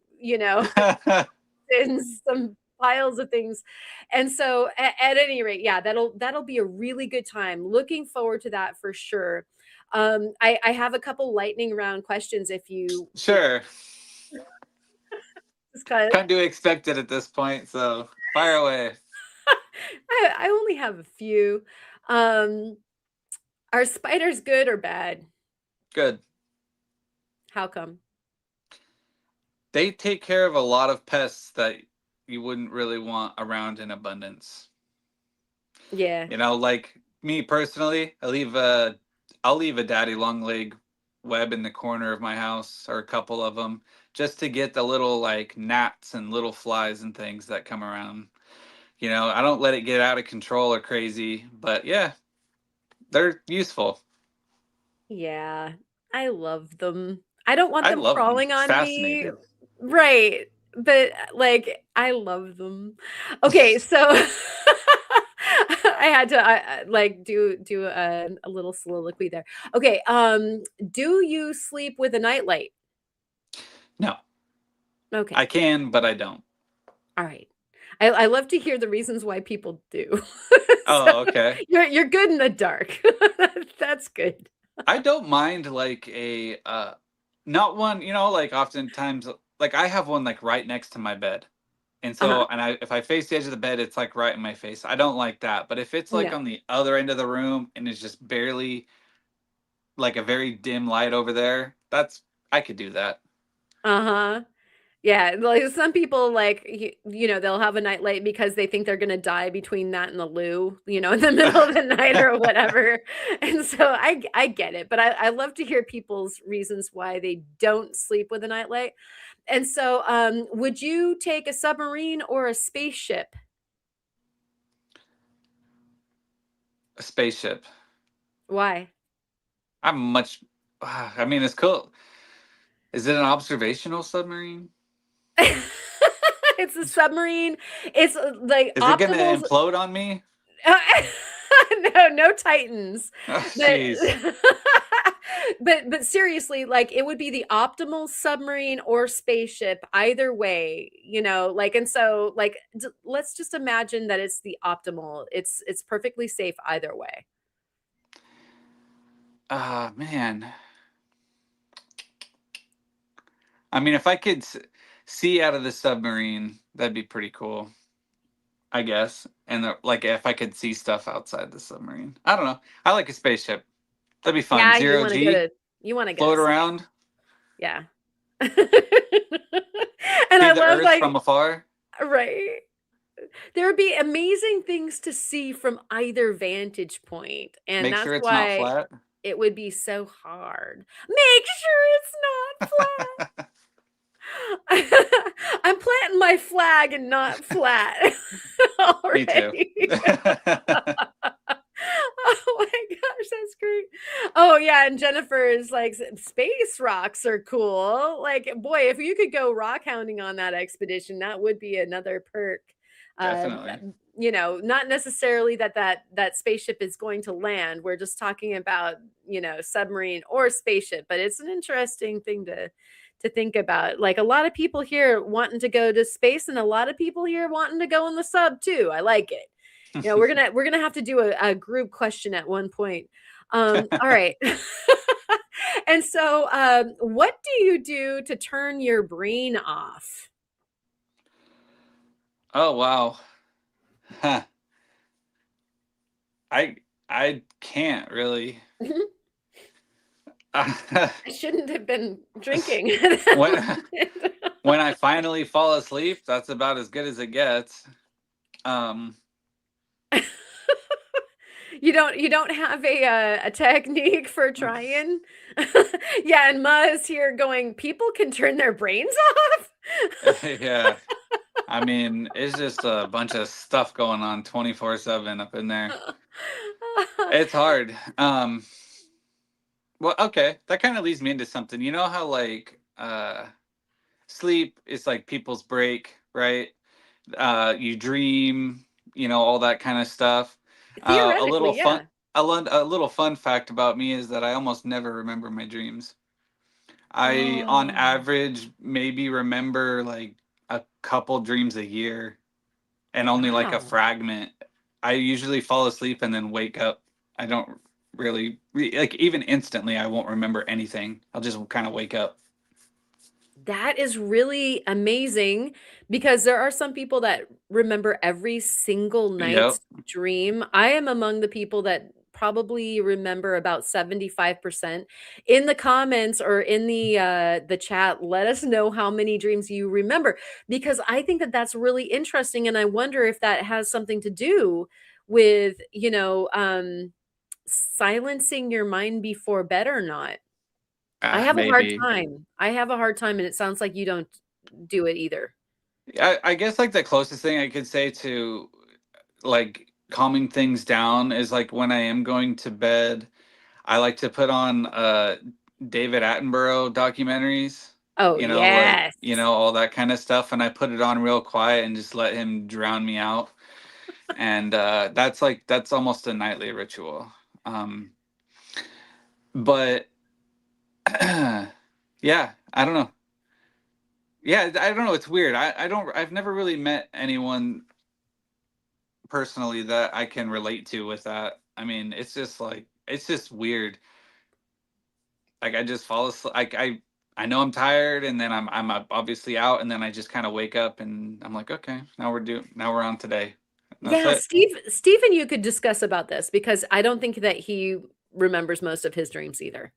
in some piles of things. And so at any rate, yeah, that'll be a really good time. Looking forward to that for sure. I have a couple lightning round questions if you Sure. Just kind of, Kind of expected at this point, so fire away. I only have a few. Um, are spiders good or bad? Good. How come? They take care of a lot of pests that you wouldn't really want around in abundance. Yeah. You know, like me personally, I'll leave a daddy long leg web in the corner of my house, or a couple of them, just to get the little like gnats and little flies and things that come around. You know, I don't let it get out of control or crazy, but yeah, they're useful. Yeah. I love them. I don't want I them love them. crawling It's on me. fascinating. Right. But like I love them. Okay, so I had to like do a little soliloquy there. Okay, do you sleep with a nightlight? No, I Okay. can, but I don't. All right. I love to hear the reasons why people do. So Oh, okay. you're good in the dark. That's good. I don't mind like a not one, you know, like oftentimes like I have one like right next to my bed. And Uh-huh. so and I if I face the edge of the bed, it's like right in my face. I don't like that. But if it's like No. on the other end of the room and it's just barely like a very dim light over there, that's I could do that. Uh-huh. Yeah, like some people like they'll have a nightlight because they think they're gonna die between that and the loo, in the middle of the night or whatever. And so I get it, but I love to hear people's reasons why they don't sleep with a nightlight. And so would you take a submarine or a spaceship? A spaceship. Why? I'm much I mean it's cool. Is it an observational submarine? It's a submarine. It's like Is it gonna optimal. implode on me? No, no Titans. Oh, But jeez. but seriously, like it would be the optimal submarine or spaceship either way, like and so like let's just imagine that it's the optimal. It's perfectly safe either way. Ah, man. I mean, if I could see out of the submarine, that'd be pretty cool, I guess. And like if I could see stuff outside the submarine. I don't know. I like a spaceship. That'd be fun. Yeah, Zero G, you want to go to float space. around, Yeah. And see I the love Earth from like afar, right. There would be amazing things to see from either vantage point, and make that's sure it's not why flat. it would be so hard. Make sure it's not flat. I'm planting my flag and not flat Me too. already. Oh my gosh, that's great. Oh yeah, and Jennifer is like, space rocks are cool. Like, boy, if you could go rock hounding on that expedition, that would be another perk. Definitely. Not necessarily that spaceship is going to land. We're just talking about, submarine or spaceship, but it's an interesting thing to think about. Like a lot of people here wanting to go to space and a lot of people here wanting to go in the sub too. I like it. We're gonna have to do a group question at one point. All right. And so what do you do to turn your brain off? Oh wow. Huh. I I can't really. I shouldn't have been drinking. when when I finally fall asleep, that's about as good as it gets. Um, You don't have a technique for trying? Yeah, and Ma is here going, people can turn their brains off? yeah. I mean, it's just a bunch of stuff going on 24/7 up in there. It's hard. Well, okay, that kind of leads me into something. You know how like sleep is like people's break, right? You dream, all that kind of stuff. A little Theoretically, fun yeah. a little fun fact about me is that I almost never remember my dreams. I, on Oh, average, maybe remember like a couple dreams a year and only like a wow. fragment. I usually fall asleep and then wake up. I don't really like even instantly. I won't remember anything. I'll just kind of wake up. That is really amazing because there are some people that remember every single night's Yep. dream. I am among the people that probably remember about 75%. In the comments or in the chat, let us know how many dreams you remember because I think that that's really interesting and I wonder if that has something to do with, silencing your mind before bed or not. I have a hard Maybe. time. I have a hard time, and it sounds like you don't do it either. I guess like the closest thing I could say to like calming things down is like when I am going to bed, I like to put on David Attenborough documentaries, Oh, like, yes. all that kind of stuff, and I put it on real quiet and just let him drown me out. And that's almost a nightly ritual. Um but yeah, I don't know. Yeah, I don't know, it's weird. I've never really met anyone personally that I can relate to with that. I mean, it's just weird. Like I just fall asleep. Like I know I'm tired, and then I'm obviously out, and then I just kind of wake up, and I'm like, okay, now we're on today. And that's Yeah, it. Steve and you could discuss about this because I don't think that he remembers most of his dreams either.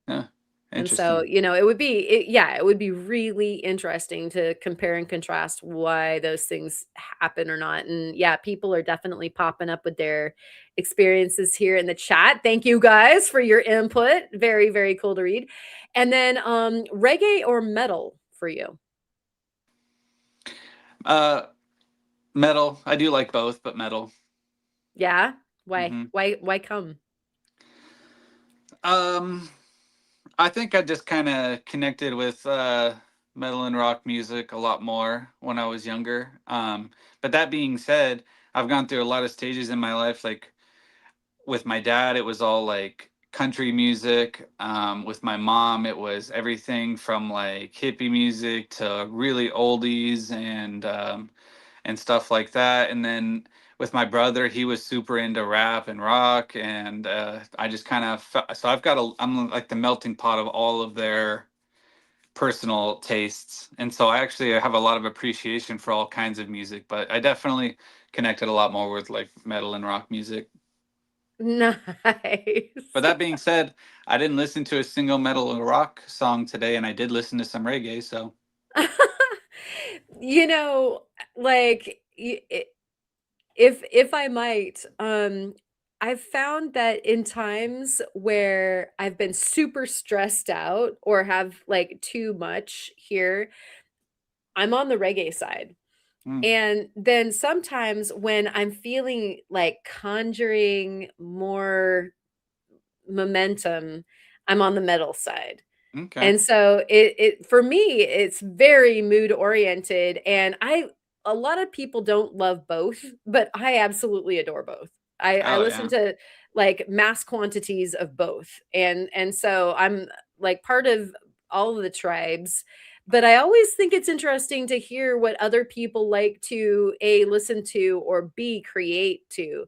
Yeah, And so, interesting. it would be really interesting to compare and contrast why those things happen or not. And yeah, people are definitely popping up with their experiences here in the chat. Thank you guys for your input. Very, very cool to read. And then reggae or metal for you? Uh, Metal. I do like both, but metal. Yeah. Why? Hmm. Why come? Um, I think I just kind of connected with metal and rock music a lot more when I was younger. But that being said, I've gone through a lot of stages in my life. Like with my dad, it was all like country music. With my mom, it was everything from like hippie music to really oldies and stuff like that. And then with my brother, he was super into rap and rock, and I just kind of so I'm like the melting pot of all of their personal tastes, and so I actually have a lot of appreciation for all kinds of music. But I definitely connected a lot more with like metal and rock music. But Nice. that being said, I didn't listen to a single metal or rock song today, and I did listen to some reggae. So You know, like if I might, I've found that in times where I've been super stressed out or have like too much here, I'm on the reggae side. mm, And then sometimes when I'm feeling like conjuring more momentum, I'm on the metal side. okay, And so it for me, it's very mood oriented and a lot of people don't love both, but I absolutely adore both. I oh listen yeah. to like mass quantities of both. And so I'm like part of all of the tribes, but I always think it's interesting to hear what other people like to A listen to or B create to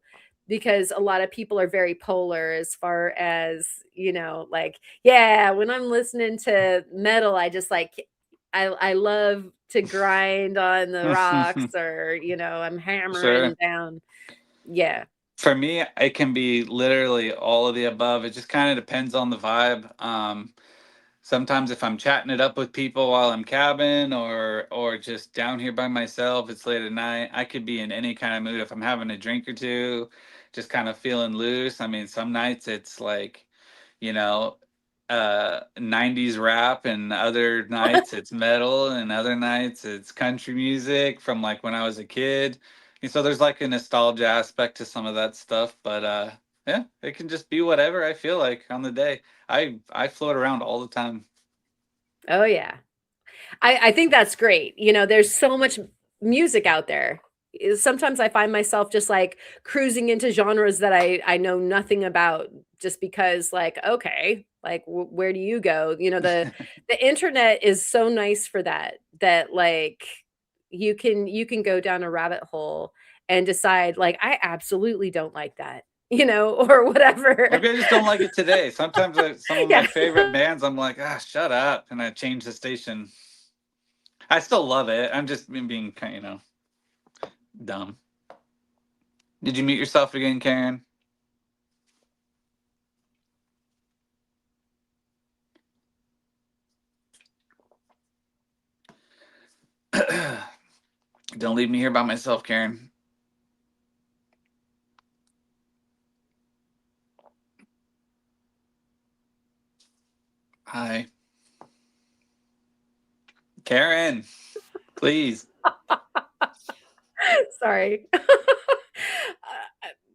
because a lot of people are very polar as far as, like, yeah, when I'm listening to metal, I just like I love to grind on the rocks or, I'm Sure. hammering down. Yeah. For me, it can be literally all of the above. It just kind of depends on the vibe. Sometimes if I'm chatting it up with people while I'm cabbing or just down here by myself, it's late at night. I could be in any kind of mood. If I'm having a drink or two, just kind of feeling loose. I mean, some nights it's like, you know, 90s rap, and other nights it's metal, and other nights it's country music from like when I was a kid. And so there's like a nostalgia aspect to some of that stuff, but yeah, it can just be whatever I feel like on the day. I float around all the time. Oh yeah. I think that's great. There's so much music out there. Sometimes I find myself just like cruising into genres that I know nothing about just because like okay, like where do you go? The internet is so nice for that like you can go down a rabbit hole and decide like I absolutely don't like that, or whatever. Maybe I just don't like it today. Sometimes some of my Yeah. favorite bands, I'm like, ah, shut up, and I change the station. I still love it. I'm just being kind, dumb. Did you mute yourself again, Karen? Don't leave me here by myself, Karen. Hi. Karen, please. Sorry.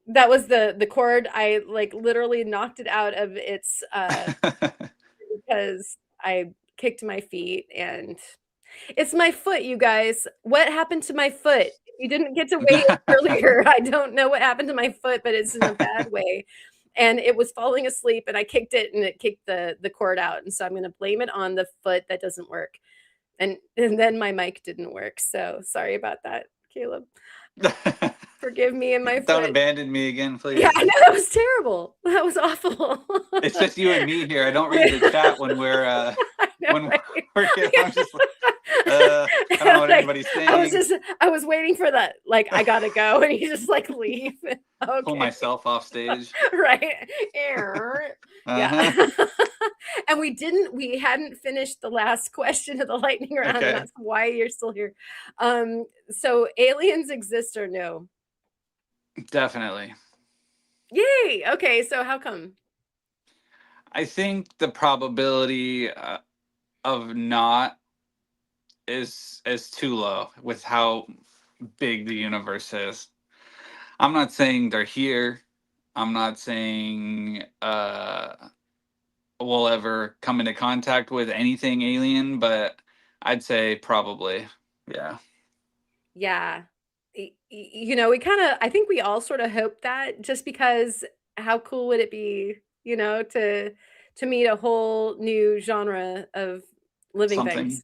That was the cord. I like literally knocked it out of its because I kicked my feet and it's my foot, you guys. What happened to my foot? You didn't get to weigh in earlier. I don't know what happened to my foot, but it's in a bad way. And it was falling asleep and I kicked it and it kicked the cord out. And so I'm gonna blame it on the foot that doesn't work. And then my mic didn't work. So sorry about that, Caleb. Forgive me and my Don't foot. abandon me again, please. Yeah, I know that was terrible. That was awful. It's just you and me here. I don't read the chat when we're when we're here. I'm just like, I don't know what anybody's saying. I was waiting for that. Like, I gotta go, and you just like leave. Okay. Pull myself off stage. Right. Yeah. And we hadn't finished the last question of the lightning round, Okay. and that's why you're still here. So aliens exist or no? Definitely. Yay. Okay, so how come? I think the probability of not is too low with how big the universe is. I'm not saying they're here. I'm not saying we'll ever come into contact with anything alien, but I'd say probably. Yeah. Yeah. We kind of, I think we all sort of hope that, just because how cool would it be, to meet a whole new genre of living Something. things.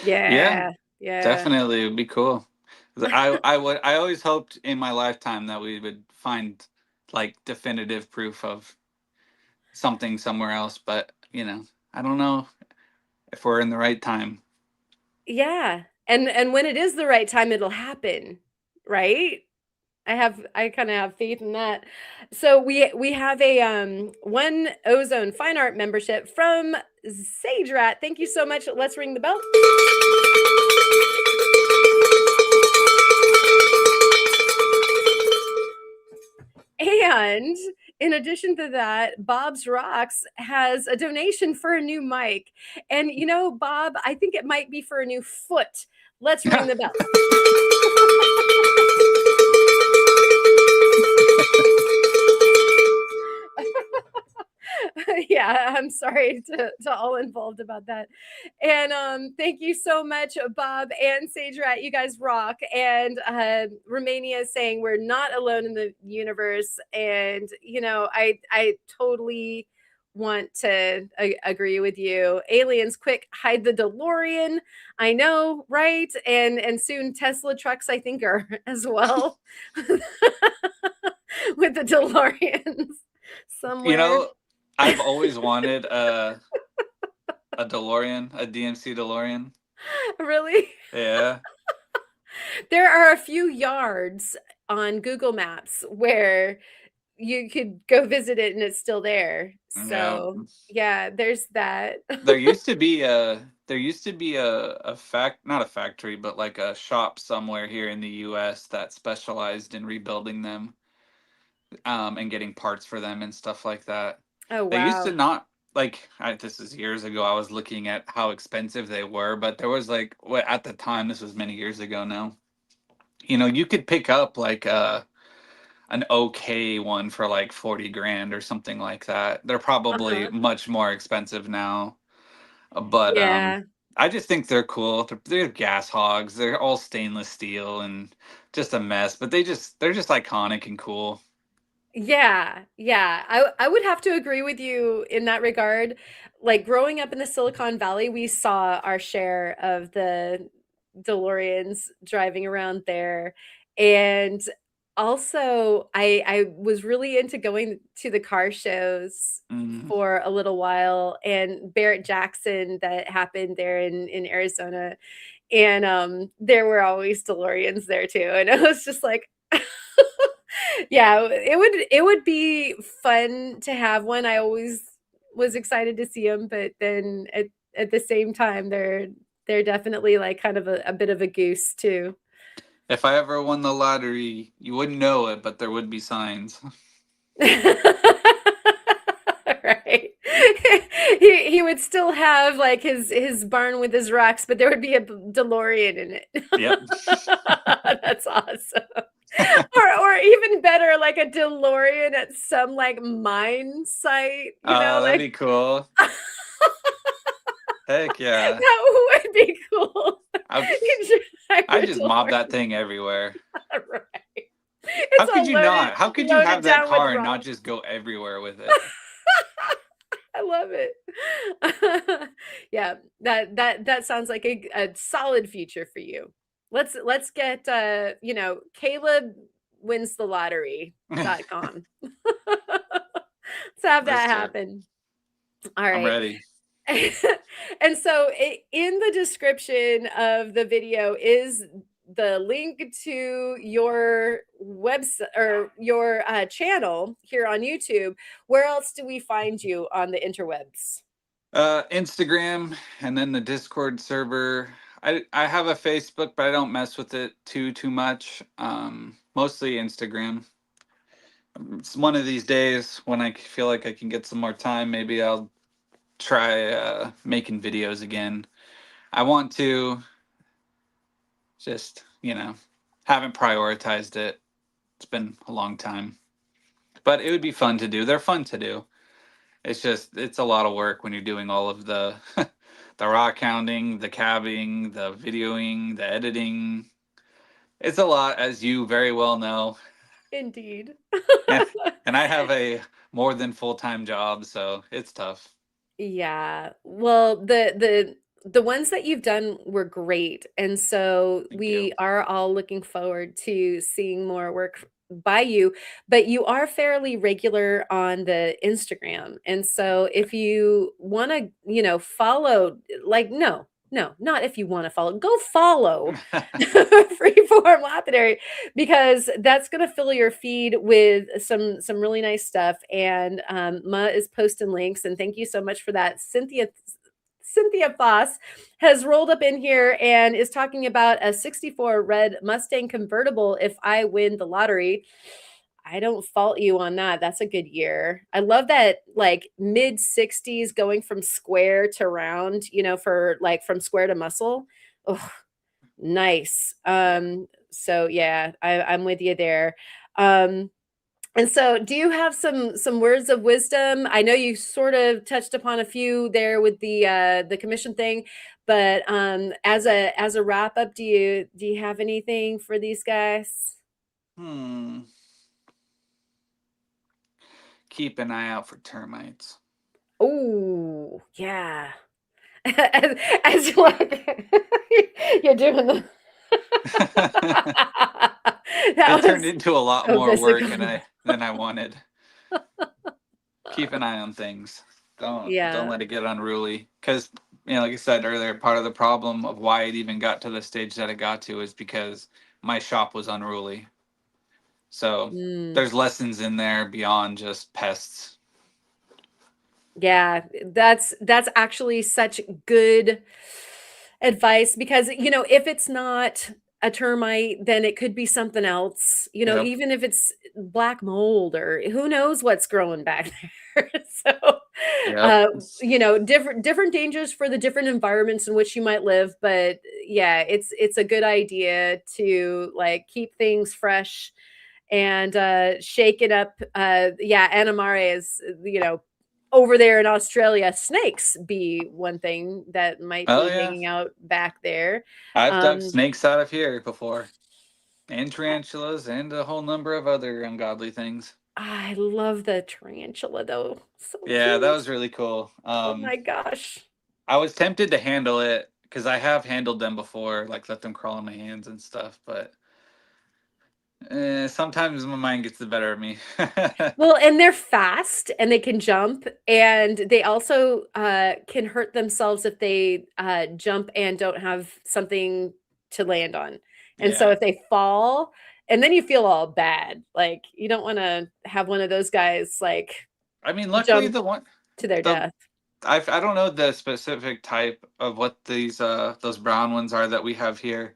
Yeah, Yeah. definitely. It would be cool. I always hoped in my lifetime that we would find like definitive proof of something somewhere else, but I don't know if we're in the right time. Yeah. And when it is the right time, it'll happen, right? I kind of have faith in that. So we have a one Ozone fine art membership from Sage Rat. Thank you so much. Let's ring the bell. And in addition to that, Bob's Rocks has a donation for a new mic. And Bob, I think it might be for a new foot. Let's ring the bell. Yeah, I'm sorry to all involved about that. And thank you so much, Bob and Sage Rat. You guys rock. And Romania is saying we're not alone in the universe. And I totally want to agree with you. Aliens, quick, hide the DeLorean. I know, right? And soon Tesla trucks, I think, are as well. With the DeLoreans somewhere. I've always wanted a DeLorean, a DMC DeLorean. Really? Yeah. There are a few yards on Google Maps where you could go visit it and it's still there. So yeah, there's that. There used to be a not a factory, but like a shop somewhere here in the US that specialized in rebuilding them and getting parts for them and stuff like that. Oh, wow. They used to not, like, this is years ago, I was looking at how expensive they were, but there was like, at the time, this was many years ago now, you could pick up like an okay one for like 40 grand or something like that. They're probably much more expensive now, but Yeah. I just think they're cool. They're gas hogs. They're all stainless steel and just a mess, but they're just iconic and cool. Yeah. I would have to agree with you in that regard. Like, growing up in the Silicon Valley, we saw our share of the DeLoreans driving around there. And also, I was really into going to the car shows for a little while, and Barrett Jackson that happened there in Arizona. And there were always DeLoreans there too, and it was just like yeah, it would be fun to have one. I always was excited to see them, but then at the same time, they're definitely like kind of a bit of a goose too. If I ever won the lottery, you wouldn't know it, but there would be signs. Right. He would still have like his barn with his rocks, but there would be a DeLorean in it. Yep. That's awesome. Or even better, like a DeLorean at some like mine site, Oh, that'd like be cool. Heck yeah. that would be cool. I You drive I a just mob that DeLorean, thing everywhere. right? How It's could all you not? How could you loaded have that down with car and not rocks. just go everywhere with it? I love it. Yeah, that sounds like a solid future for you. Let's get Caleb wins the lottery.com. Let's have Yes, that sir. happen. All I'm right. ready. And so in the description of the video is the link to your website or your channel here on YouTube. Where else do we find you on the interwebs? Instagram and then the Discord server. I have a Facebook, but I don't mess with it too much. Mostly Instagram. It's one of these days when I feel like I can get some more time. Maybe I'll try making videos again. I want to just, haven't prioritized it. It's been a long time, but it would be fun to do. They're fun to do. It's a lot of work when you're doing all of the the rock hounding, the cabbing, the videoing, the editing. It's a lot, as you very well know. Indeed. And, and I have a more than full-time job, so it's tough. Yeah. Well, the ones that you've done were great. And so Thank we you. are all looking forward to seeing more work by you, but you are fairly regular on the Instagram. And so if you want to, follow like no, not if you want to follow. Go follow Freeform Lapidary because that's going to fill your feed with some really nice stuff. And Ma is posting links, and thank you so much for that. Cynthia Foss has rolled up in here and is talking about a 64 red Mustang convertible if I win the lottery. I don't fault you on that. That's a good year. I love that like mid 60s going from square to round, for like from square to muscle. Oh, nice. So yeah, I'm with you there. Um, and so do you have some words of wisdom? I know you sort of touched upon a few there with the commission thing, but as a wrap up, do you have anything for these guys? Hmm. Keep an eye out for termites. Oh, yeah. As you like, you're doing the that It turned was into a lot so more work physical. than I wanted. Keep an eye on things. Don't Yeah. let it get unruly. Because like I said earlier, part of the problem of why it even got to the stage that it got to is because my shop was unruly. So Mm. there's lessons in there beyond just pests. Yeah, that's actually such good advice because if it's not a termite, then it could be something else. Yep. Even if it's black mold or who knows what's growing back there. So, Yep. different dangers for the different environments in which you might live. But yeah, it's a good idea to like keep things fresh and shake it up. Yeah, Anamare is over there in Australia, snakes be one thing that might Oh be yeah. hanging out back there. I've dug Um, snakes out of here before. And tarantulas and a whole number of other ungodly things. I love the tarantula though. So Yeah, that cute. was really cool. Oh my gosh. I was tempted to handle it because I have handled them before, like let them crawl in my hands and stuff, but Sometimes my mind gets the better of me. Well, and they're fast and they can jump, and they also can hurt themselves if they jump and don't have something to land on. And so Yeah. if they fall, and then you feel all bad, like you don't want to have one of those guys like I mean, luckily jump the one to their the death. I don't know the specific type of what these those brown ones are that we have here.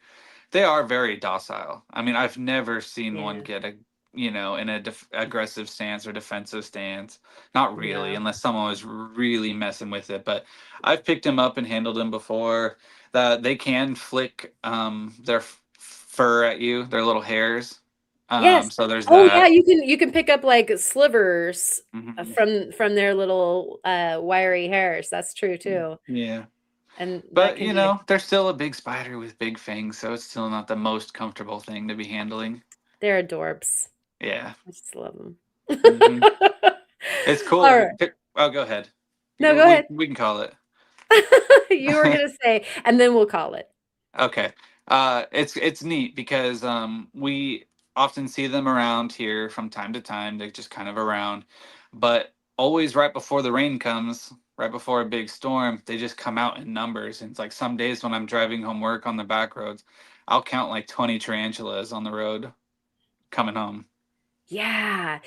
They are very docile. I mean, I've never seen one Yeah. get a, in a aggressive stance or defensive stance. Not really, Yeah. unless someone was really messing with it. But I've picked them up and handled them before. That they can flick their fur at you, their little hairs. Yes. So there's Oh yeah, that. you can pick up like slivers Hmm. from their little wiry hairs. That's true too. Yeah. And that But can be they're still a big spider with big fangs, so it's still not the most comfortable thing to be handling. they're adorbs. Yeah. I just love them. Hmm. It's All cool. right. Oh, go ahead. No, go We ahead. we can call it. You were gonna say, and then we'll call it. Okay. It's neat because we often see them around here from time to time. They're just kind of around, but always right before the rain comes, right before a big storm, they just come out in numbers. And it's like some days when I'm driving home work on the back roads, I'll count like 20 tarantulas on the road coming home. Yeah.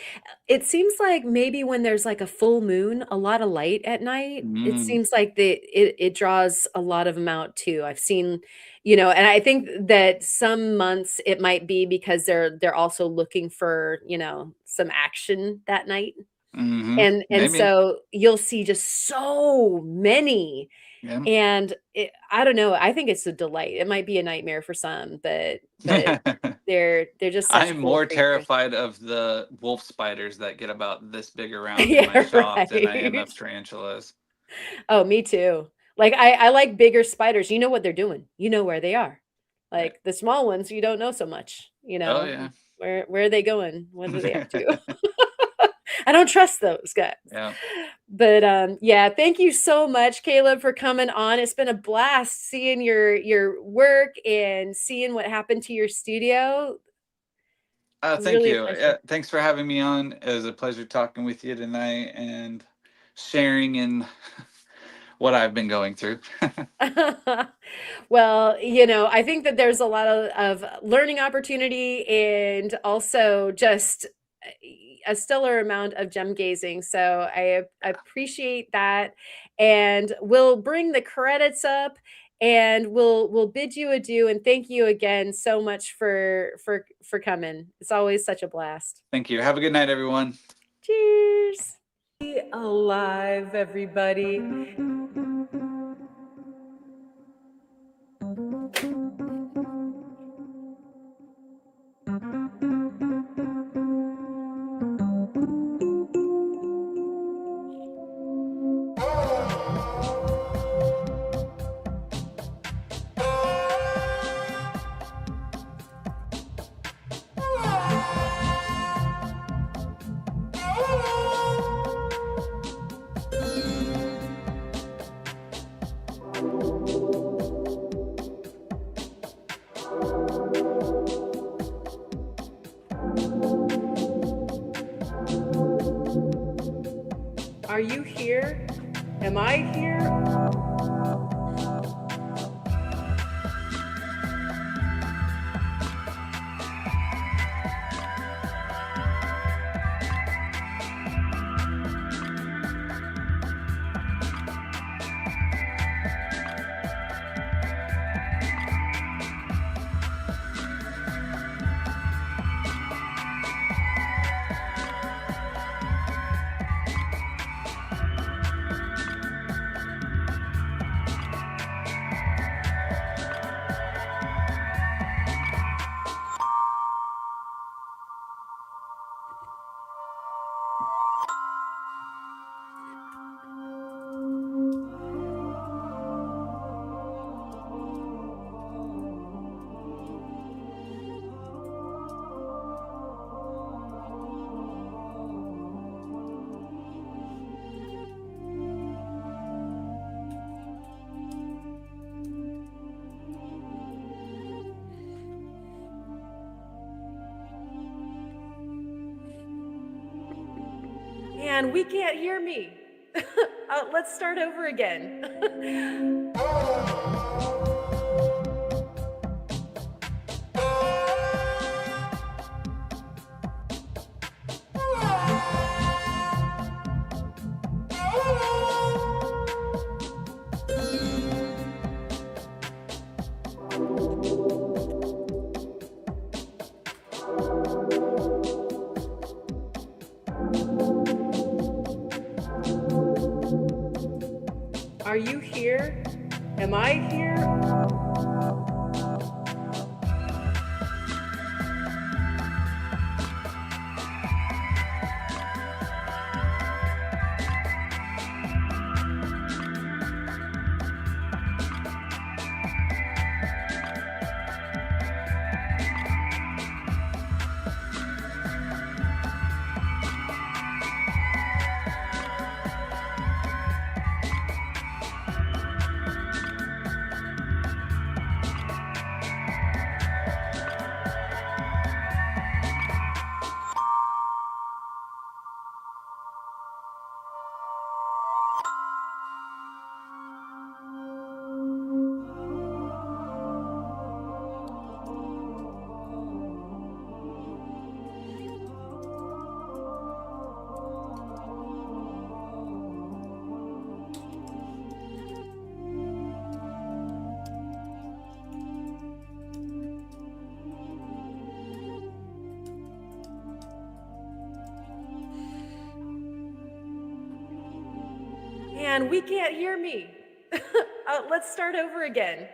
It seems like maybe when there's like a full moon, a lot of light at night, it Mm, seems like it draws a lot of them out too. I've seen, and I think that some months it might be because they're also looking for, some action that night. mm-hmm. And Maybe. so you'll see just so many. Yeah. And I don't know, I think it's a delight. It might be a nightmare for some, but they're just such I'm cool more creatures. terrified of the wolf spiders that get about this big around in my Yeah, shop than I am right. of tarantulas. Oh, me too. Like I like bigger spiders. You know what they're doing. You know where they are. Right. Like the small ones, you don't know so much. Oh yeah. Where are they going? What are they up to? I don't trust those guys. Yeah. But yeah, thank you so much, Caleb, for coming on. It's been a blast seeing your work and seeing what happened to your studio. Thank Really a you. pleasure. Thanks for having me on. It was a pleasure talking with you tonight and sharing in what I've been going through. Well, I think that there's a lot of learning opportunity and also just a stellar amount of gem gazing. So I appreciate that. And we'll bring the credits up and we'll bid you adieu and thank you again so much for coming. It's always such a blast. Thank you. Have a good night, everyone. Cheers. Be alive, everybody. Are you here? Am I here? And we can't hear me. Let's start over again. Are you here? Am I here? And we can't hear me. Let's start over again.